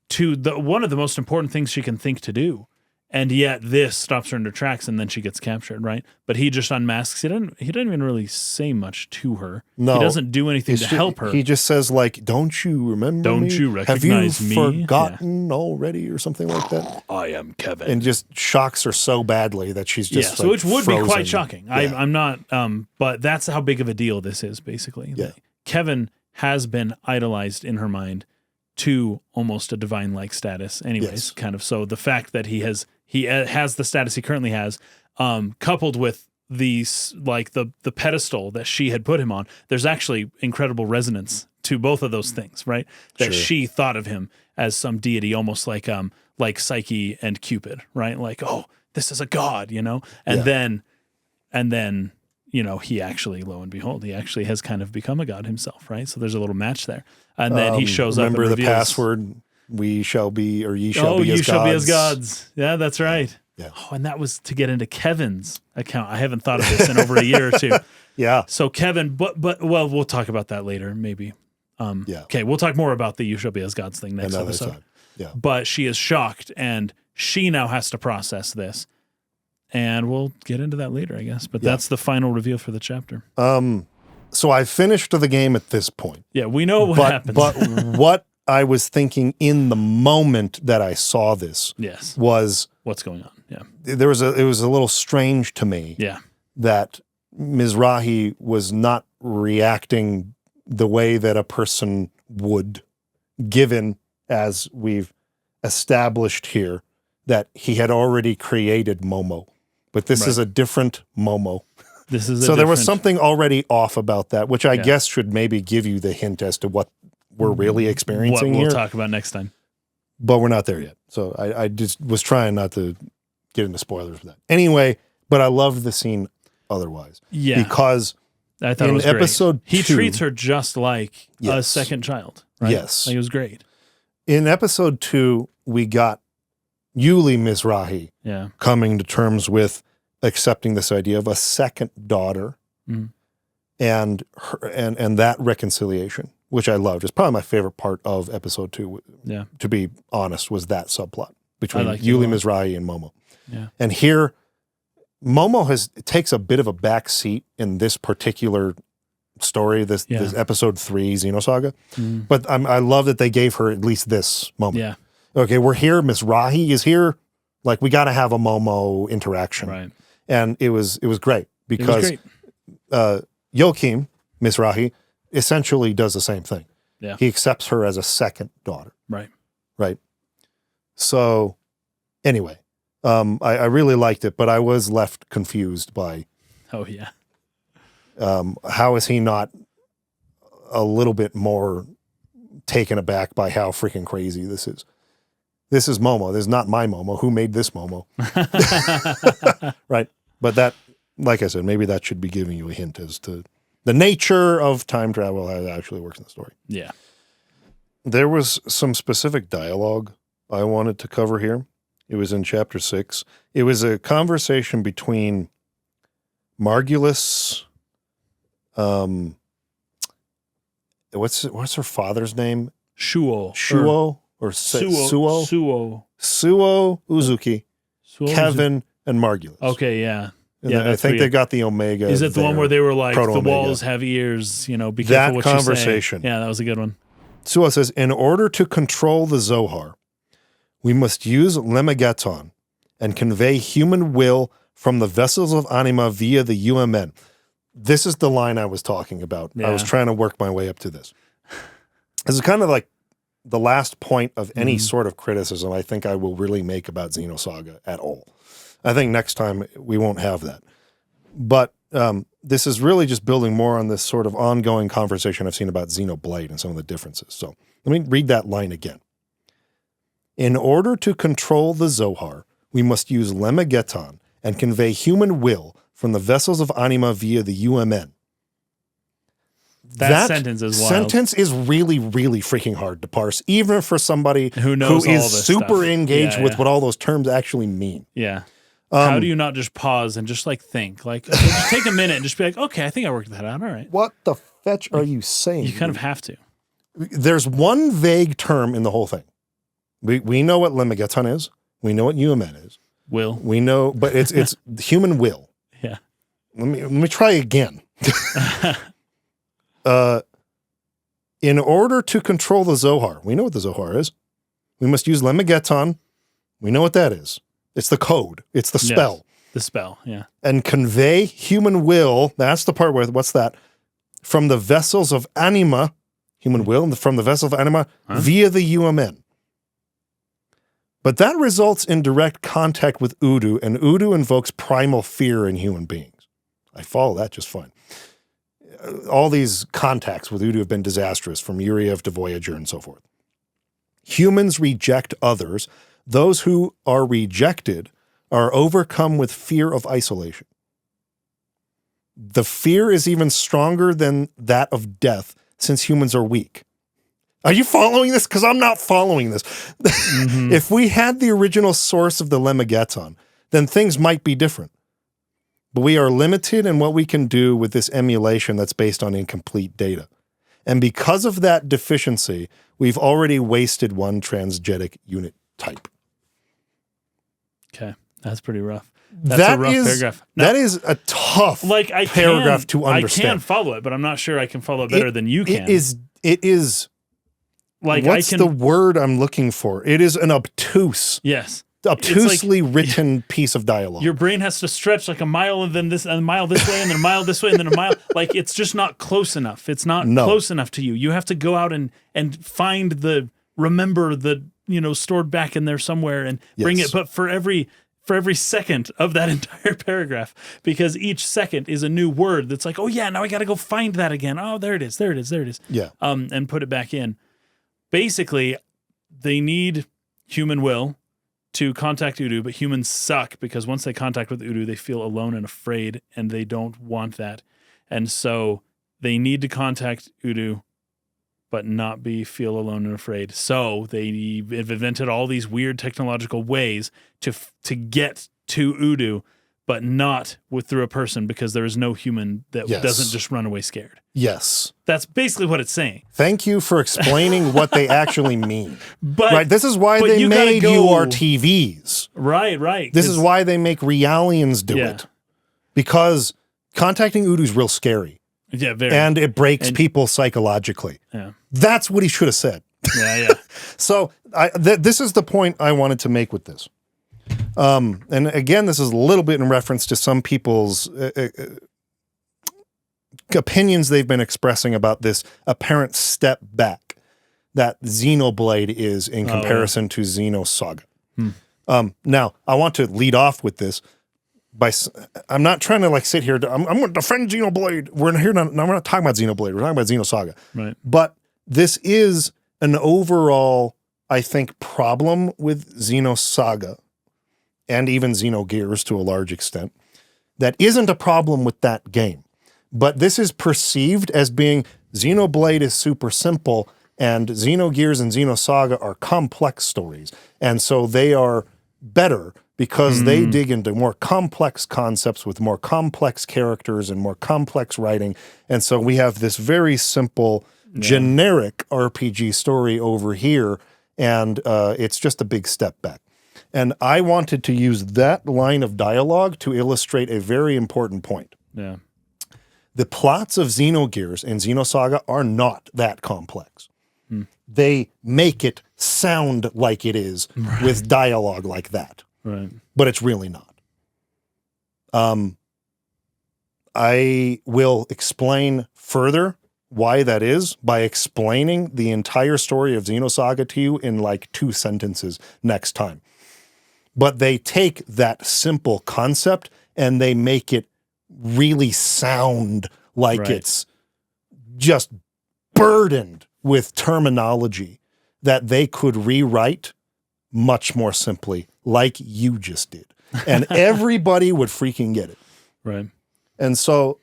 to one of the most important things she can think to do. And yet this stops her in her tracks, and then she gets captured, right? But he just unmasks. He doesn't even really say much to her. No. He doesn't do anything to help her. He just says, like, don't you remember Don't me? you recognize me? Have you forgotten already or something like that? I am Kevin. And just shocks her so badly that she's just so which would frozen. Be quite shocking. Yeah. I'm not, but that's how big of a deal this is, basically. Yeah. Kevin has been idolized in her mind to almost a divine-like status anyways, kind of. So the fact that he has the status he currently has, coupled with these like the pedestal that she had put him on, there's actually incredible resonance to both of those things, right? That she thought of him as some deity, almost like Psyche and Cupid, right? Like, oh, this is a god, you know? And then, you know, he actually, lo and behold, he actually has kind of become a god himself, right? So there's a little match there. And then he shows up and reveals, remember the password, we shall be, or ye shall be as gods. Oh, you shall be as gods. Yeah, that's right. Yeah. Oh, and that was to get into Kevin's account. I haven't thought of this in over a year or two. Yeah. So Kevin, but well, we'll talk about that later, maybe. Okay, we'll talk more about the you shall be as gods thing next episode. Time. Yeah. But she is shocked, and she now has to process this. And we'll get into that later, I guess. But that's the final reveal for the chapter. So I finished the game at this point. Yeah, we know what happens. But what I was thinking in the moment that I saw this was what's going on. Yeah. It was a little strange to me that Mizrahi was not reacting the way that a person would, given, as we've established here, that he had already created Momo. But this is a different Momo. So there was something already off about that, which I guess should maybe give you the hint as to what we're really experiencing here. We'll talk about next time. But we're not there yet. So I just was trying not to get into spoilers for that. Anyway, but I loved the scene otherwise. Yeah. Because I thought it in was great. episode He 2, treats her just like a Yes. second child. Right? Yes. Like, it was great. in episode 2, we got Joachim Mizrahi Yeah. coming to terms with accepting this idea of a second daughter Mm. and that reconciliation, which I loved. It's probably my favorite part of episode 2, Yeah. to be honest, was that subplot between liked it a Joachim lot. Mizrahi and Momo. Yeah. And here, Momo takes a bit of a back seat in this particular story, this Ep.3 Xenosaga. Mm. But I love that they gave her at least this moment. Yeah. Okay, we're here. Mizrahi is here. Like, we got to have a Momo interaction. Right. And it was great because It was great. Joachim Mizrahi essentially does the same thing. Yeah. He accepts her as a second daughter. Right. Right. So anyway, I really liked it, but I was left confused by Oh, yeah. how is he not a little bit more taken aback by how freaking crazy this is? This is Momo. This is not my Momo. Who made this Momo? Right. But that, like I said, maybe that should be giving you a hint as to the nature of time travel, how it actually works in the story. Yeah. There was some specific dialogue I wanted to cover here. It was in chapter 6. It was a conversation between Margulis, what's her father's name? Shuo. Suo Uzuki, Kevin, and Margulis. Okay, yeah. And Yeah, I think they got the Omega. Is it the one where they were like, the Proto-Omega. walls have ears, be That careful what conversation. you say. Yeah, that was a good one. Suo says, in order to control the Zohar, we must use Lemegeton and convey human will from the vessels of Anima via the UMN. This is the line I was talking about. I was Yeah. trying to work my way up to this. This is kind of like the last point of any sort of criticism I think I will really make about Xenosaga at all. I think next time we won't have that. But this is really just building more on this sort of ongoing conversation I've seen about Xenoblade and some of the differences. So let me read that line again. In order to control the Zohar, we must use Lemegeton and convey human will from the vessels of Anima via the UMN. That sentence is wild. Sentence is really, really freaking hard to parse, even for somebody Who knows all is this super stuff. engaged Yeah, with yeah. what all those terms actually mean. Yeah. How do you not just pause and just like think? Like, okay, just take a minute and just be like, okay, I think I worked that out. All right. What the fetch are you saying? You kind of have to. There's one vague term in the whole thing. We know what Lemegeton is. We know what UMN is. Will. We know, but it's human will. Yeah. Let me try again. In order to control the Zohar, we know what the Zohar is. We must use Lemegeton. We know what that is. It's the code. It's the spell. Yes. The spell. Yeah. And convey human will. That's the part where, what's that? From the vessels of Anima, human will, from the vessel of Anima via the UMN. But that results in direct contact with Udu, and Udu invokes primal fear in human beings. I follow that just fine. All these contacts with Udu have been disastrous, from Uriev to Voyager and so forth. Humans reject others. Those who are rejected are overcome with fear of isolation. The fear is even stronger than that of death, since humans are weak. Are you following this? Because I'm not following this. If we had the original source of the Lemegeton, then things might be different. But we are limited in what we can do with this emulation that's based on incomplete data. And because of that deficiency, we've already wasted one transgenic unit type. Okay. That's pretty rough. That's a rough paragraph. Now, that is a tough paragraph to understand. I can follow it, but I'm not sure I can follow it better than you can. It is like, what's the word I'm looking for? It is an obtusely written piece of dialogue. Your brain has to stretch like a mile and then a mile this way and then a mile this way and then a mile. Like, it's just not close enough. It's not close enough to you. You have to go out and find remember the, stored back in there somewhere and bring it. But for every second of that entire paragraph, because each second is a new word that's like, oh yeah, now I got to go find that again. Oh, there it is. Yeah. And put it back in. Basically, they need human will to contact Udu, but humans suck because once they contact with Udu, they feel alone and afraid, and they don't want that. And so they need to contact Udu, but not feel alone and afraid. So they have invented all these weird technological ways to get to Udu, but not through a person, because there is no human that doesn't just run away scared. Yes. That's basically what it's saying. Thank you for explaining what they actually mean. But right, this is why they made URTVs. Right. This is why they make Realians do it. Because contacting Udu's real scary. Yeah, very. And it breaks people psychologically. Yeah. That's what he should have said. Yeah. So this is the point I wanted to make with this. And again, this is a little bit in reference to some people's opinions they've been expressing about this apparent step back that Xenoblade is in comparison to Xenosaga. Now, I want to lead off with this by, I'm not trying to like sit here, I'm going to defend Xenoblade. We're not talking about Xenoblade, we're talking about Xenosaga. Right. But this is an overall, I think, problem with Xenosaga and even Xenogears to a large extent that isn't a problem with that game. But this is perceived as being Xenoblade is super simple and Xenogears and Xenosaga are complex stories. And so they are better because they dig into more complex concepts with more complex characters and more complex writing. And so we have this very simple, generic RPG story over here, and it's just a big step back. And I wanted to use that line of dialogue to illustrate a very important point. Yeah. The plots of Xenogears and Xenosaga are not that complex. They make it sound like it is with dialogue like that. Right. But it's really not. I will explain further why that is by explaining the entire story of Xenosaga to you in like 2 sentences next time. But they take that simple concept and they make it really sound like it's just burdened with terminology that they could rewrite much more simply, like you just did. And everybody would freaking get it. Right. And so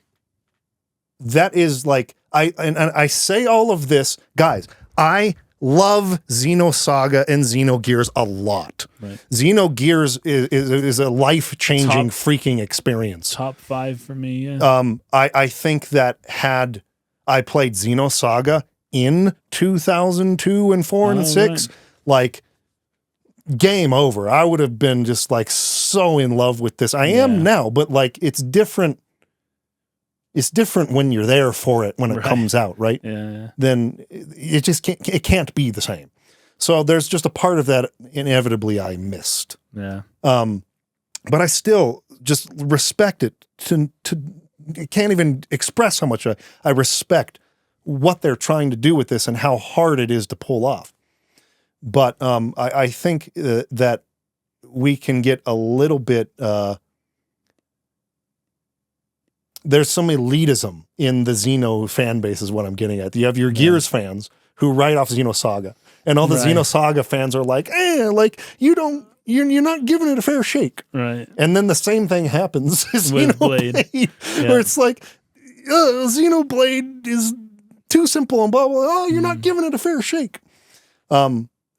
that is like, I say all of this, guys, I love Xenosaga and Xenogears a lot. Right. Xenogears is a life-changing freaking experience. Top 5 for me, yeah. I think that had I played Xenosaga in 2002 and 4 and 6, like, game over. I would have been just like so in love with this. I am now, but like it's different. It's different when you're there for it when it comes out, right? Yeah. Then it just can't be the same. So there's just a part of that inevitably I missed. Yeah. But I still just respect it. I can't even express how much I respect what they're trying to do with this and how hard it is to pull off. But I think that we can get a little bit, there's some elitism in the Xeno fan base is what I'm getting at. You have your Gears fans who write off Xenosaga, and all the Xenosaga fans are like, like you're not giving it a fair shake. Right. And then the same thing happens with Blade. Where it's like, Xenoblade is too simple and blah, blah, blah. Oh, you're not giving it a fair shake.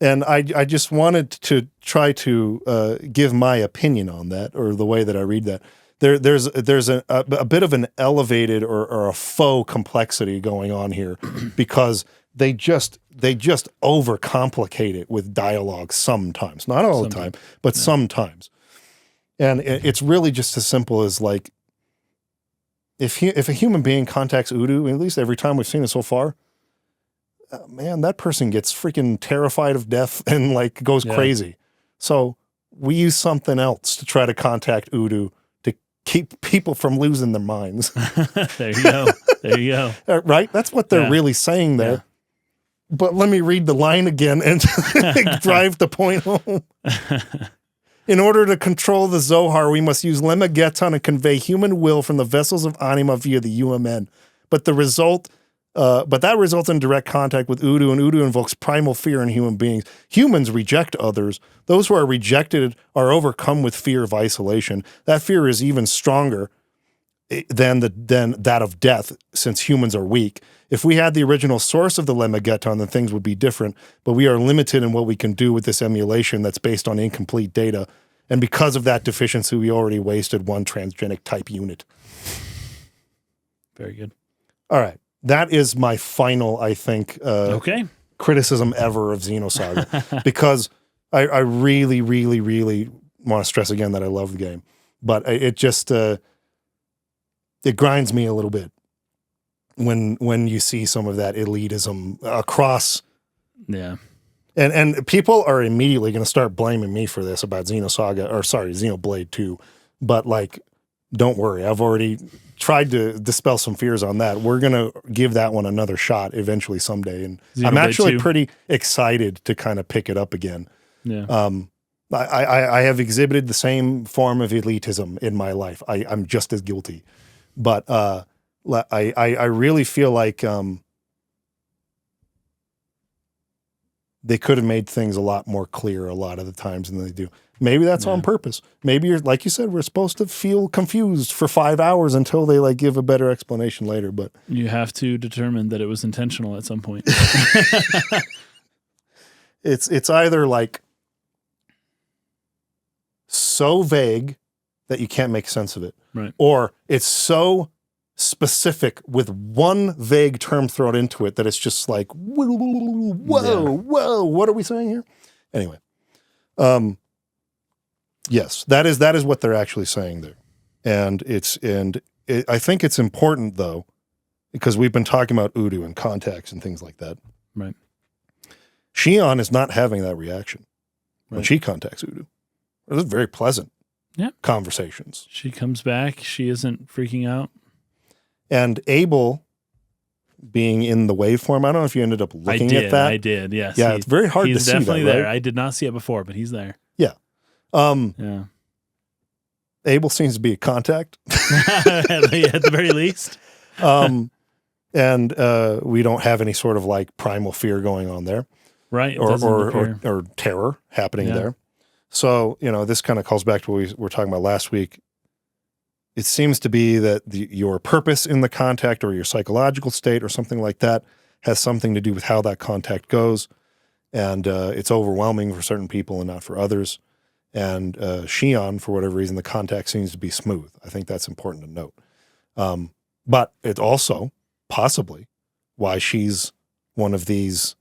And I just wanted to try to give my opinion on that, or the way that I read that. There's a bit of an elevated or a faux complexity going on here because they just overcomplicate it with dialogue sometimes. Not all the time, but sometimes. And it's really just as simple as like, if a human being contacts Udu, at least every time we've seen it so far, man, that person gets freaking terrified of death and like goes crazy. So we use something else to try to contact Udu to keep people from losing their minds. There you go. There you go. Right? That's what they're really saying there. Yeah. But let me read the line again and drive the point home. In order to control the Zohar, we must use Lemma Geton and convey human will from the vessels of Anima via the UMN. But that results in direct contact with Udu, and Udu invokes primal fear in human beings. Humans reject others. Those who are rejected are overcome with fear of isolation. That fear is even stronger than that of death, since humans are weak. If we had the original source of the Lemmageton, then things would be different, but we are limited in what we can do with this emulation that's based on incomplete data, and because of that deficiency, we already wasted one transgenic type unit. Very good. All right. That is my final, I think, Okay. criticism ever of Xenosaga, because I really, really, really want to stress again that I love the game, but it just it grinds me a little bit when you see some of that elitism across. Yeah. And people are immediately going to start blaming me for this about Xenoblade 2, but like, don't worry, I've already tried to dispel some fears on that. We're going to give that one another shot eventually someday. And Xenoblade I'm actually 2. pretty excited to kind of pick it up again. Yeah. I have exhibited the same form of elitism in my life. I'm just as guilty. But I really feel like they could have made things a lot more clear a lot of the times than they do. Maybe that's on purpose. Maybe you're, like you said, we're supposed to feel confused for 5 hours until they like give a better explanation later. But you have to determine that it was intentional at some point. It's either like so vague that you can't make sense of it, Right. or it's so specific with one vague term thrown into it that it's just like, whoa, what are we saying here? Anyway, yes, that is what they're actually saying there, and I think it's important though, because we've been talking about Udu and contacts and things like that. Right. Shion is not having that reaction when Right. she contacts Udu. Those are very pleasant conversations. She comes back. She isn't freaking out. And Abel being in the waveform, I don't know if you ended up looking at that. I did, yes. Yeah, it's very hard to see that, He's definitely there. right? I did not see it before, but he's there. Yeah. Yeah. Abel seems to be a contact. At the very least. And we don't have any sort of like primal fear going on there. Right. It Or doesn't appear. or terror happening Yeah. there. So, this kind of calls back to what we were talking about last week. It seems to be that your purpose in the contact or your psychological state or something like that has something to do with how that contact goes. And it's overwhelming for certain people and not for others. And Shion, for whatever reason, the contact seems to be smooth. I think that's important to note. But it's also possibly why she's one of these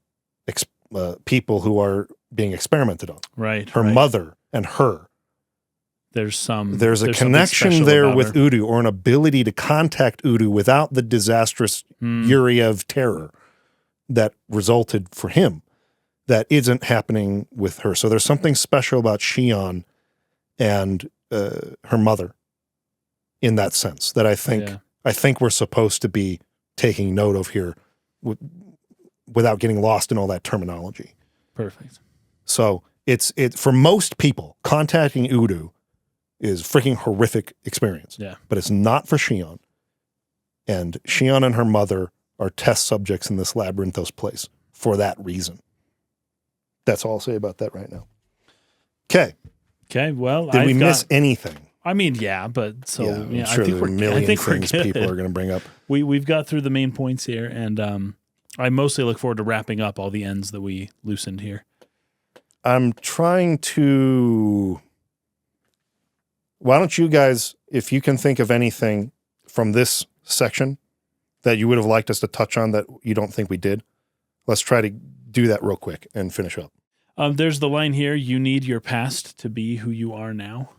people who are being experimented on. Right. Her mother and her. There's a connection there with Udu, or an ability to contact Udu without the disastrous Yuriev terror that resulted for him that isn't happening with her. So there's something special about Shion and her mother in that sense that I think we're supposed to be taking note of here without getting lost in all that terminology. Perfect. So it's for most people, contacting Udu is freaking horrific experience. Yeah. But it's not for Shion. And Shion and her mother are test subjects in this Labyrinthos place for that reason. That's all I'll say about that right now. Okay. Okay, well, Did we miss anything? I mean, yeah, but so I'm sure there's a million things people are going to bring up. We've got through the main points here, and I mostly look forward to wrapping up all the ends that we loosened here. I'm trying to... Why don't you guys, if you can think of anything from this section that you would have liked us to touch on that you don't think we did, let's try to do that real quick and finish up. There's the line here, you need your past to be who you are now.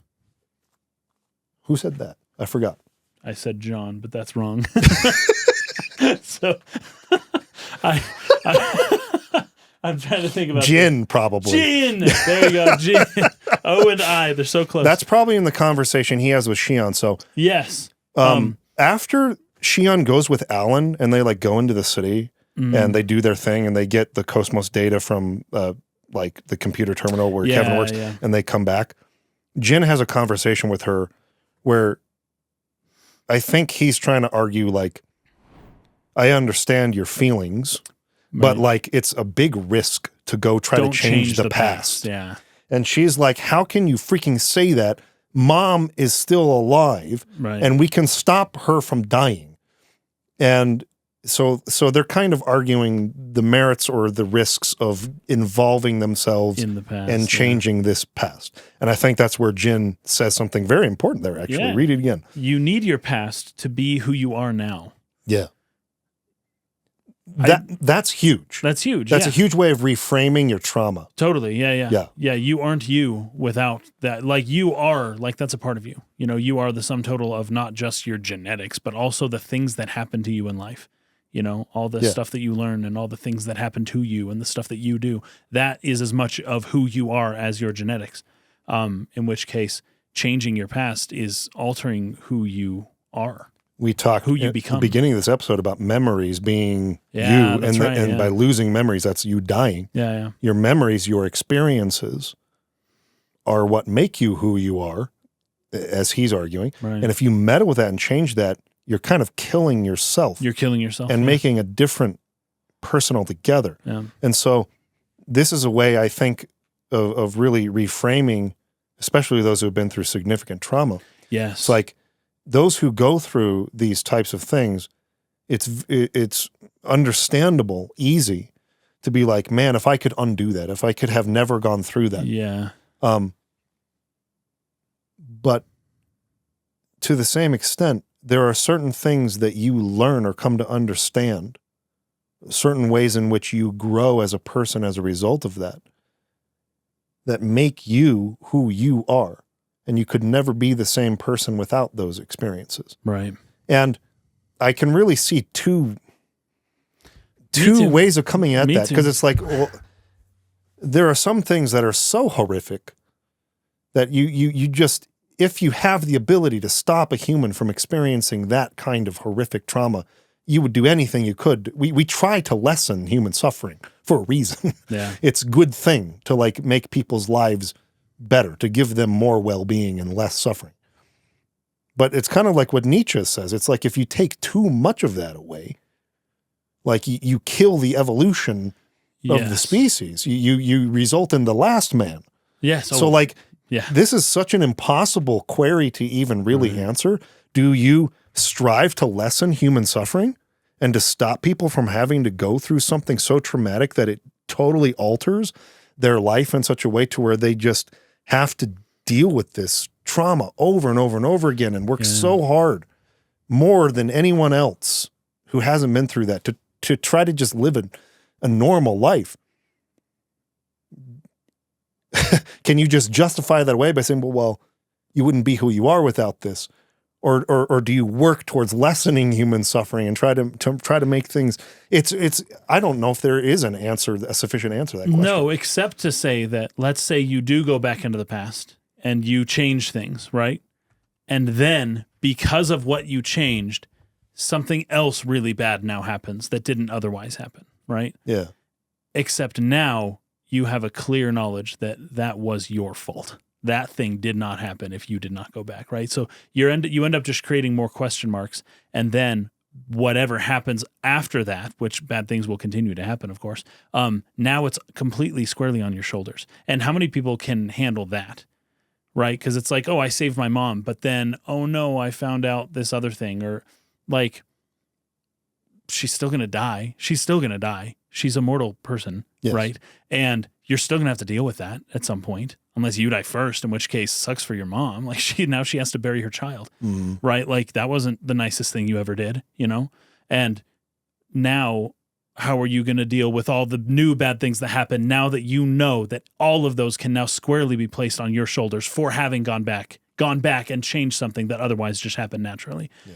Who said that? I forgot. I said John, but that's wrong. So I'm trying to think about Jin, probably. Jin! There you go, Jin. O and I, they're so close. That's probably in the conversation he has with Shion. So yes. After Shion goes with Alan and they like go into the city and they do their thing and they get the KOS-MOS data from like the computer terminal where Kevin works and they come back, Jin has a conversation with her where I think he's trying to argue like, I understand your feelings, but like it's a big risk to go try to change the past. Yeah. And she's like, how can you freaking say that mom is still alive, Right. and we can stop her from dying. And so they're kind of arguing the merits or the risks of involving themselves in the past and changing this past. And I think that's where Jin says something very important there, actually. Yeah. Read it again. You need your past to be who you are now. Yeah. That's huge. That's huge. That's yeah. a huge way of reframing your trauma. Totally. Yeah. Yeah. Yeah. You aren't you without that. Like you are, like that's a part of you. You know, you are the sum total of not just your genetics, but also the things that happen to you in life. You know, all the stuff that you learn and all the things that happen to you and the stuff that you do. That is as much of who you are as your genetics. In which case, changing your past is altering who you are. We talked who you at become. the beginning of this episode about memories being you, and by losing memories, that's you dying. Yeah. Your memories, your experiences are what make you who you are, as he's arguing. Right. And if you meddle with that and change that, you're kind of killing yourself. You're killing yourself. And making a different person altogether. Yeah. And so this is a way, I think, of really reframing, especially those who have been through significant trauma. Yes. It's like, those who go through these types of things, it's understandable, easy to be like, man, if I could undo that, if I could have never gone through that. Yeah. But to the same extent, there are certain things that you learn or come to understand, certain ways in which you grow as a person as a result of that make you who you are. And you could never be the same person without those experiences. Right. And I can really see two ways of coming at that. Because it's like, well, there are some things that are so horrific that you just, if you have the ability to stop a human from experiencing that kind of horrific trauma, you would do anything you could. We try to lessen human suffering for a reason. Yeah. It's a good thing to like make people's lives better, to give them more well-being and less suffering. But it's kind of like what Nietzsche says. It's like if you take too much of that away, like you kill the evolution of the species. You result in the last man. Yes. So this is such an impossible query to even really answer. Do you strive to lessen human suffering and to stop people from having to go through something so traumatic that it totally alters their life in such a way to where they just have to deal with this trauma over and over and over again and work so hard, more than anyone else who hasn't been through that, to try to just live a normal life? Can you just justify that away by saying, well, you wouldn't be who you are without this? Or do you work towards lessening human suffering and try to make things? It's I don't know if there is a sufficient answer to that question. No, except to say that, let's say you do go back into the past and you change things, right? And then because of what you changed, something else really bad now happens that didn't otherwise happen, right? Yeah. Except now you have a clear knowledge that was your fault. That thing did not happen if you did not go back, right? So you end up just creating more question marks, and then whatever happens after that, which bad things will continue to happen, of course, now it's completely squarely on your shoulders. And how many people can handle that, right? Because it's like, oh, I saved my mom, but then, oh no, I found out this other thing, or like, she's still going to die. She's still going to die. She's a mortal person, right? And you're still going to have to deal with that at some point. Unless you die first, in which case sucks for your mom. Like now she has to bury her child, right? Like that wasn't the nicest thing you ever did, you know? And now how are you going to deal with all the new bad things that happen now that you know that all of those can now squarely be placed on your shoulders for having gone back and changed something that otherwise just happened naturally? Yeah.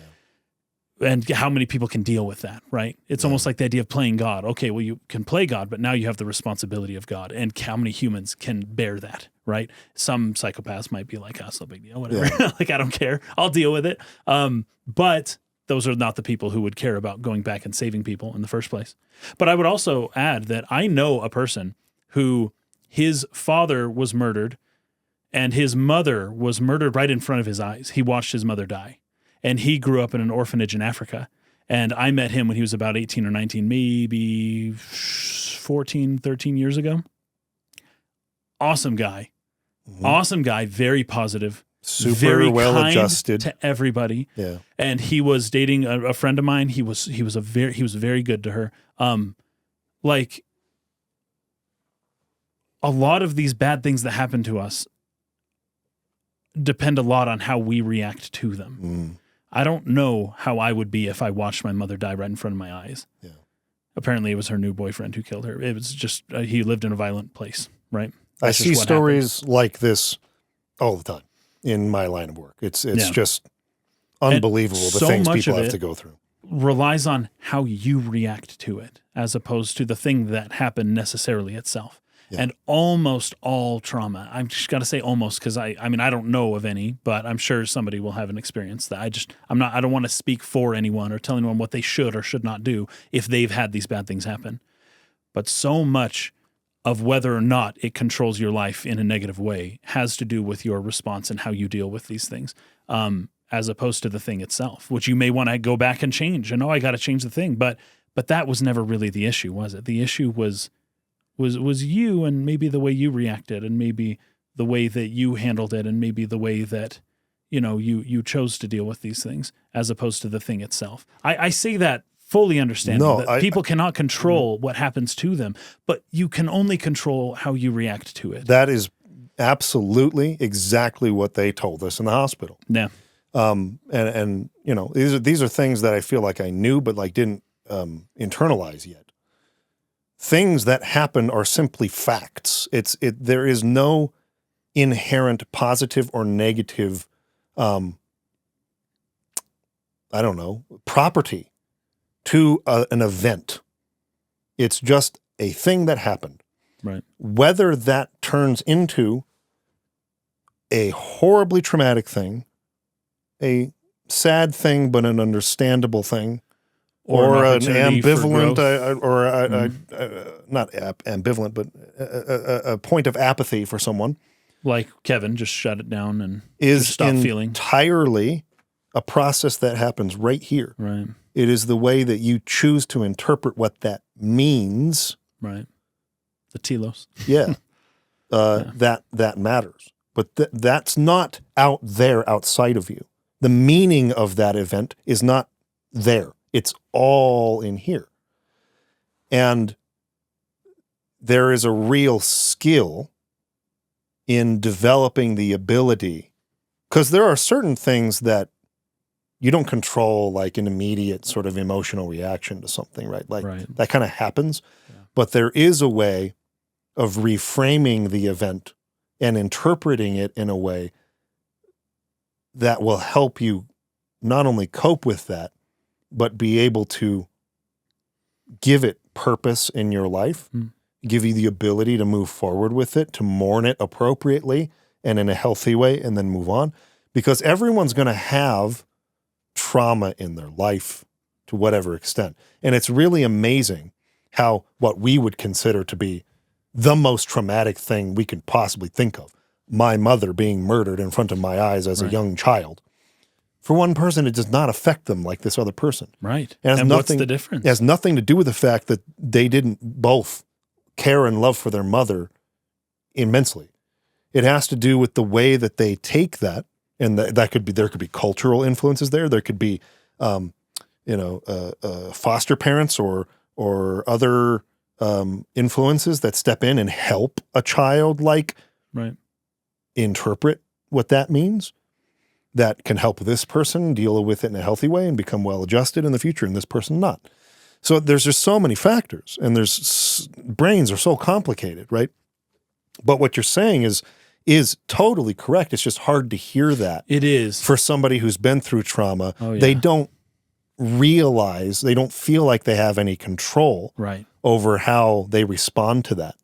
And how many people can deal with that, right? It's almost like the idea of playing God. Okay, well, you can play God, but now you have the responsibility of God. And how many humans can bear that, right? Some psychopaths might be like, oh, it's no big deal, whatever. Yeah. Like, I don't care. I'll deal with it. But those are not the people who would care about going back and saving people in the first place. But I would also add that I know a person who his father was murdered and his mother was murdered right in front of his eyes. He watched his mother die. And he grew up in an orphanage in Africa. And I met him when he was about 18 or 19, maybe 14, 13 years ago. Awesome guy. Awesome guy, very positive. Super very well kind adjusted to everybody. Yeah. And he was dating a friend of mine. He was very good to her. Like a lot of these bad things that happen to us depend a lot on how we react to them. I don't know how I would be if I watched my mother die right in front of my eyes. Yeah. Apparently it was her new boyfriend who killed her. It was just, he lived in a violent place, right? I That's see just what stories like this all the time in my line of work. It's just unbelievable the so things much people of have to it go through. relies on how you react to it as opposed to the thing that happened necessarily itself. Yeah. And almost all trauma, I'm just got to say almost because I mean, I don't know of any, but I'm sure somebody will have an experience that I don't want to speak for anyone or tell anyone what they should or should not do if they've had these bad things happen. But so much of whether or not it controls your life in a negative way has to do with your response and how you deal with these things, as opposed to the thing itself, which you may want to go back and change. And I got to change the thing, but that was never really the issue, was it? The issue was you and maybe the way you reacted and maybe the way that you handled it and maybe the way that, you chose to deal with these things as opposed to the thing itself. I say that fully understanding that people cannot control what happens to them, but you can only control how you react to it. That is absolutely exactly what they told us in the hospital. Yeah. And these are things that I feel like I knew, but like didn't internalize yet. Things that happen are simply facts. There is no inherent positive or negative, property to an event. It's just a thing that happened. Right. Whether that turns into a horribly traumatic thing, a sad thing but an understandable thing, or an ambivalent, not ambivalent, but a point of apathy for someone. Like Kevin, just shut it down and is just stop feeling. Entirely a process that happens right here. Right. It is the way that you choose to interpret what that means. Right. The telos. Yeah. That matters. But that's not out there outside of you. The meaning of that event is not there. It's all in here. And there is a real skill in developing the ability, because there are certain things that you don't control, like an immediate sort of emotional reaction to something, right? Like that kind of happens. Yeah. But there is a way of reframing the event and interpreting it in a way that will help you not only cope with that, but be able to give it purpose in your life, give you the ability to move forward with it, to mourn it appropriately and in a healthy way, and then move on. Because everyone's going to have trauma in their life to whatever extent. And it's really amazing how what we would consider to be the most traumatic thing we can possibly think of, my mother being murdered in front of my eyes as a young child, for one person, it does not affect them like this other person. Right. And what's the difference? It has nothing to do with the fact that they didn't both care and love for their mother immensely. It has to do with the way that they take that, and there could be cultural influences there. There could be, foster parents or other influences that step in and help a child interpret what that means. That can help this person deal with it in a healthy way and become well-adjusted in the future, and this person not. So there's just so many factors, and brains are so complicated, right? But what you're saying is totally correct. It's just hard to hear that. It is. For somebody who's been through trauma. Oh, yeah. They don't realize, they don't feel like they have any control over how they respond to that.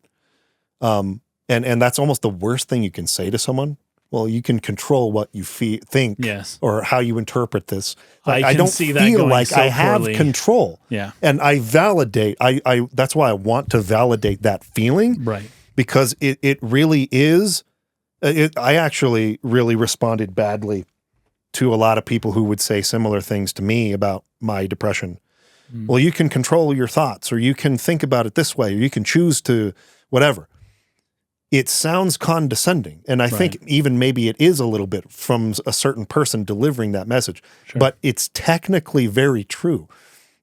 And that's almost the worst thing you can say to someone. Well, you can control what you think or how you interpret this. I don't feel like I have control. Yeah. And I validate, that's why I want to validate that feeling. Right. Because it really is, I actually really responded badly to a lot of people who would say similar things to me about my depression. Well, you can control your thoughts, or you can think about it this way, or you can choose to whatever. it sounds condescending. And I think even maybe it is a little bit from a certain person delivering that message, but it's technically very true.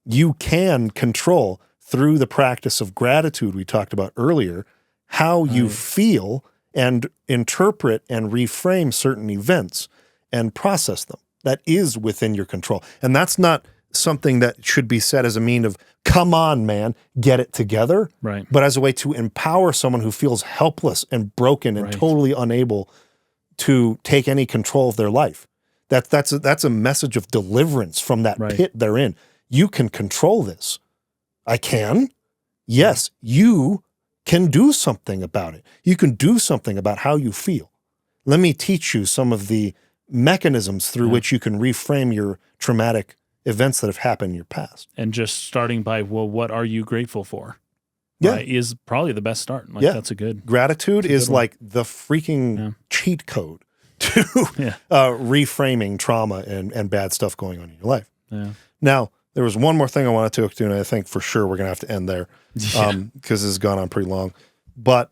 You can control through the practice of gratitude we talked about earlier, how you feel and interpret and reframe certain events and process them. That is within your control. And that's not something that should be said as a mean of, come on, man, get it together. Right. But as a way to empower someone who feels helpless and broken and totally unable to take any control of their life. That's a message of deliverance from that pit they're in. You can control this. I can. Yes, you can do something about it. You can do something about how you feel. Let me teach you some of the mechanisms through which you can reframe your traumatic events that have happened in your past. And just starting by, well, what are you grateful for? Yeah. Right, is probably the best start. Like, that's a good. Gratitude is like the freaking cheat code to reframing trauma and bad stuff going on in your life. Yeah. Now, there was one more thing I wanted to talk to, and I think for sure we're going to have to end there because this has gone on pretty long. But,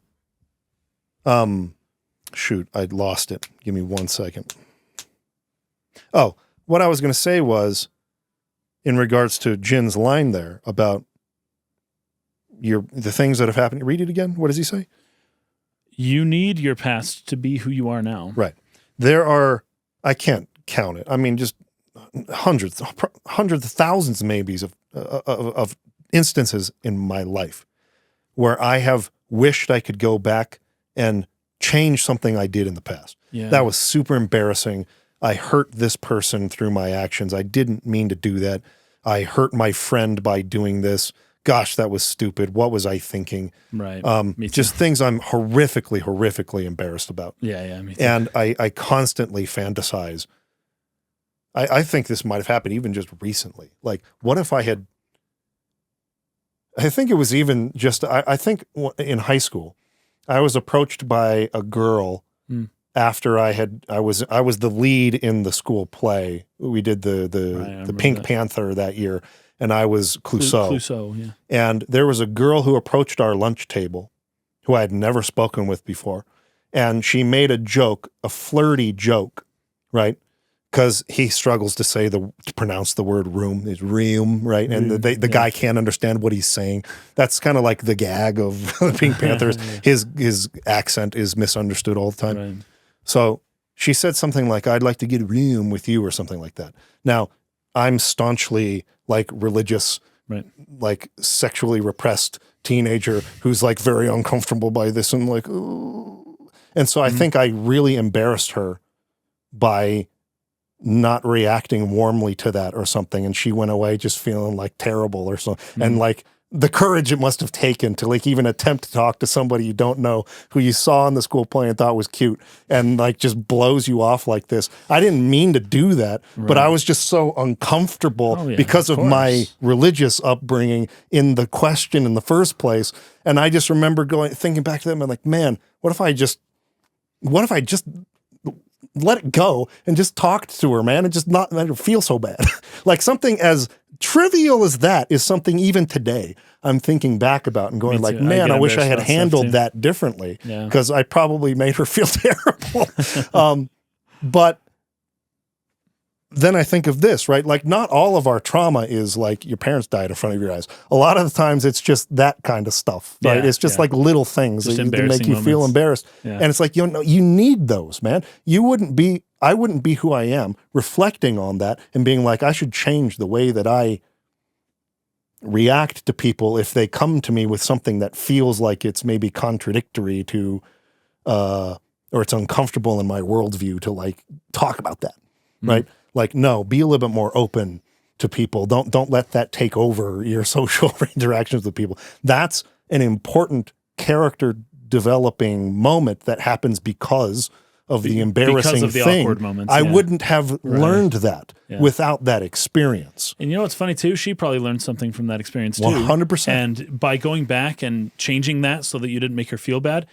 shoot, I lost it. Give me 1 second. Oh, what I was going to say was, in regards to Jin's line there about the things that have happened. Read it again. What does he say? You need your past to be who you are now. Right. There are, I can't count it. I mean, just hundreds of thousands maybe of instances in my life where I have wished I could go back and change something I did in the past. Yeah. That was super embarrassing. I hurt this person through my actions. I didn't mean to do that. I hurt my friend by doing this. Gosh, that was stupid. What was I thinking? Right. Just things I'm horrifically embarrassed about. Yeah, me too. And I constantly fantasize. I think this might have happened even just recently. Like, what if I think it was even just, I think in high school, I was approached by a girl after I was the lead in the school play. We did the Pink Panther that year, and I was Clouseau. Clouseau, yeah. And there was a girl who approached our lunch table who I had never spoken with before. And she made a joke, a flirty joke, right? Because he struggles to pronounce the word room. It's room, right? And the guy can't understand what he's saying. That's kind of like the gag of the Pink Panthers. His accent is misunderstood all the time. Right. So she said something like, I'd like to get a room with you or something like that. Now, I'm staunchly like religious, like sexually repressed teenager who's like very uncomfortable by this and like, ooh. And so I think I really embarrassed her by not reacting warmly to that or something. And she went away just feeling like terrible or something. And like the courage it must have taken to like even attempt to talk to somebody you don't know who you saw in the school play and thought was cute and like just blows you off like this. I didn't mean to do that, but I was just so uncomfortable because of my religious upbringing in the question in the first place. And I just remember thinking back to them and like, man, what if I just let it go and just talked to her, man, and just not let her feel so bad. Like something as trivial as that is something even today I'm thinking back about and going like, man, I wish I had handled that differently because I probably made her feel terrible. But then I think of this, right? Like not all of our trauma is like your parents died in front of your eyes. A lot of the times it's just that kind of stuff, right? It's just like little things that make you feel embarrassed. And it's like, you need those, man. I wouldn't be who I am reflecting on that and being like, I should change the way that I react to people if they come to me with something that feels like it's maybe contradictory to, or it's uncomfortable in my worldview to like talk about that, right? Like, no, be a little bit more open to people. Don't let that take over your social interactions with people. That's an important character developing moment that happens because of the embarrassing thing. Awkward moments. I wouldn't have learned that without that experience. And you know what's funny too? She probably learned something from that experience too. 100%. And by going back and changing that so that you didn't make her feel bad,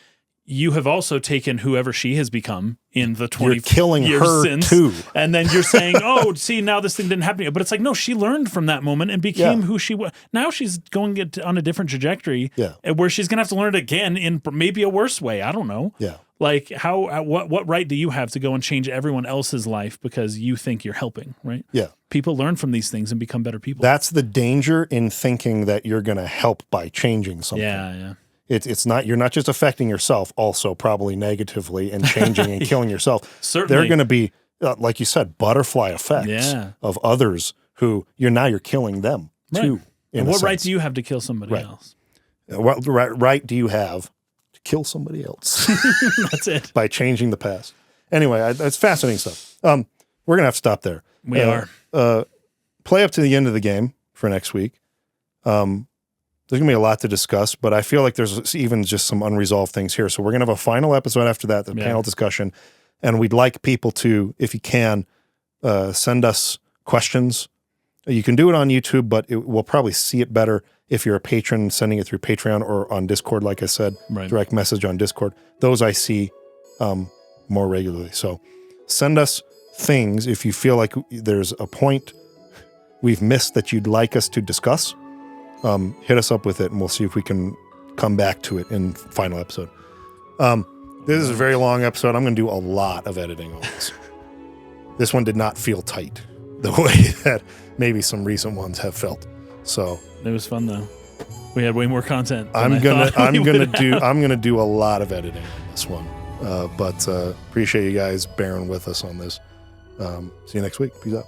you have also taken whoever she has become in the 20 You're killing years her since, too. and then you're saying, "Oh, see, now this thing didn't happen to you." But it's like, no, she learned from that moment and became who she was. Now she's going on a different trajectory, where she's gonna have to learn it again in maybe a worse way. I don't know. Yeah. Like what right do you have to go and change everyone else's life because you think you're helping, right? Yeah. People learn from these things and become better people. That's the danger in thinking that you're going to help by changing something. Yeah. It's not, you're not just affecting yourself also probably negatively and changing and killing yourself. Certainly. They're going to be, like you said, butterfly effects of others who you're killing them too. And what right do you have to kill somebody else? What right do you have to kill somebody else? That's it. By changing the past. Anyway, it's fascinating stuff. We're going to have to stop there. We are. Play up to the end of the game for next week. There's going to be a lot to discuss, but I feel like there's even just some unresolved things here. So we're going to have a final episode after that, the panel discussion, and we'd like people to, if you can, send us questions. You can do it on YouTube, but we'll probably see it better if you're a patron, sending it through Patreon or on Discord, like I said, direct message on Discord. Those I see more regularly. So send us things if you feel like there's a point we've missed that you'd like us to discuss. Hit us up with it, and we'll see if we can come back to it in final episode. This is a very long episode. I'm going to do a lot of editing on this. This one did not feel tight the way that maybe some recent ones have felt. So it was fun though. We had way more content. I'm gonna do a lot of editing on this one. But appreciate you guys bearing with us on this. See you next week. Peace out.